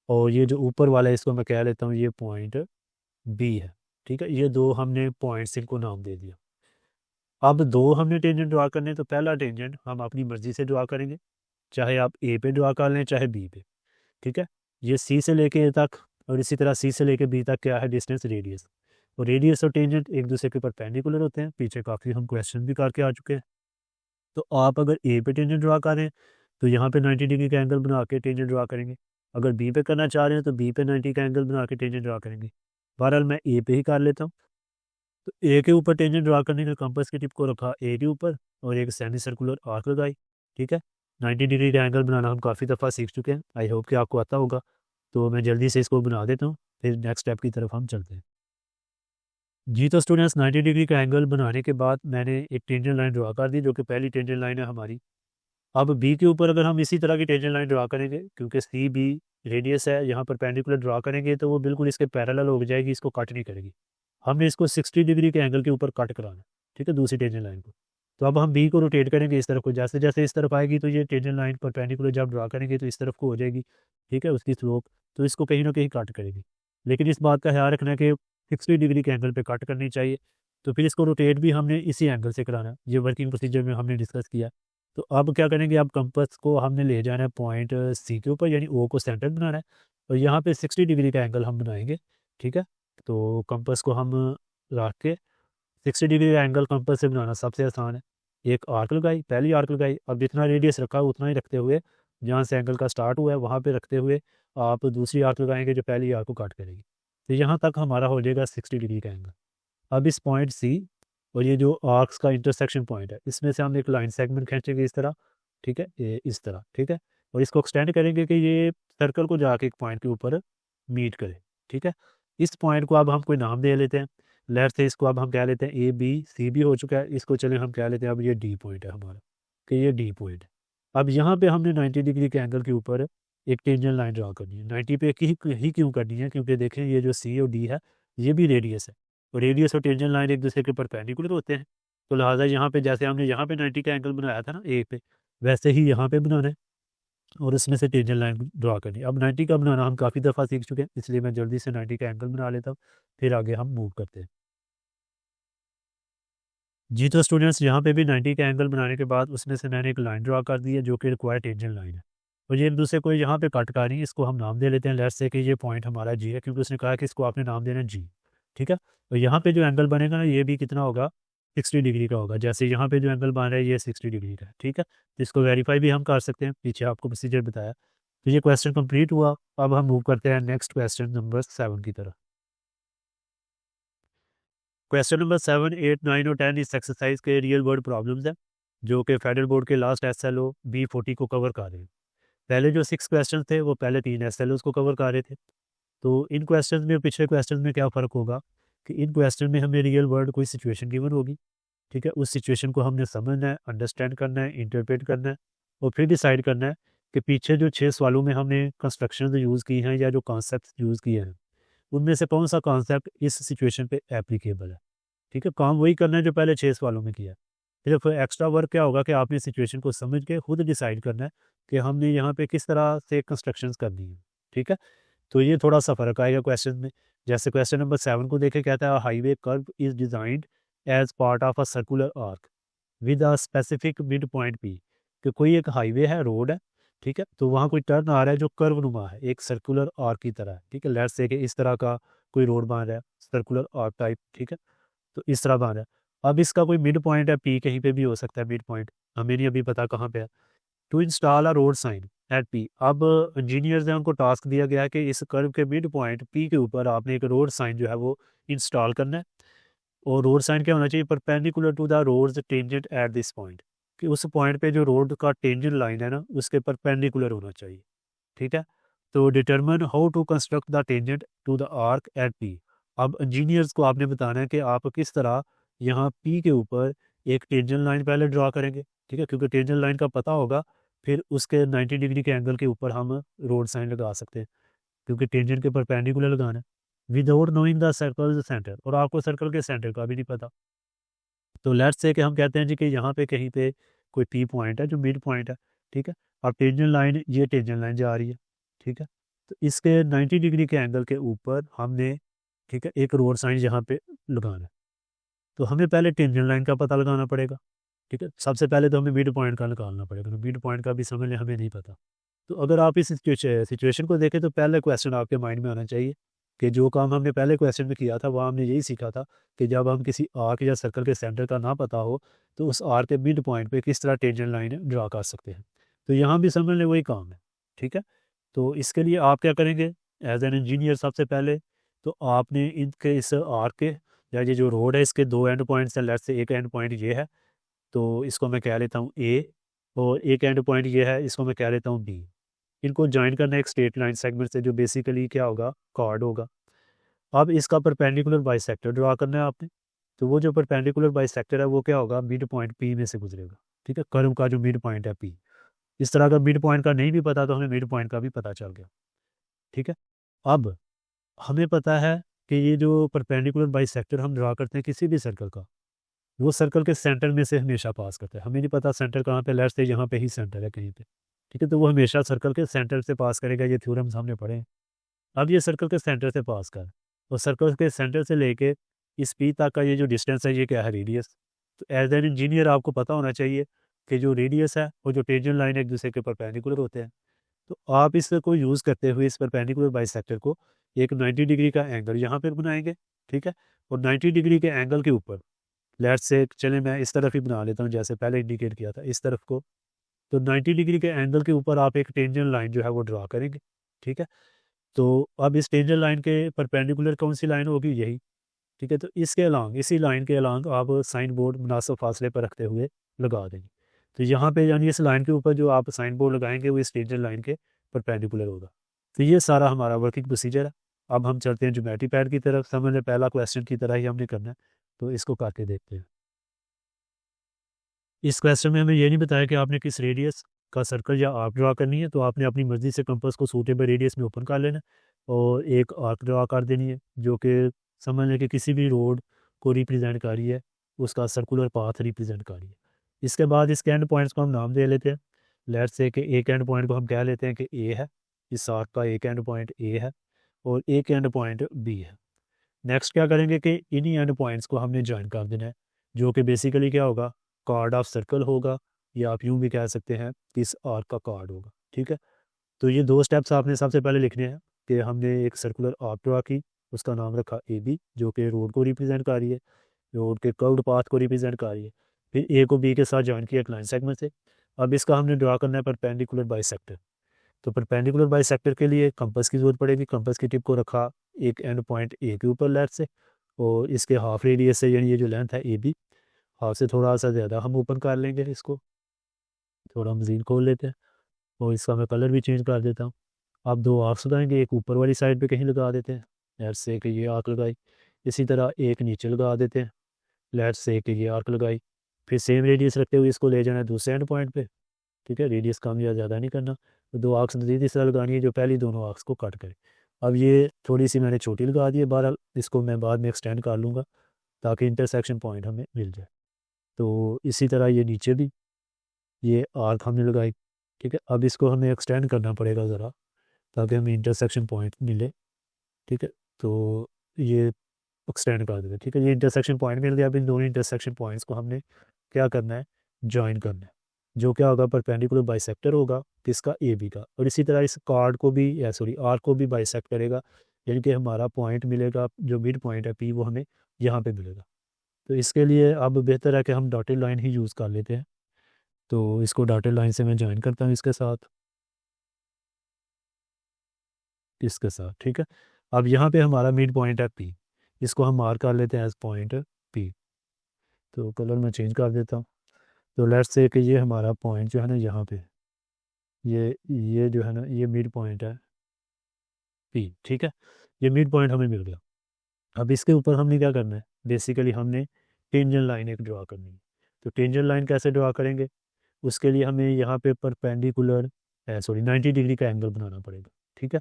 और ये जो ऊपर वाला है इसको मैं कह लेता हूँ ये पॉइंट बी है, ठीक है। ये दो हमने पॉइंट्स इनको नाम दे दिया। अब दो हमने टेंजेंट ड्रा करने, तो पहला टेंजेंट हम अपनी मर्जी से ड्रा करेंगे, चाहे आप ए पे ड्रा कर लें चाहे बी पे, ठीक है। ये सी से लेके ए तक, और इसी तरह सी से लेके बी तक क्या है डिस्टेंस, रेडियस। और रेडियस और टेंजेंट एक दूसरे के परपेंडिकुलर होते हैं। पीछे काफ़ी हम क्वेश्चन भी करके आ चुके हैं। तो आप अगर ए पे टेंजेंट ड्रा करें तो यहाँ पे 90 डिग्री का एंगल बना के टेंजेंट ड्रा करेंगे। अगर बी पे करना चाह रहे हैं तो बी पे 90 का एंगल बना के टेंजेंट ड्रा करेंगे। बहरहाल मैं ए पे ही कर लेता हूँ। तो ए के ऊपर टेंजेंट ड्रा करने का कंपास की टिप को रखा ए के ऊपर और एक सेमी सर्कुलर आर्क लगाई। ठीक है, 90 डिग्री का एंगल बनाना हम काफ़ी दफ़ा सीख चुके हैं, आई होप कि आपको आता होगा। तो मैं जल्दी से इसको बना देता हूँ, फिर नेक्स्ट स्टेप की तरफ हम चलते हैं। जी तो स्टूडेंट्स, 90 डिग्री का एंगल बनाने के बाद मैंने एक टेंजेंट लाइन ड्रा कर दी, जो कि पहली टेंजेंट लाइन है हमारी। अब बी के ऊपर अगर हम इसी तरह की टेंजेंट लाइन ड्रा करेंगे, क्योंकि सी बी रेडियस है, यहाँ पर पेंडिकुलर ड्रा करेंगे तो वो बिल्कुल इसके पैरेलल हो जाएगी, इसको कट नहीं करेगी। हमने इसको 60 डिग्री के एंगल के ऊपर कट कराना है, ठीक है, दूसरी टेंजेंट लाइन को। तो अब हम बी को रोटेट करेंगे इस तरफ को, जैसे जैसे इस तरफ आएगी तो ये टेंजेंट लाइन पर पेंडिकुलर जब ड्रा करेंगे तो इस तरफ को हो जाएगी, ठीक है, उसकी स्लोप। तो इसको कहीं ना कहीं कट करेगी, लेकिन इस बात का ख्याल रखना है कि 60 डिग्री के एंगल पे कट करनी चाहिए। तो फिर इसको रोटेट भी हमने इसी एंगल से कराना है, ये वर्किंग प्रोसीजर में हमने डिस्कस किया। तो अब क्या करेंगे, अब कंपास को हमने ले जाना है पॉइंट सी के ऊपर, यानी ओ को सेंटर बनाना है और यहाँ पे 60 डिग्री का एंगल हम बनाएंगे। ठीक है, तो कंपास को हम रख के 60 डिग्री का एंगल कंपास से बनाना सबसे आसान है। एक आर्क लगाई, पहली आर्क लगाई, अब जितना रेडियस रखा उतना ही रखते हुए, जहाँ से एंगल का स्टार्ट हुआ है वहाँ पे रखते हुए आप दूसरी आर्क लगाएंगे जो पहली आर्क को काट करेगी। तो यहाँ तक हमारा हो जाएगा 60 डिग्री का एंगल। अब इस पॉइंट सी और ये जो आर्क्स का इंटरसेक्शन पॉइंट है, इसमें से हम एक लाइन सेगमेंट खींचेंगे इस तरह, ठीक है, ये इस तरह, ठीक है, और इसको एक्सटेंड करेंगे कि ये सर्कल को जाके एक पॉइंट के ऊपर मीट करे। ठीक है, इस पॉइंट को अब हम कोई नाम दे लेते हैं। लेफ्ट से इसको अब हम कह लेते हैं ए बी, सी भी हो चुका है, इसको चले हम कह लेते हैं अब ये डी पॉइंट है हमारा, कि ये डी पॉइंट है। अब यहाँ पे हमने 90 डिग्री के एंगल के ऊपर एक टेंजेंट लाइन ड्रा करनी है। 90 पे ही क्यों करनी है, क्योंकि देखें ये जो सी और डी है ये भी रेडियस है, और रेडियस और टेंजेंट लाइन एक दूसरे के परपेंडिकुलर होते हैं। तो लिहाजा यहाँ पे जैसे हमने यहाँ पे 90 का एंगल बनाया था ना ए पे, वैसे ही यहाँ पे बनाना है और इसमें से टेंजेंट लाइन ड्रा करनी है। अब 90 का बनाना हम काफ़ी दफ़ा सीख चुके हैं, इसलिए मैं जल्दी से 90 का एंगल बना लेता हूँ, फिर आगे हम मूव करते हैं। जी तो स्टूडेंट्स, यहाँ पे भी 90 का एंगल बनाने के बाद उसमें से मैंने एक लाइन ड्रा कर दी है जो कि रिक्वायर्ड टेंजेंट लाइन है, और ये एक दूसरे को यहाँ पे कट कर रही है। इसको हम नाम दे लेते हैं, लेट्स से कि ये पॉइंट हमारा जी है, क्योंकि उसने कहा कि इसको आपने नाम देना है जी। ठीक है, तो यहाँ पे जो एंगल बनेगा ना ये भी कितना होगा, 60 डिग्री का होगा। जैसे यहाँ पे जो एंगल बन रहा है ये 60 डिग्री का है। ठीक है, तो इसको वेरीफाई भी हम कर सकते हैं, पीछे आपको प्रोसीजर बताया। तो ये क्वेश्चन कंप्लीट हुआ। अब हम मूव करते हैं नेक्स्ट क्वेश्चन नंबर 7 की तरफ। क्वेश्चन नंबर 7, 8, 9 और 10 इस एक्सरसाइज के रियल वर्ल्ड प्रॉब्लम्स हैं, जो कि फेडरल बोर्ड के लास्ट SLO B40 को कवर कर रहे हैं। पहले जो 6 क्वेश्चन थे वो पहले 3 SLOs को कवर कर रहे थे। तो इन क्वेश्चन में पिछले क्वेश्चन में क्या फ़र्क होगा कि इन क्वेश्चन में हमें रियल वर्ल्ड कोई सिचुएशन गिवन होगी। ठीक है, उस सिचुएशन को हमने समझना है, अंडरस्टैंड करना है, इंटरप्रेट करना है, और फिर डिसाइड करना है कि पीछे जो 6 सवालों में हमने कंस्ट्रक्शन यूज़ की हैं या जो कॉन्सेप्ट यूज़ किए हैं उनमें से कौन सा कॉन्सेप्ट इस सिचुएशन पे एप्लीकेबल है। ठीक है, काम वही करना है जो पहले 6 सवालों में किया है। सिर्फ एक्स्ट्रा वर्क क्या होगा कि आपने सिचुएशन को समझ के खुद डिसाइड करना है कि हमने यहाँ पे किस तरह से कंस्ट्रक्शंस करनी है। ठीक है, तो ये थोड़ा सा फ़र्क आएगा क्वेश्चन में। जैसे क्वेश्चन नंबर 7 को देखे, कहता है highway curve is designed as part of a circular arc with a specific mid point P. कि कोई एक हाईवे है, रोड है, ठीक है, तो वहाँ कोई टर्न आ रहा है जो कर्व नुमा है, एक सर्कुलर आर्क की तरह है। ठीक है, लेट्स से कि इस तरह का कोई रोड बन रहा है, सर्कुलर आर्क टाइप। ठीक है, तो इस तरह बन रहा है। अब इसका कोई मिड पॉइंट है पी, कहीं पे भी हो सकता है मिड पॉइंट, हमें नहीं अभी पता कहाँ पे है। To install a road sign at P. अब इंजीनियर्स ने उनको टास्क दिया गया है कि इस कर्व के मिड पॉइंट पी के ऊपर आपने एक रोड साइन जो है वो इंस्टॉल करना है। और रोड साइन क्या होना चाहिए, perpendicular to the road's tangent at this point, कि उस पॉइंट पे जो रोड का टेंजेंट लाइन है ना उसके परपेंडिकुलर होना चाहिए। ठीक है, तो determine how to construct the tangent to the arc at P. अब इंजीनियर्स को आपने बताना है कि आप किस तरह यहाँ पी के ऊपर एक टेंजेंट लाइन पहले ड्रा करेंगे। ठीक है, क्योंकि टेंजेंट लाइन का पता होगा, फिर उसके 90 डिग्री के एंगल के ऊपर हम रोड साइन लगा सकते हैं, क्योंकि टेंजेंट के परपेंडिकुलर लगाना है without knowing the circle centre, और आपको सर्कल के सेंटर का भी नहीं पता। तो लेट्स से कि हम कहते हैं जी कि यहाँ पे कहीं पे कोई पी पॉइंट है जो मिड पॉइंट है। ठीक है, अब टेंजेंट लाइन, ये टेंजेंट लाइन जा रही है। ठीक है, तो इसके 90 डिग्री के एंगल के ऊपर हमने, ठीक है, एक रोड साइन यहाँ पे लगाना है। तो हमें पहले टेंजेंट लाइन का पता लगाना पड़ेगा। ठीक है, सबसे पहले तो हमें मिड पॉइंट का निकालना पड़ेगा, तो मिड पॉइंट का भी समझ लें हमें नहीं पता। तो अगर आप इस सिचुएशन को देखें तो पहले क्वेश्चन आपके माइंड में आना चाहिए कि जो काम हमने पहले क्वेश्चन में किया था वहाँ हमने यही सीखा था कि जब हम किसी आर्क या सर्कल के सेंटर का ना पता हो तो उस आर्क के मिड पॉइंट पे किस तरह टेंजेंट लाइन ड्रा कर सकते हैं। तो यहाँ भी समझ लें वही काम है, ठीक है। तो इसके लिए आप क्या करेंगे एज एन इंजीनियर, सबसे पहले तो आपने इनके इस आर्क के या ये जो रोड है इसके दो एंड पॉइंट्स हैं, लेफ्ट से एक एंड पॉइंट ये है तो इसको मैं कह लेता हूँ ए, और एक एंड पॉइंट ये है इसको मैं कह लेता हूँ बी। इनको ज्वाइन करना है एक स्ट्रेट लाइन सेगमेंट से जो बेसिकली क्या होगा, कॉर्ड होगा। अब इसका परपेंडिकुलर बाइसेक्टर ड्रा करना है आपने। तो वो जो परपेंडिकुलर बाइसेक्टर है वो क्या होगा, मिड पॉइंट पी में से गुजरेगा, ठीक है। कर्व का जो मिड पॉइंट है पी, इस तरह का मिड पॉइंट का नहीं भी पता तो हमें मिड पॉइंट का भी पता चल गया, ठीक है। अब हमें पता है कि ये जो परपेंडिकुलर बाइसेक्टर हम ड्रा करते हैं किसी भी सर्कल का, वो सर्कल के सेंटर में से हमेशा पास करता है। हमें नहीं पता सेंटर कहाँ पे, लेफ्ट से यहाँ पे ही सेंटर है कहीं पे, ठीक है। तो वो हमेशा सर्कल के सेंटर से पास करेगा, ये थ्योरम हमने पढ़े हैं। अब ये सर्कल के सेंटर से पास कर, और सर्कल के सेंटर से लेके इस पी तक का ये जो डिस्टेंस है ये क्या है, रेडियस। तो एज एन इंजीनियर आपको पता होना चाहिए कि जो रेडियस है और जो टेंजेंट लाइन एक दूसरे के परपेंडिकुलर होते हैं। तो आप इसको यूज़ करते हुए इस परपेंडिकुलर बाइसेक्टर को एक 90 डिग्री का एंगल यहाँ पर बनाएंगे, ठीक है। और 90 डिग्री के एंगल के ऊपर लेट्स से चले मैं इस तरफ ही बना लेता हूँ जैसे पहले इंडिकेट किया था इस तरफ को। तो 90 डिग्री के एंगल के ऊपर आप एक टेंजेंट लाइन जो है वो ड्रा करेंगे, ठीक है। तो अब इस टेंजेंट लाइन के परपेंडिकुलर कौन सी लाइन होगी, यही, ठीक है। तो इसके अलॉन्ग, इसी लाइन के अलॉन्ग आप साइन बोर्ड मुनासिब फासले पर रखते हुए लगा देंगे। तो यहाँ पे यानी इस लाइन के ऊपर जो आप साइन बोर्ड लगाएंगे वो इस टेंजेंट लाइन के परपेंडिकुलर होगा। तो ये सारा हमारा वर्किंग प्रोसीजर है। अब हम चलते हैं ज्योमेट्री पैड की तरफ। समझ लें पहला क्वेश्चन की तरह ही हमने करना है, तो इसको करके देखते हैं। इस क्वेश्चन में हमें ये नहीं बताया कि आपने किस रेडियस का सर्कल या आर्क ड्रा करनी है, तो आपने अपनी मर्ज़ी से कंपास को सूटेबल रेडियस में ओपन कर लेना और एक आर्क ड्रा कर देनी है जो कि समझ लें कि किसी भी रोड को रिप्रेजेंट कर रही है, उसका सर्कुलर पाथ रिप्रेजेंट कर रही है। इसके बाद इसके एंड पॉइंट्स को हम नाम दे लेते हैं। लेट्स से कि एक एंड पॉइंट को हम कह लेते हैं कि ए है, इस आर्क का एक एंड पॉइंट ए है और एक एंड पॉइंट बी है। नेक्स्ट क्या करेंगे कि इन्हीं एंड पॉइंट्स को हमने ज्वाइन कर देना है, जो कि बेसिकली क्या होगा, कार्ड ऑफ सर्कल होगा, या आप यूँ भी कह सकते हैं कि इस आर्क का कार्ड होगा, ठीक है। तो ये दो स्टेप्स आपने सबसे पहले लिखने हैं कि हमने एक सर्कुलर आर्क ड्रा की, उसका नाम रखा ए बी जो कि रोड को रिप्रेजेंट कर रही है, रोड के कर्व्ड पाथ को रिप्रेजेंट कर रही है। फिर ए को बी के साथ ज्वाइन किया एक लाइन सेगमेंट से। अब इसका हमने ड्रा करना है परपेंडिकुलर बाइसेक्टर। तो परपेंडिकुलर बाइसेक्टर के लिए कंपास की ज़रूरत पड़ेगी। कंपास की टिप को रखा एक एंड पॉइंट ए के ऊपर लेफ्ट से, और इसके हाफ रेडियस से, यानी ये जो लेंथ है ए बी, हाफ से थोड़ा सा ज़्यादा हम ओपन कर लेंगे इसको, थोड़ा मज़ीद खोल लेते हैं। और इसका मैं कलर भी चेंज कर देता हूँ। आप दो आर्क्स लगाएंगे, एक ऊपर वाली साइड पे कहीं लगा देते हैं, लेट्स से कि ये आर्क लगाई। इसी तरह एक नीचे लगा देते हैं, लेट्स से कि ये आर्क लगाई। फिर सेम रेडियस रखते हुए इसको ले जाना है दूसरे एंड पॉइंट पे, ठीक है। रेडियस कम या ज़्यादा नहीं करना। तो दो आर्क्स मज़ीद इस तरह लगानी है जो पहली दोनों आर्क्स को कट करे। अब ये थोड़ी सी मैंने छोटी लगा दी है, बहरहाल इसको मैं बाद में एक्सटेंड कर लूँगा ताकि इंटरसेक्शन पॉइंट हमें मिल जाए। तो इसी तरह ये नीचे भी ये आर्क हमने लगाई, ठीक है। अब इसको हमें एक्सटेंड करना पड़ेगा ज़रा ताकि हमें इंटरसेक्शन पॉइंट मिले, ठीक है। तो ये एक्सटेंड कर देते हैं, ठीक है। ये इंटरसेक्शन पॉइंट मिल गया। अब इन दोनों इंटरसेक्शन पॉइंट्स को हमने क्या करना है, ज्वाइन करना है, जो क्या होगा, परपेंडिकुलर बाइसेक्टर होगा किसका, ए बी का। और इसी तरह इस कार्ड को भी, या सॉरी आर्क को भी बाइसेक्ट करेगा, यानी कि हमारा पॉइंट मिलेगा जो मिड पॉइंट है पी, वो हमें यहाँ पे मिलेगा। तो इसके लिए अब बेहतर है कि हम डॉटेड लाइन ही यूज़ कर लेते हैं। तो इसको डॉटेड लाइन से मैं ज्वाइन करता हूँ इसके साथ, इसके साथ, ठीक है। अब यहाँ पे हमारा मिड पॉइंट है पी, इसको हम मार्क कर लेते हैं एज पॉइंट पी। तो कलर मैं चेंज कर देता हूँ। तो लेट्स से कि ये हमारा पॉइंट जो है ना यहाँ पे, ये जो है ना, ये मिड पॉइंट है पी, ठीक है। ये मिड पॉइंट हमें मिल गया। अब इसके ऊपर हमने क्या करना है, बेसिकली हमने टेंजेंट लाइन एक ड्रा करनी है। तो टेंजेंट लाइन कैसे ड्रा करेंगे, उसके लिए हमें यहाँ पे परपेंडिकुलर, सॉरी 90 डिग्री का एंगल बनाना पड़ेगा, ठीक है।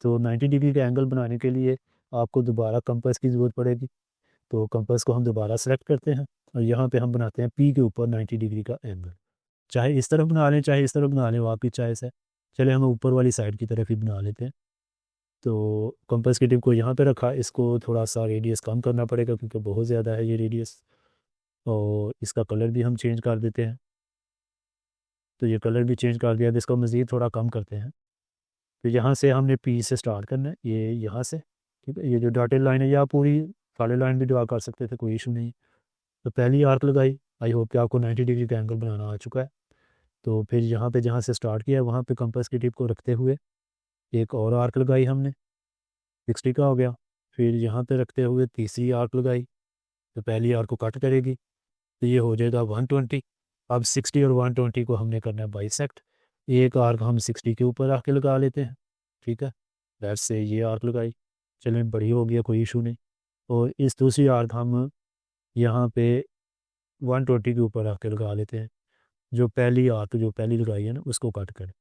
तो 90 डिग्री का एंगल बनाने के लिए आपको दोबारा कंपास की ज़रूरत पड़ेगी। तो कंपास को हम दोबारा सेलेक्ट करते हैं और यहाँ पे हम बनाते हैं पी के ऊपर 90 डिग्री का एंगल। चाहे इस तरफ बना लें चाहे इस तरफ बना लें, वो आपकी चॉइस है। चले हम ऊपर वाली साइड की तरफ ही बना लेते हैं। तो कंपास की टिप को यहाँ पे रखा, इसको थोड़ा सा रेडियस कम करना पड़ेगा क्योंकि बहुत ज़्यादा है ये रेडियस। और इसका कलर भी हम चेंज कर देते हैं। तो ये कलर भी चेंज कर दिया, तो इसको मज़ीद थोड़ा कम करते हैं। तो यहाँ से हमने पी से स्टार्ट करना है, ये यहाँ से ठीक है। ये जो डॉटेड लाइन है, या आप पूरी सॉलिड लाइन भी ड्रा कर सकते थे, कोई इशू नहीं। तो पहली आर्क लगाई, आई होप कि आपको 90 डिग्री का एंगल बनाना आ चुका है। तो फिर यहाँ पे जहाँ से स्टार्ट किया है वहाँ पे कंपास की टिप को रखते हुए एक और आर्क लगाई हमने, 60 का हो गया। फिर यहाँ पे रखते हुए तीसरी आर्क लगाई, तो पहली आर्क को कट करेगी, तो ये हो जाएगा 120। अब 60 और 120 को हमने करना है बाइसेक्ट। एक आर्क हम 60 के ऊपर आके लगा लेते हैं, ठीक है। दैट्स से ये आर्क लगाई, चलें बड़ी हो गया, कोई इशू नहीं। और इस दूसरी आर्क हम यहाँ पे 120 के ऊपर आके लगा लेते हैं, जो पहली आर्क जो पहली लगाई है ना उसको कट करें।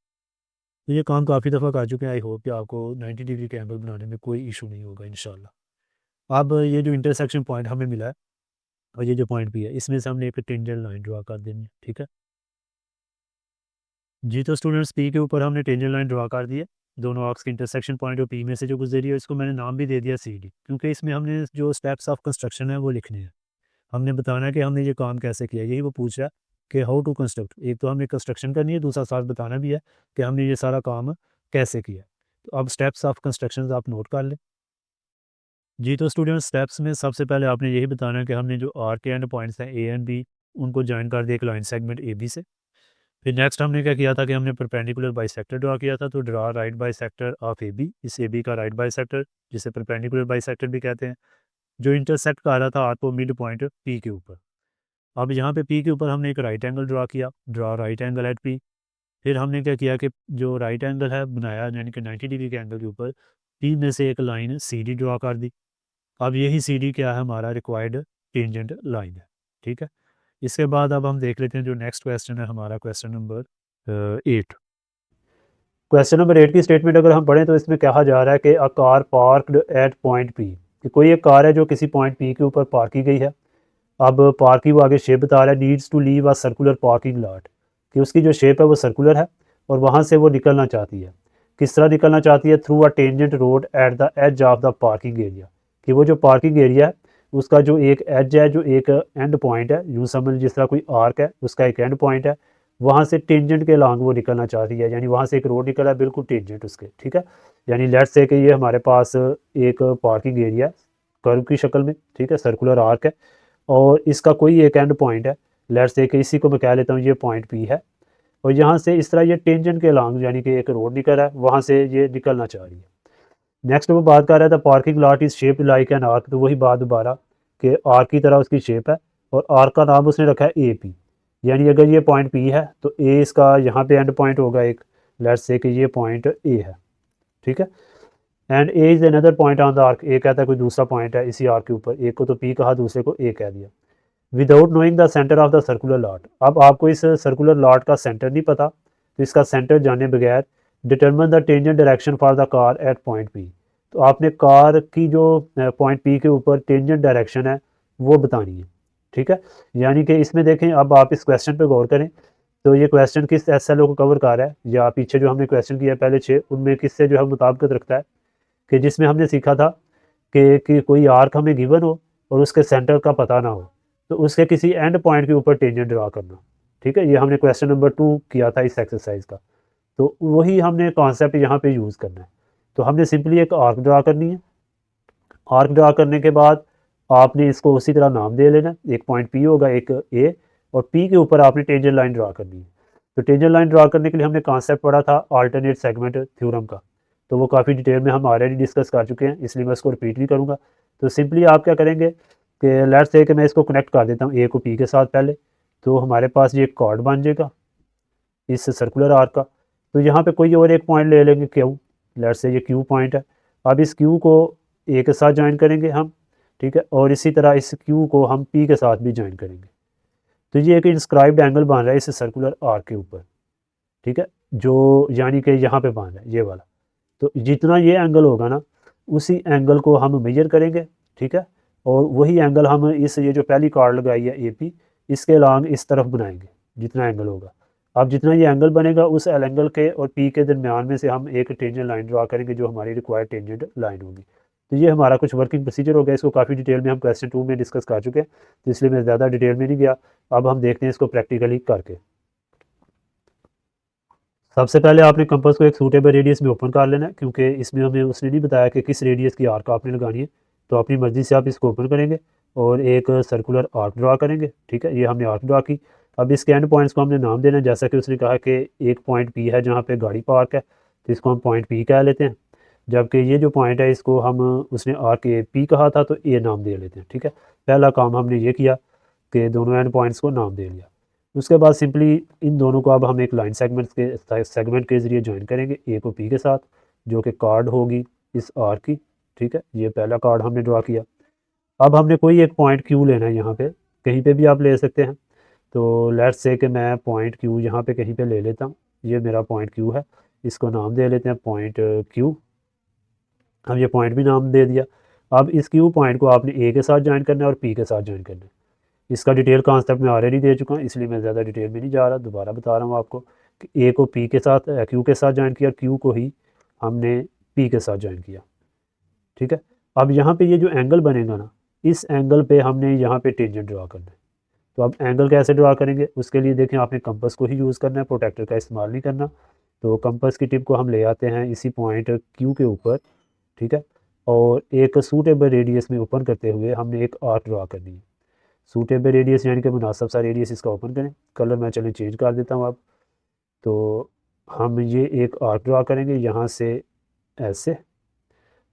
तो ये काम काफ़ी दफ़ा कर चुके हैं, आई होप कि आपको 90 डिग्री का एंगल बनाने में कोई इशू नहीं होगा इंशाल्लाह। अब ये जो इंटरसेक्शन पॉइंट हमें मिला है और ये जो पॉइंट भी है, इसमें से हमने एक टेंजेंट लाइन ड्रा कर देनी है, ठीक है जी। तो स्टूडेंट्स, पी के ऊपर हमने टेंजेंट लाइन ड्रा कर दी है, दोनों आर्क्स के इंटरसेक्शन पॉइंट और पी में से जो गुजरी है, इसको मैंने नाम भी दे दिया सी डी, क्योंकि इसमें हमने जो स्टेप्स ऑफ कंस्ट्रक्शन है वो लिखने हैं। हमने बताना है कि हमने ये काम कैसे किया, यही वो पूछ रहा है कि हाउ टू कंस्ट्रक्ट। एक तो हमने कंस्ट्रक्शन करनी है, दूसरा साथ बताना भी है कि हमने ये सारा काम कैसे किया। तो अब स्टेप्स ऑफ कंस्ट्रक्शन आप नोट कर लें जी। तो स्टूडेंट, स्टेप्स में सबसे पहले आपने यही बताना है कि हमने जो आर के एंड पॉइंट्स हैं ए एंड बी, उनको ज्वाइन कर दिया एक लाइन सेगमेंट ए बी से। फिर नेक्स्ट हमने क्या किया था कि हमने परपेंडिकुलर बाइसेक्टर ड्रा किया था, तो draw right bisector of A B, इस ए बी का राइट बाइसेक्टर जिसे परपेंडिकुलर बाइसेक्टर भी कहते हैं, जो इंटरसेक्ट कर रहा था आर को मिड पॉइंट पी के ऊपर। अब यहाँ पे पी के ऊपर हमने एक राइट एंगल ड्रा किया, draw right angle at P. फिर हमने क्या किया कि जो राइट एंगल है बनाया, यानी कि 90 डिग्री के एंगल के ऊपर पी में से एक लाइन सी डी ड्रा कर दी। अब यही सी डी क्या है, हमारा रिक्वायर्ड टेंजेंट लाइन है, ठीक है। इसके बाद अब हम देख लेते हैं जो नेक्स्ट क्वेश्चन है हमारा, क्वेश्चन नंबर 8। क्वेश्चन नंबर 8 की स्टेटमेंट अगर हम पढ़ें तो इसमें कहा जा रहा है कि a car parked at point P, कि कोई एक कार है जो किसी पॉइंट पी के ऊपर पार्क की गई है। अब पार्क की वो आगे शेप बता रहा है, needs to leave a circular parking lot, कि उसकी जो शेप है वो सर्कुलर है और वहाँ से वो निकलना चाहती है। किस तरह निकलना चाहती है, through a tangent road at the edge of the parking area, कि वो जो पार्किंग एरिया है उसका जो एक एज है, जो एक एंड पॉइंट है, यूँ समझ जिस तरह कोई आर्क है उसका एक एंड पॉइंट है, वहाँ से टेंजेंट के लॉन्ग वो निकलना चाहती है, यानी वहाँ से एक रोड निकल रहा है बिल्कुल टेंजेंट उसके, ठीक है। यानी लेट्स से कि ये हमारे पास एक पार्किंग एरिया कर्व की शक्ल में, ठीक है, सर्कुलर आर्क है और इसका कोई एक एंड पॉइंट है, लेट्स से कि इसी को मैं कह लेता हूँ ये पॉइंट पी है, और यहाँ से इस तरह ये टेंजेंट के लॉन्ग यानी कि एक रोड निकल रहा है, वहाँ से ये निकलना चाह रही है। नेक्स्ट वो बात कर रहा था parking lot is shape like an arc, तो वही बात दोबारा कि आर्क की तरह उसकी शेप है और आर्क का नाम उसने रखा है ए पी, यानी अगर ये पॉइंट पी है तो ए इसका यहाँ पे एंड पॉइंट होगा एक, लेट्स से कि ये पॉइंट ए है, ठीक है। And A is another point on the arc, A कहता है कोई दूसरा पॉइंट है इसी आर्क के ऊपर, एक को तो पी कहा दूसरे को ए कह दिया। Without knowing the centre of the circular lot, अब आपको इस सर्कुलर लॉट का सेंटर नहीं पता, तो इसका सेंटर जाने बगैर determine the tangent direction for the car eight point P, तो आपने कार की जो पॉइंट पी के ऊपर टेंजेंट डायरेक्शन है वो बतानी है, ठीक है। यानी कि इसमें देखें, अब आप इस क्वेश्चन पे गौर करें, तो ये क्वेश्चन किस एस एल ओ को कवर कर रहा है, या पीछे जो हमने क्वेश्चन किया है पहले 6 उनमें किससे जो है मुताबिकत रखता है, कि जिसमें हमने सीखा था कि कोई आर्क हमें गिवन हो और उसके सेंटर का पता ना हो, तो उसके किसी एंड पॉइंट के ऊपर टेंजेंट ड्रा करना, ठीक है। ये हमने क्वेश्चन नंबर 2 किया था इस एक्सरसाइज का, तो वही हमने कॉन्सेप्ट यहाँ पे यूज़ करना है। तो हमने सिंपली एक आर्क ड्रा करनी है, आर्क ड्रा करने के बाद आपने इसको उसी तरह नाम दे लेना, एक पॉइंट पी होगा एक ए, और पी के ऊपर आपने टेंजेंट लाइन ड्रा करनी है। तो टेंजेंट लाइन ड्रा करने के लिए हमने कॉन्सेप्ट पढ़ा था अल्टरनेट सेगमेंट थ्योरम का, तो वो काफ़ी डिटेल में हम ऑलरेडी डिस्कस कर चुके हैं, इसलिए मैं इसको रिपीट भी करूँगा। तो सिंपली आप क्या करेंगे कि लेट्स से कि मैं इसको कनेक्ट कर देता हूँ ए को पी के साथ पहले, तो हमारे पास ये कॉर्ड बन जाएगा इस सर्कुलर आर्क का। तो यहाँ पे कोई और एक पॉइंट ले लेंगे क्यू, लेट्स से ये क्यू पॉइंट है। अब इस क्यू को ए के साथ ज्वाइन करेंगे हम, ठीक है, और इसी तरह इस क्यू को हम पी के साथ भी ज्वाइन करेंगे। तो ये एक इंस्क्राइब्ड एंगल बन रहा है इस सर्कुलर आर्क के ऊपर, ठीक है, जो यानी कि यहाँ पे बन रहा है ये वाला। तो जितना ये एंगल होगा ना, उसी एंगल को हम मेजर करेंगे, ठीक है, और वही एंगल हम इस ये जो पहली कार्ड लगाई है ए पी, इसके लॉन्ग इस तरफ बनाएंगे जितना एंगल होगा। अब जितना ये एंगल बनेगा उस एंगल के और पी के दरमियान में से हम एक टेंजेंट लाइन ड्रा करेंगे जो हमारी रिक्वायर्ड टेंजेंट लाइन होगी। तो ये हमारा कुछ वर्किंग प्रोसीजर हो गया, इसको काफ़ी डिटेल में हम क्वेश्चन 2 में डिस्कस कर चुके हैं, तो इसलिए मैं ज़्यादा डिटेल में नहीं गया। अब हम देखते हैं इसको प्रैक्टिकली करके। सबसे पहले आपने कंपास को एक सूटेबल रेडियस में ओपन कर लेना है, क्योंकि इसमें हमें उसने नहीं बताया कि किस रेडियस की आर्क आपने लगानी है। तो अपनी मर्ज़ी से आप इसको ओपन करेंगे और एक सर्कुलर आर्क ड्रा करेंगे। ठीक है, ये हमने आर्क ड्रा की। अब इसके एंड पॉइंट्स को हमने नाम देना है, जैसा कि उसने कहा कि एक पॉइंट पी है जहाँ पे गाड़ी पार्क है, तो इसको हम पॉइंट पी कह लेते हैं। जबकि ये जो पॉइंट है इसको हम, उसने आर्क ए पी कहा था तो ए नाम दे लेते हैं। ठीक है, पहला काम हमने ये किया कि दोनों एंड पॉइंट्स को नाम दे लिया। उसके बाद सिंपली इन दोनों को अब हम एक लाइन सेगमेंट के ज़रिए ज्वाइन करेंगे, ए को पी के साथ, जो कि कार्ड होगी इस आर की। ठीक है, ये पहला कार्ड हमने ड्रा किया। अब हमने कोई एक पॉइंट क्यू लेना है, यहाँ पे कहीं पे भी आप ले सकते हैं। तो लेट्स से कि मैं पॉइंट क्यू यहाँ पे कहीं पे ले लेता हूँ। ये मेरा पॉइंट क्यू है, इसको नाम दे लेते हैं पॉइंट क्यू। हम ये पॉइंट भी नाम दे दिया। अब इस क्यू पॉइंट को आपने ए के साथ ज्वाइन करना है और पी के साथ ज्वाइन करना है। इसका डिटेल कॉन्सेप्ट मैं ऑलरेडी दे चुका हूँ, इसलिए मैं ज़्यादा डिटेल में नहीं जा रहा, दोबारा बता रहा हूँ आपको कि ए को पी के साथ क्यू के साथ ज्वाइन किया, क्यू को ही हमने पी के साथ ज्वाइन किया। ठीक है, अब यहाँ पे ये जो एंगल बनेगा ना, इस एंगल पे हमने यहाँ पे टेंजेंट ड्रा करना है। तो अब एंगल कैसे ड्रा करेंगे, उसके लिए देखें आपने कंपास को ही यूज़ करना है, प्रोटेक्टर का इस्तेमाल नहीं करना। तो कंपास की टिप को हम ले आते हैं इसी पॉइंट क्यू के ऊपर। ठीक है, और एक सूटेबल रेडियस में ओपन करते हुए हमने एक आर्क ड्रा करनी है। सूटेबल रेडियस यानी कि मुनासिब सा रेडियस इसका ओपन करें। कलर मैं चलें चेंज कर देता हूँ अब। तो हम ये एक आर्क ड्रा करेंगे यहाँ से ऐसे।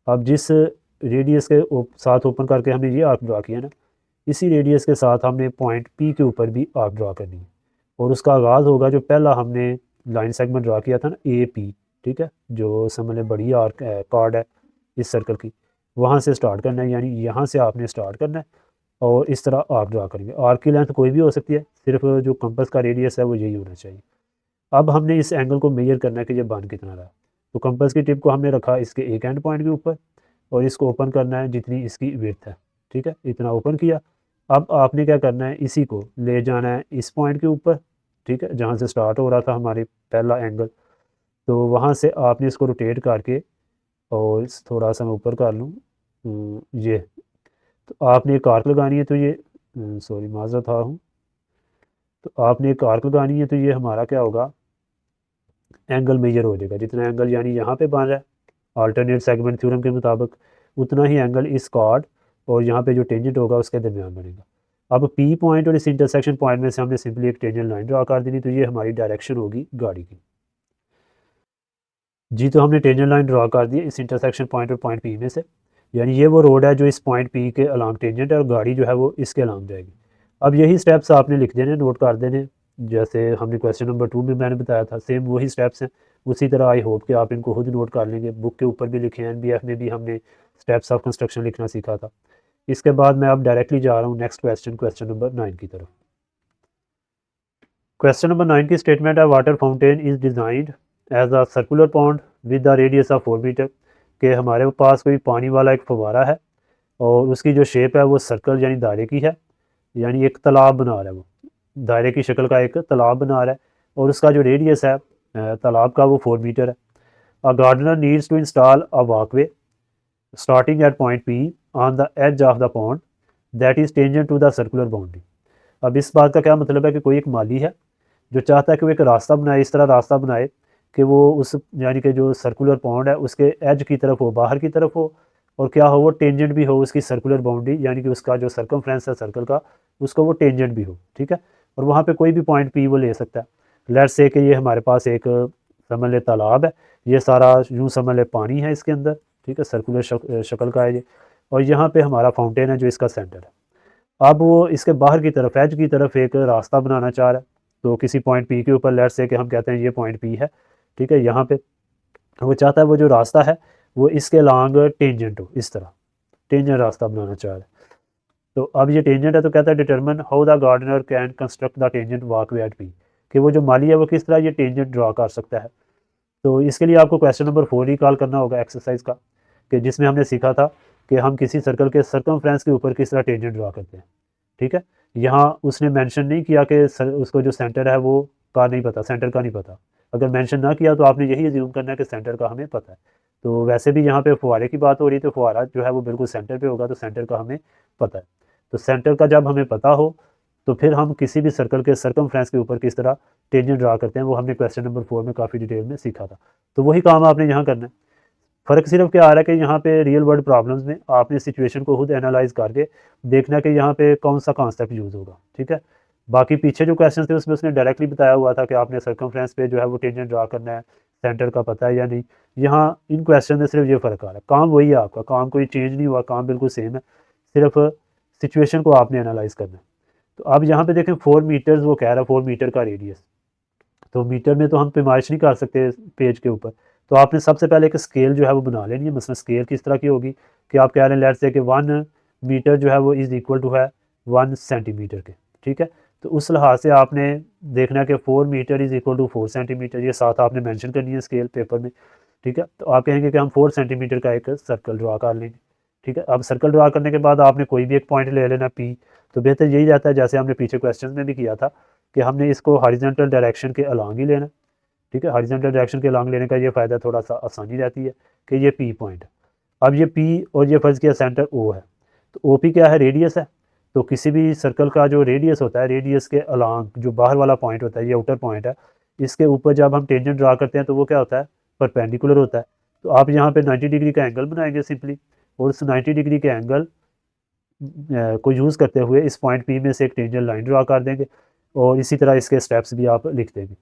अब जिस रेडियस के साथ ओपन करके हमने ये आर्क ड्रा किया ना, इसी रेडियस के साथ हमने पॉइंट पी के ऊपर भी आर्क ड्रा करनी है। और उसका आगाज़ होगा जो पहला हमने लाइन सेगमेंट ड्रा किया था ना, ए पी। ठीक है, जो समझ लें बड़ी आर्क कार्ड है इस सर्कल की, वहाँ से स्टार्ट करना है, यानी यहाँ से आपने स्टार्ट करना है और इस तरह आर्क ड्रा करेंगे। आर्क की लेंथ कोई भी हो सकती है, सिर्फ जो कंपास का रेडियस है वो यही होना चाहिए। अब हमने इस एंगल को मेजर करना है कि ये बन कितना रहा। तो कंपास की टिप को हमने रखा इसके एक एंड पॉइंट के ऊपर और इसको ओपन करना है जितनी इसकी विड्थ है। ठीक है, इतना ओपन किया। अब आपने क्या करना है, इसी को ले जाना है इस पॉइंट के ऊपर। ठीक है, जहाँ से स्टार्ट हो रहा था हमारे पहला एंगल, तो वहाँ से आपने इसको रोटेट करके, और थोड़ा सा मैं ऊपर कर लूँ, ये। तो आपने एक आर्क लगानी है, तो ये सॉरी माजरा था हूँ। तो आपने एक आर्क लगानी है, तो ये हमारा क्या होगा, एंगल मेजर हो जाएगा। जितना एंगल यानी यहाँ पे बन रहा है अल्टरनेट सेगमेंट थ्योरम के मुताबिक, उतना ही एंगल इस कार्ड और यहाँ पे जो टेंजेंट होगा उसके दरमियान बनेगा। अब पी पॉइंट और इस इंटरसेक्शन पॉइंट में से हमने सिंपली एक टेंजेंट लाइन ड्रा कर देनी, तो ये हमारी डायरेक्शन होगी गाड़ी की। जी, तो हमने टेंजेंट लाइन ड्रा कर दी इस इंटरसेक्शन पॉइंट और पॉइंट पी में से, यानी ये वो रोड है जो इस पॉइंट पी के अलॉन्ग टेंजेंट है और गाड़ी जो है वो इसके अलॉन्ग जाएगी। अब यही स्टेप्स आपने लिख देने, नोट कर देने, जैसे हमने क्वेश्चन नंबर 2 में मैंने बताया था, सेम वही स्टेप्स हैं। उसी तरह आई होप कि आप इनको खुद नोट कर लेंगे, बुक के ऊपर भी लिखे हैं, एनबीएफ में भी हमने स्टेप्स ऑफ कंस्ट्रक्शन लिखना सीखा था। इसके बाद मैं अब डायरेक्टली जा रहा हूँ नेक्स्ट क्वेश्चन, क्वेश्चन नंबर 9 की तरफ। क्वेश्चन नंबर 9 की स्टेटमेंट है, water fountain is designed as a circular pond with the radius of 4 metre. कि हमारे पास कोई पानी वाला एक फव्वारा है और उसकी जो शेप है वो सर्कल यानी दायरे की है, यानी एक तालाब बना रहा है, वो दायरे की शक्ल का एक तालाब बना रहा है और उसका जो रेडियस है तालाब का वो 4 मीटर है। A gardener needs to install a walkway starting at point P on the edge of the pond that is tangent to the circular boundary. अब इस बात का क्या मतलब है कि कोई एक माली है जो चाहता है कि वो एक रास्ता बनाए, इस तरह रास्ता बनाए कि वो उस यानी कि जो सर्कुलर पॉन्ड है उसके एज की तरफ हो, बाहर की तरफ हो, और क्या हो, वो टेंजेंट भी हो उसकी सर्कुलर बाउंड्री, यानी कि उसका जो सर्कमफ्रेंस है सर्कल का, उसको वो टेंजेंट भी हो। ठीक है, और वहाँ पे कोई भी पॉइंट पी वो ले सकता है। लेट्स से कि ये हमारे पास एक समझ ले तालाब है, ये सारा यूँ समझ ले पानी है इसके अंदर। ठीक है, सर्कुलर शक्ल का है ये, और यहाँ पे हमारा फाउंटेन है जो इसका सेंटर है। अब वो इसके बाहर की तरफ, एज की तरफ एक रास्ता बनाना चाह रहा है। तो किसी पॉइंट पी के ऊपर, लेट्स से कि हम कहते हैं ये पॉइंट पी है। ठीक है, यहाँ पे वो चाहता है वो जो रास्ता है वो इसके लॉन्ग टेंजेंट हो, इस तरह टेंजेंट रास्ता बनाना चाह रहा है। तो अब ये टेंजेंट है, तो कहता है determine how the gardener can construct the tangent walkway at P, कि वो जो माली है वो किस तरह ये टेंजेंट ड्रा कर सकता है। तो इसके लिए आपको क्वेश्चन नंबर 4 रिकॉल करना होगा एक्सरसाइज का, कि जिसमें हमने सीखा था कि हम किसी सर्कल के सर्कमफ्रेंस के ऊपर किस तरह टेंजेंट ड्रा करते हैं। ठीक है, यहाँ उसने मेंशन नहीं किया कि उसको जो सेंटर है वो का नहीं पता, सेंटर का नहीं पता। अगर मेंशन ना किया तो आपने यही अज्यूम करना है कि सेंटर का हमें पता है। तो वैसे भी यहाँ पे फुहारे की बात हो रही है, तो फुहारा जो है वो बिल्कुल सेंटर पे होगा, तो सेंटर का हमें पता है। तो सेंटर का जब हमें पता हो तो फिर हम किसी भी सर्कल के सर्कमफ्रेंस के ऊपर किस तरह टेंजेंट ड्रा करते हैं वो हमने क्वेश्चन नंबर 4 में काफ़ी डिटेल में सीखा था। तो वही काम आपने यहाँ करना है। फ़र्क सिर्फ क्या आ रहा है कि यहाँ पे रियल वर्ल्ड प्रॉब्लम्स में आपने सिचुएशन को खुद एनालाइज करके देखना कि यहाँ पे कौन सा कॉन्सेप्ट यूज़ होगा, ठीक है। बाकी पीछे जो क्वेश्चन थे उसमें उसने डायरेक्टली बताया हुआ था कि आपने सर्कमफ्रेंस पे जो है वो टेंजेंट ड्रा करना है, सेंटर का पता है या नहीं। यहाँ इन क्वेश्चन में सिर्फ ये फ़र्क आ रहा है, काम वही है आपका, काम कोई चेंज नहीं हुआ, काम बिल्कुल सेम है, सिर्फ सिचुएशन को आपने एनालाइज करना है। तो अब यहाँ पे देखें 4 मीटर्स वो कह रहा है, 4 मीटर का रेडियस। तो मीटर में तो हम पैमाइश नहीं कर सकते पेज के ऊपर, तो आपने सबसे पहले एक स्केल जो है वो बना लेनी है। मसलन स्केल किस तरह की होगी कि आप कह रहे हैं लेट्स से कि 1 मीटर जो है वो इज़ इक्वल टू है 1 सेंटीमीटर के, ठीक है। तो उस लिहाज से आपने देखना है कि 4 metre is equal to 4 centimetre, ये साथ आपने मेंशन करनी है स्केल पेपर में, ठीक है। तो आप कहेंगे कि हम 4 सेंटीमीटर का एक सर्कल ड्रा कर लेंगे, ठीक है। अब सर्कल ड्रा करने के बाद आपने कोई भी एक पॉइंट ले लेना पी। तो बेहतर यही रहता है जैसे हमने पीछे क्वेश्चन में भी किया था कि हमने इसको हॉरिजॉन्टल डायरेक्शन के अलॉन्ग ही लेना, ठीक है। हॉरिजॉन्टल डायरेक्शन के अलॉन्ग लेने का ये फ़ायदा थोड़ा सा आसानी रहती है कि ये पी पॉइंट है। अब ये पी और ये फ़र्ज़ किया सेंटर ओ है, तो ओ पी क्या है, रेडियस है। तो किसी भी सर्कल का जो रेडियस होता है, रेडियस के अलॉन्ग जो बाहर वाला पॉइंट होता है, ये आउटर पॉइंट है, इसके ऊपर जब हम टेंजेंट ड्रा करते हैं तो वो क्या होता है, परपेंडिकुलर होता है। तो आप यहाँ पे 90 डिग्री का एंगल बनाएंगे सिंपली, और उस 90 डिग्री के एंगल को यूज़ करते हुए इस पॉइंट पी में से एक टेंजेंट लाइन ड्रा कर देंगे, और इसी तरह इसके स्टेप्स भी आप लिख देंगे।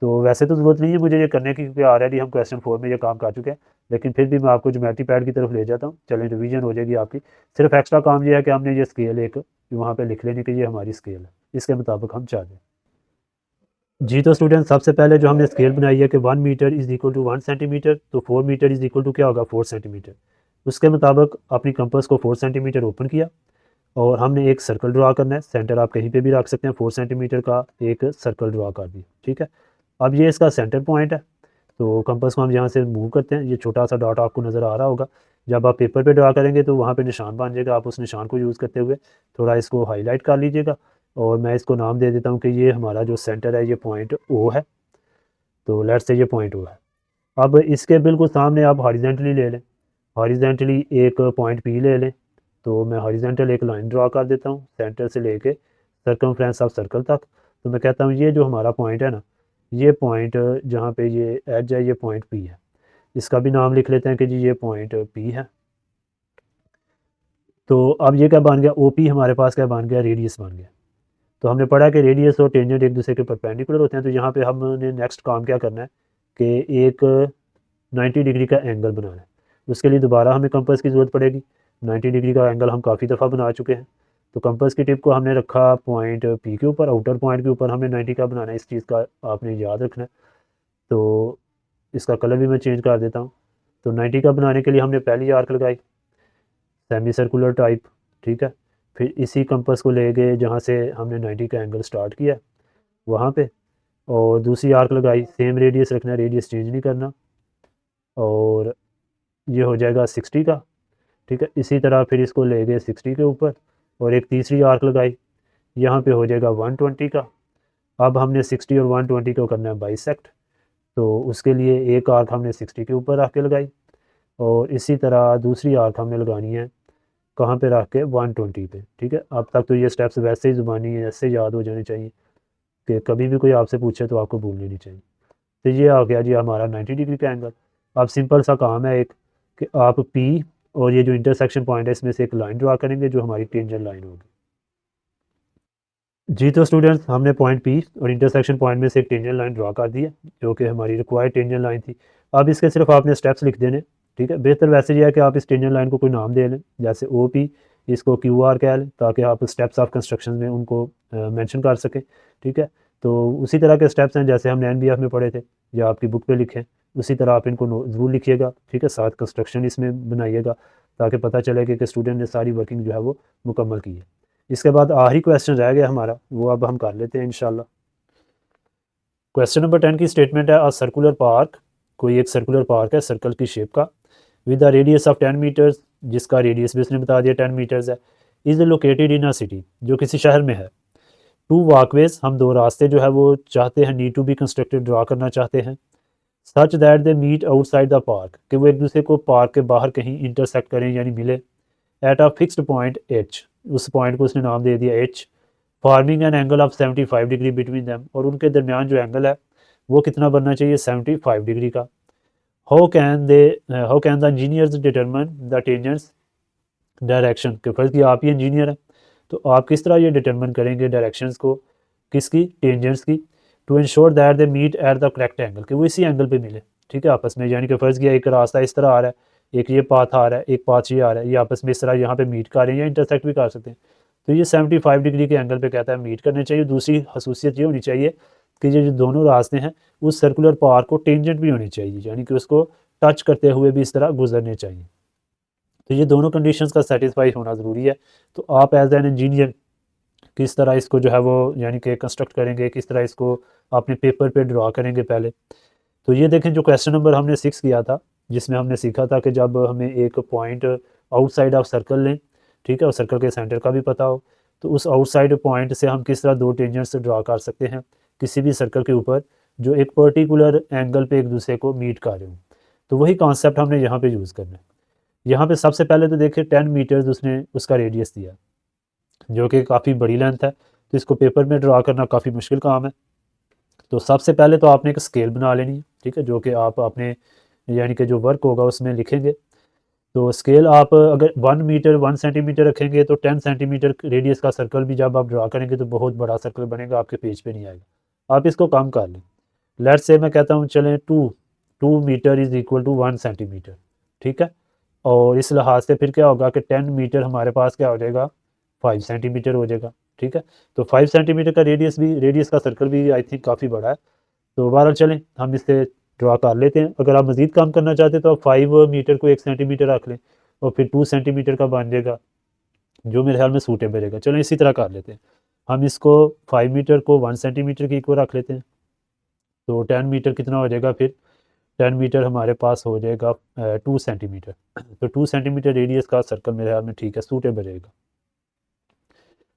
तो वैसे तो ज़रूरत नहीं है मुझे ये करने की क्योंकि ऑलरेडी हम क्वेश्चन 4 में ये काम कर चुके हैं, लेकिन फिर भी मैं आपको ज्योमेट्री पैड की तरफ ले जाता हूँ। चलें, रिवीजन हो जाएगी आपकी। सिर्फ एक्स्ट्रा काम ये है कि हमने ये स्केल एक वहाँ पे लिख लेनी कि ये हमारी स्केल है, इसके मुताबिक हम चल दें। जी तो स्टूडेंट, सबसे पहले जो हमने स्केल बनाई है कि 1 metre is equal to 1 centimetre, तो 4 मीटर इज़ इक्वल टू क्या होगा, 4 सेंटीमीटर। उसके मुताबिक अपनी कंपास को 4 सेंटीमीटर ओपन किया और हमने एक सर्कल ड्रा करना है। सेंटर आप कहीं पे भी रख सकते हैं, 4 सेंटीमीटर का एक सर्कल ड्रा कर दिया, ठीक है। अब ये इसका सेंटर पॉइंट है, तो कंपास को हम यहाँ से मूव करते हैं। ये छोटा सा डॉट आपको नज़र आ रहा होगा, जब आप पेपर पे ड्रा करेंगे तो वहाँ पे निशान बन जाएगा। आप उस निशान को यूज़ करते हुए थोड़ा इसको हाईलाइट कर लीजिएगा, और मैं इसको नाम दे देता हूँ कि ये हमारा जो सेंटर है ये पॉइंट ओ है। तो लेट्स से ये पॉइंट ओ है। अब इसके बिल्कुल सामने आप हॉरिजेंटली ले लें, हॉरिजेंटली एक पॉइंट पी ले लें। तो मैं हॉरिजेंटल एक लाइन ड्रा कर देता हूँ सेंटर से लेके सर्कमफ्रेंस ऑफ सर्कल तक। तो मैं कहता हूँ ये जो हमारा पॉइंट है ना, ये पॉइंट जहाँ पे ये एज है ये पॉइंट पी है, इसका भी नाम लिख लेते हैं कि जी ये पॉइंट पी है। तो अब ये क्या बन गया, ओ पी हमारे पास क्या बन गया, रेडियस बन गया। तो हमने पढ़ा कि रेडियस और टेंजेंट एक दूसरे के परपेंडिकुलर होते हैं। तो यहाँ पे हमने नेक्स्ट काम क्या करना है कि एक 90 डिग्री का एंगल बनाना है। उसके लिए दोबारा हमें कंपास की ज़रूरत पड़ेगी। 90 डिग्री का एंगल हम काफ़ी दफ़ा बना चुके हैं। तो कंपास की टिप को हमने रखा पॉइंट पी के ऊपर, आउटर पॉइंट के ऊपर हमने 90 का बनाना है। इस चीज़ का आपने याद रखना है। तो इसका कलर भी मैं चेंज कर देता हूँ। तो 90 का बनाने के लिए हमने पहली आर्क लगाई सेमी सर्कुलर टाइप, ठीक है। फिर इसी कंपास को ले गए जहाँ से हमने 90 का एंगल स्टार्ट किया वहाँ पे, और दूसरी आर्क लगाई, सेम रेडियस रखना है, रेडियस चेंज नहीं करना, और ये हो जाएगा 60 का, ठीक है। इसी तरह फिर इसको ले गए 60 के ऊपर और एक तीसरी आर्क लगाई, यहाँ पे हो जाएगा 120 का। अब हमने 60 और 120 को करना है बाइसेक्ट। तो उसके लिए एक आर्क हमने 60 के ऊपर रख के लगाई, और इसी तरह दूसरी आर्क हमने लगानी है कहाँ पे रख के, 120 पे, ठीक है। अब तक तो ये स्टेप्स वैसे ही ज़ुबानी है, ऐसे याद हो जाने चाहिए कि कभी भी कोई आपसे पूछे तो आपको भूलनी नहीं चाहिए। तो ये आ गया जी हमारा 90 डिग्री का एंगल। अब सिंपल सा काम है एक कि आप पी और ये जो इंटरसेक्शन पॉइंट है इसमें से एक लाइन ड्रा करेंगे जो हमारी टेंजेंट लाइन होगी। जी तो स्टूडेंट्स, हमने पॉइंट पी और इंटरसेक्शन पॉइंट में से एक टेंजेंट लाइन ड्रा कर दी है जो कि हमारी रिक्वायर्ड टेंजेंट लाइन थी। अब इसके सिर्फ आपने स्टेप्स लिख देने, ठीक है। बेहतर वैसे ये है कि आप इस टेंजेंट लाइन को कोई नाम दे लें, जैसे ओ पी, इसको क्यू आर कह लें, ताकि आप स्टेप्स ऑफ कंस्ट्रक्शन में उनको मेंशन कर सकें, ठीक है। तो उसी तरह के स्टेप्स हैं जैसे हमने एनबीएफ में पढ़े थे या आपकी बुक पे लिखे, उसी तरह आप इनको ज़रूर लिखिएगा, ठीक है। साथ कंस्ट्रक्शन इसमें बनाइएगा ताकि पता चले कि स्टूडेंट ने सारी वर्किंग जो है वो मुकम्मल की है। इसके बाद आखिरी क्वेश्चन रह गया हमारा, वो अब हम कर लेते हैं इंशाल्लाह। क्वेश्चन नंबर 10 की स्टेटमेंट है, अ सर्कुलर पार्क, कोई एक सर्कुलर पार्क है सर्कल की शेप का, with the radius of 10 metres, जिसका रेडियस भी उसने बता दिया 10 मीटर्स है, is located in a city, जो किसी शहर में है। टू वॉकवेज, हम दो रास्ते जो है वो चाहते हैं, need to be constructed, draw करना चाहते हैं, such that they meet outside the park, कि वो एक दूसरे को पार्क के बाहर कहीं इंटरसेक्ट करें यानी मिले, at a fixed point H, उस पॉइंट को उसने नाम दे दिया H, farming an angle of 75 degree between them, और उनके दरमियान जो एंगल है वो कितना बनना चाहिए, 75 डिग्री का। How can the engineers determine the tangents direction, के फर्ज किया आप ही इंजीनियर हैं, तो आप किस तरह ये डिटरमिन करेंगे डायरेक्शंस को, किसकी, टेंजेंट्स की, to ensure that they meet at the correct angle, कि वो इसी एंगल पे मिले, ठीक है, आपस में। यानी कि फ़र्ज़ किया एक रास्ता इस तरह आ रहा है, एक ये पाथ आ रहा है, एक पाथ ये आ रहा है, ये आपस में इस तरह यहाँ पे मीट कर रहे हैं या इंटरसेक्ट भी कर सकते हैं, तो ये 75 डिग्री के एंगल पे कहता है मीट करने चाहिए। दूसरी खसूसियत ये होनी चाहिए कि ये जो दोनों रास्ते हैं उस सर्कुलर पार को टेंजेंट भी होनी चाहिए, यानी कि उसको टच करते हुए भी इस तरह गुजरने चाहिए। तो ये दोनों कंडीशंस का सेटिस्फाई होना ज़रूरी है। तो आप एज एन इंजीनियर किस तरह इसको जो है वो यानी कि कंस्ट्रक्ट करेंगे, किस तरह इसको अपने पेपर पे ड्रा करेंगे पहले। तो ये देखें जो क्वेश्चन नंबर हमने 6 किया था, जिसमें हमने सीखा था कि जब हमें एक पॉइंट आउटसाइड ऑफ सर्कल लें, ठीक है, और सर्कल के सेंटर का भी पता हो, तो उस आउटसाइड पॉइंट से हम किस तरह दो टेंजेंट्स ड्रा कर सकते हैं किसी भी सर्कल के ऊपर जो एक पर्टिकुलर एंगल पे एक दूसरे को मीट कर रहे हो। तो वही कॉन्सेप्ट हमने यहाँ पे यूज़ करना है। यहाँ पे सबसे पहले तो देखिए 10 मीटर्स उसने उसका रेडियस दिया, जो कि काफ़ी बड़ी लेंथ है, तो इसको पेपर में ड्रा करना काफ़ी मुश्किल काम है। तो सबसे पहले तो आपने एक स्केल बना लेनी है, ठीक है, जो कि आप अपने यानी कि जो वर्क होगा उसमें लिखेंगे। तो स्केल आप अगर 1 मीटर 1 सेंटीमीटर रखेंगे तो 10 सेंटीमीटर रेडियस का सर्कल भी जब आप ड्रा करेंगे तो बहुत बड़ा सर्कल बनेगा, आपके पेज पे नहीं आएगा। आप इसको कम कर लें, लेट्स से मैं कहता हूँ चलें 2 metre is equal to 1 centimetre, ठीक है। और इस लिहाज से फिर क्या होगा कि 10 मीटर हमारे पास क्या हो जाएगा, 5 सेंटीमीटर हो जाएगा, ठीक है। तो 5 सेंटीमीटर का रेडियस का सर्कल भी आई थिंक काफ़ी बड़ा है। तो बहरहाल चलें हम इससे ड्रा कर लेते हैं। अगर आप मज़ीद काम करना चाहते हैं तो आप 5 मीटर को 1 सेंटीमीटर रख लें और फिर 2 सेंटीमीटर का बन जाएगा, जो मेरे ख्याल में सूटेबल रहेगा। चलो इसी तरह कर लेते हैं। हम इसको 5 मीटर को 1 सेंटीमीटर के इक्वल रख लेते हैं, तो 10 मीटर कितना हो जाएगा फिर, 10 मीटर हमारे पास हो जाएगा 2 सेंटीमीटर। तो 2 सेंटीमीटर रेडियस का सर्कल मेरे ख्याल में ठीक है, सूटेबल रहेगा।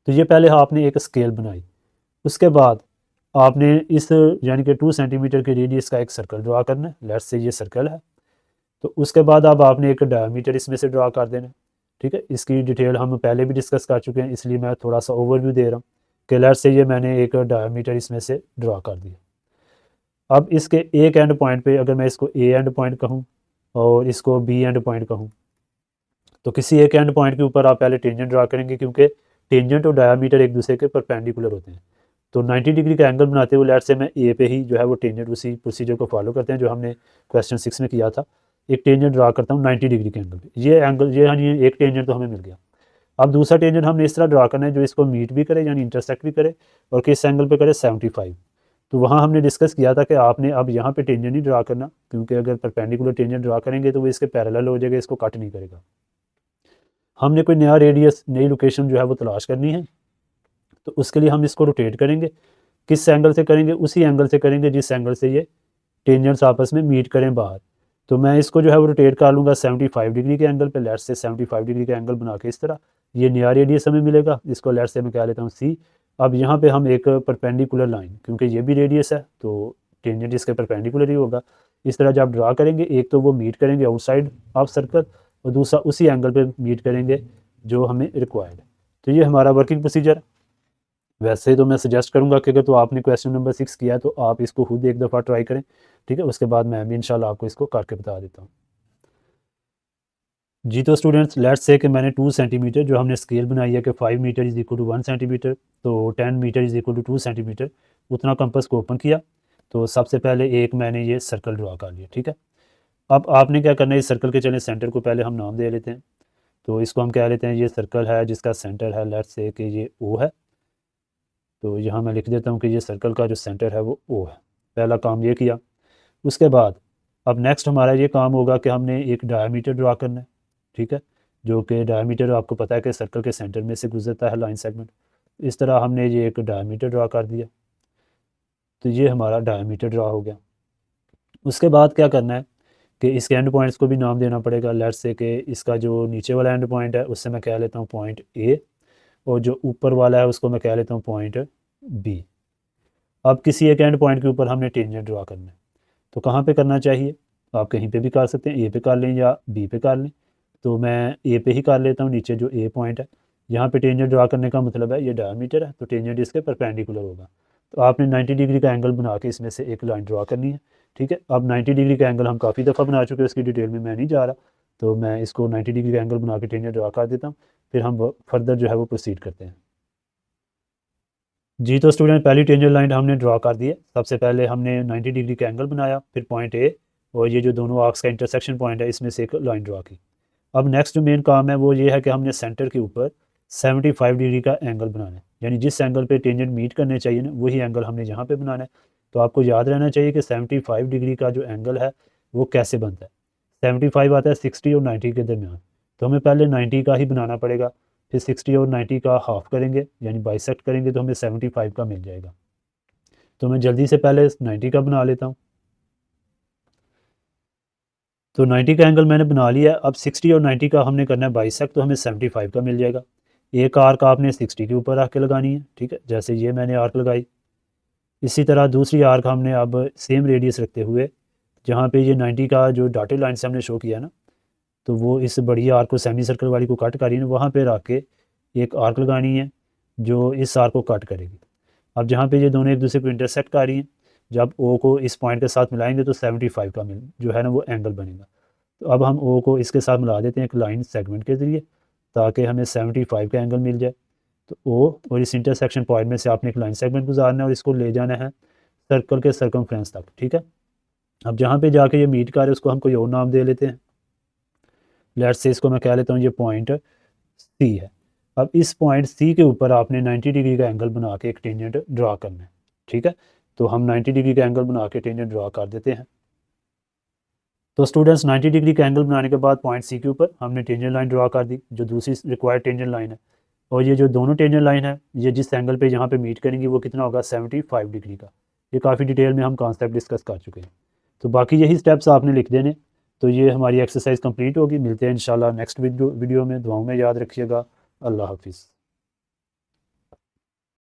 तो ये पहले आपने एक स्केल बनाई, उसके बाद आपने इस यानी कि 2 सेंटीमीटर के रेडियस का एक सर्कल ड्रा करना है, लेट्स से ये सर्कल है। तो उसके बाद अब आपने एक डायमीटर इसमें से ड्रा कर देना है, ठीक है। इसकी डिटेल हम पहले भी डिस्कस कर चुके हैं, इसलिए मैं थोड़ा सा ओवरव्यू दे रहा हूँ कि लेट्स से ये मैंने एक डायमीटर इसमें से ड्रा कर दिया। अब इसके एक एंड पॉइंट पे अगर मैं इसको ए एंड पॉइंट कहूँ और इसको बी एंड पॉइंट कहूँ, तो किसी एक एंड पॉइंट के ऊपर आप पहले टेंजेंट ड्रा करेंगे, क्योंकि टेंजेंट और डायमीटर एक दूसरे के परपेंडिकुलर होते हैं। तो 90 डिग्री का एंगल बनाते हुए लेट्स से मैं ए पे ही जो है वो टेंजेंट उसी प्रोसीजर को फॉलो करते हैं जो हमने क्वेश्चन 6 में किया था। एक टेंजेंट ड्रा करता हूँ 90 डिग्री के एंगल पे, ये एंगल ये यानी एक टेंजेंट तो हमें मिल गया। अब दूसरा टेंजेंट हमने इस तरह ड्रा करना है जो इसको मीट भी करे यानी इंटरसेक्ट भी करे, और किस एंगल पे करे, 75। तो वहाँ हमने डिस्कस किया था कि आपने अब यहाँ पे टेंजेंट नहीं ड्रा करना, क्योंकि अगर परपेंडिकुलर टेंजेंट ड्रा करेंगे तो वो इसके पैरेलल हो जाएगा, इसको कट नहीं करेगा। हमने कोई नया रेडियस, नई लोकेशन जो है वो तलाश करनी है, तो उसके लिए हम इसको रोटेट करेंगे। किस एंगल से करेंगे, उसी एंगल से करेंगे जिस एंगल से ये टेंजेंट्स आपस में मीट करें बाहर। तो मैं इसको जो है वो रोटेट कर लूँगा 75 डिग्री के एंगल पे, लेट्स से 75 डिग्री का एंगल बना के इस तरह ये नया रेडियस हमें मिलेगा, इसको लेट्स से मैं कह लेता हूँ सी। अब यहाँ पे हम एक परपेंडिकुलर लाइन, क्योंकि ये भी रेडियस है तो टेंजेंट इसके परपेंडिकुलर ही होगा, इस तरह जब डारा करेंगे एक तो वो मीट करेंगे आउटसाइड ऑफ सर्कल और दूसरा उसी एंगल पे मीट करेंगे जो हमें रिक्वायर्ड है। तो ये हमारा वर्किंग प्रोसीजर है। वैसे तो मैं सजेस्ट करूंगा कि अगर तो आपने क्वेश्चन नंबर 6 किया है तो आप इसको खुद एक दफ़ा ट्राई करें, ठीक है, उसके बाद मैं भी इंशाल्लाह आपको इसको करके बता देता हूँ। जी तो स्टूडेंट्स लेट्स से कि मैंने 2 सेंटीमीटर जो हमने स्केल बनाई है कि 5 metre is equal to 1 centimetre, तो 10 metre is equal to 2 centimetre, उतना कंपास को ओपन किया। तो सबसे पहले एक मैंने ये सर्कल ड्रा कर लिया, ठीक है। अब आपने क्या करना है, इस सर्कल के चले सेंटर को पहले हम नाम दे लेते हैं। तो इसको हम कह लेते हैं ये सर्कल है जिसका सेंटर है, लेट्स से कि ये ओ है। तो यहाँ मैं लिख देता हूँ कि ये सर्कल का जो सेंटर है वो ओ है। पहला काम ये किया। उसके बाद अब नेक्स्ट हमारा ये काम होगा कि हमने एक डायमीटर ड्रा करना है, ठीक है, जो कि डायमीटर आपको पता है कि सर्कल के सेंटर में से गुजरता है लाइन सेगमेंट। इस तरह हमने ये एक डायमीटर ड्रा कर दिया, तो ये हमारा डायमीटर ड्रा हो गया। उसके बाद क्या करना है कि इसके एंड पॉइंट्स को भी नाम देना पड़ेगा। लेट्स से कि इसका जो नीचे वाला एंड पॉइंट है उससे मैं कह लेता हूँ पॉइंट ए, और जो ऊपर वाला है उसको मैं कह लेता हूँ पॉइंट बी। अब किसी एक एंड पॉइंट के ऊपर हमने टेंजेंट ड्रा करना है, तो कहाँ पे करना चाहिए, आप कहीं पे भी कर सकते हैं, ए पे कर लें या बी पे कर लें। तो मैं ए पे ही कर लेता हूँ, नीचे जो ए पॉइंट है यहाँ पे टेंजेंट ड्रा करने का मतलब है ये डायमीटर है, तो टेंजेंट इसके परपेंडिकुलर होगा। तो आपने 90 डिग्री का एंगल बना के इसमें से एक लाइन ड्रा करनी है, ठीक है। अब 90 डिग्री का एंगल हम काफ़ी दफ़ा बना चुके हैं, उसकी डिटेल में मैं नहीं जा रहा, तो मैं इसको 90 डिग्री का एंगल बना के टेंजेंट ड्रा कर देता हूँ, फिर हम फर्दर जो है वो प्रोसीड करते हैं। जी तो स्टूडेंट पहली टेंजेंट लाइन हमने ड्रा कर दी है। सबसे पहले हमने 90 डिग्री का एंगल बनाया, फिर पॉइंट ए और ये जो दोनों आर्क्स का इंटरसेक्शन पॉइंट है इसमें से एक लाइन ड्रा की। अब नेक्स्ट जो मेन काम है वो ये है कि हमने सेंटर के ऊपर 75 डिग्री का एंगल बनाना है, यानी जिस एंगल पे टेंजेंट मीट करने चाहिए ना वही एंगल हमने यहाँ पे बनाना है। तो आपको याद रहना चाहिए कि 75 डिग्री का जो एंगल है वो कैसे बनता है। 75 आता है 60 और 90 के दरमियान, तो हमें पहले 90 का ही बनाना पड़ेगा, फिर 60 और 90 का हाफ करेंगे यानी बाइसेक्ट करेंगे तो हमें 75 का मिल जाएगा। तो मैं जल्दी से पहले 90 का बना लेता हूँ। तो 90 का एंगल मैंने बना लिया। अब 60 और 90 का हमने करना है बाइसेक्ट, तो हमें 75 का मिल जाएगा। एक आर्क आपने 60 के ऊपर रख के लगानी है, ठीक है, जैसे ये मैंने आर्क लगाई। इसी तरह दूसरी आर्क हमने अब सेम रेडियस रखते हुए जहाँ पे ये 90 का जो डॉटेड लाइन से हमने शो किया ना, तो वो इस बड़ी आर्क को सेमी सर्कल वाली को कट करी ना, वहाँ पे रख के एक आर्क लगानी है जो इस आर्क को कट करेगी। अब जहाँ पे ये दोनों एक दूसरे को इंटरसेक्ट कर रही हैं, जब ओ को इस पॉइंट के साथ मिलाएंगे तो 75 का जो है ना वो एंगल बनेगा। तो अब हम ओ को इसके साथ मिला देते हैं एक लाइन सेगमेंट के ज़रिए, ताकि हमें 75 का एंगल मिल जाए। तो ओ और इस इंटरसेक्शन पॉइंट में से आपने एक लाइन सेगमेंट गुजारना है और इसको ले जाना है सर्कल के सर्कमफ्रेंस तक, ठीक है। अब जहाँ पे जाके ये मीट कर रहे हैं उसको हम कोई और नाम दे लेते हैं। लेट्स से इसको मैं कह लेता हूँ ये पॉइंट सी है। अब इस पॉइंट सी के ऊपर आपने 90 डिग्री का एंगल बना के एक टेंजेंट ड्रा करना है, ठीक है। तो हम 90 डिग्री का एंगल बना के टेंजेंट ड्रा कर देते हैं। तो स्टूडेंट्स 90 डिग्री का एंगल बनाने के बाद पॉइंट सी के ऊपर हमने टेंजेंट लाइन ड्रा कर दी जो दूसरी रिक्वायर्ड टेंजेंट लाइन है। और ये जो दोनों टेंजेंट लाइन है ये जिस एंगल पे यहाँ पे मीट करेंगी वो कितना होगा 75 डिग्री का। ये काफ़ी डिटेल में हम कॉन्सेप्ट डिस्कस कर चुके हैं। तो बाकी यही स्टेप्स आपने लिख देने। तो ये हमारी एक्सरसाइज कंप्लीट होगी। मिलते हैं इंशाल्लाह नेक्स्ट वीडियो में। दुआओं में याद रखिएगा। अल्लाह हाफिज़।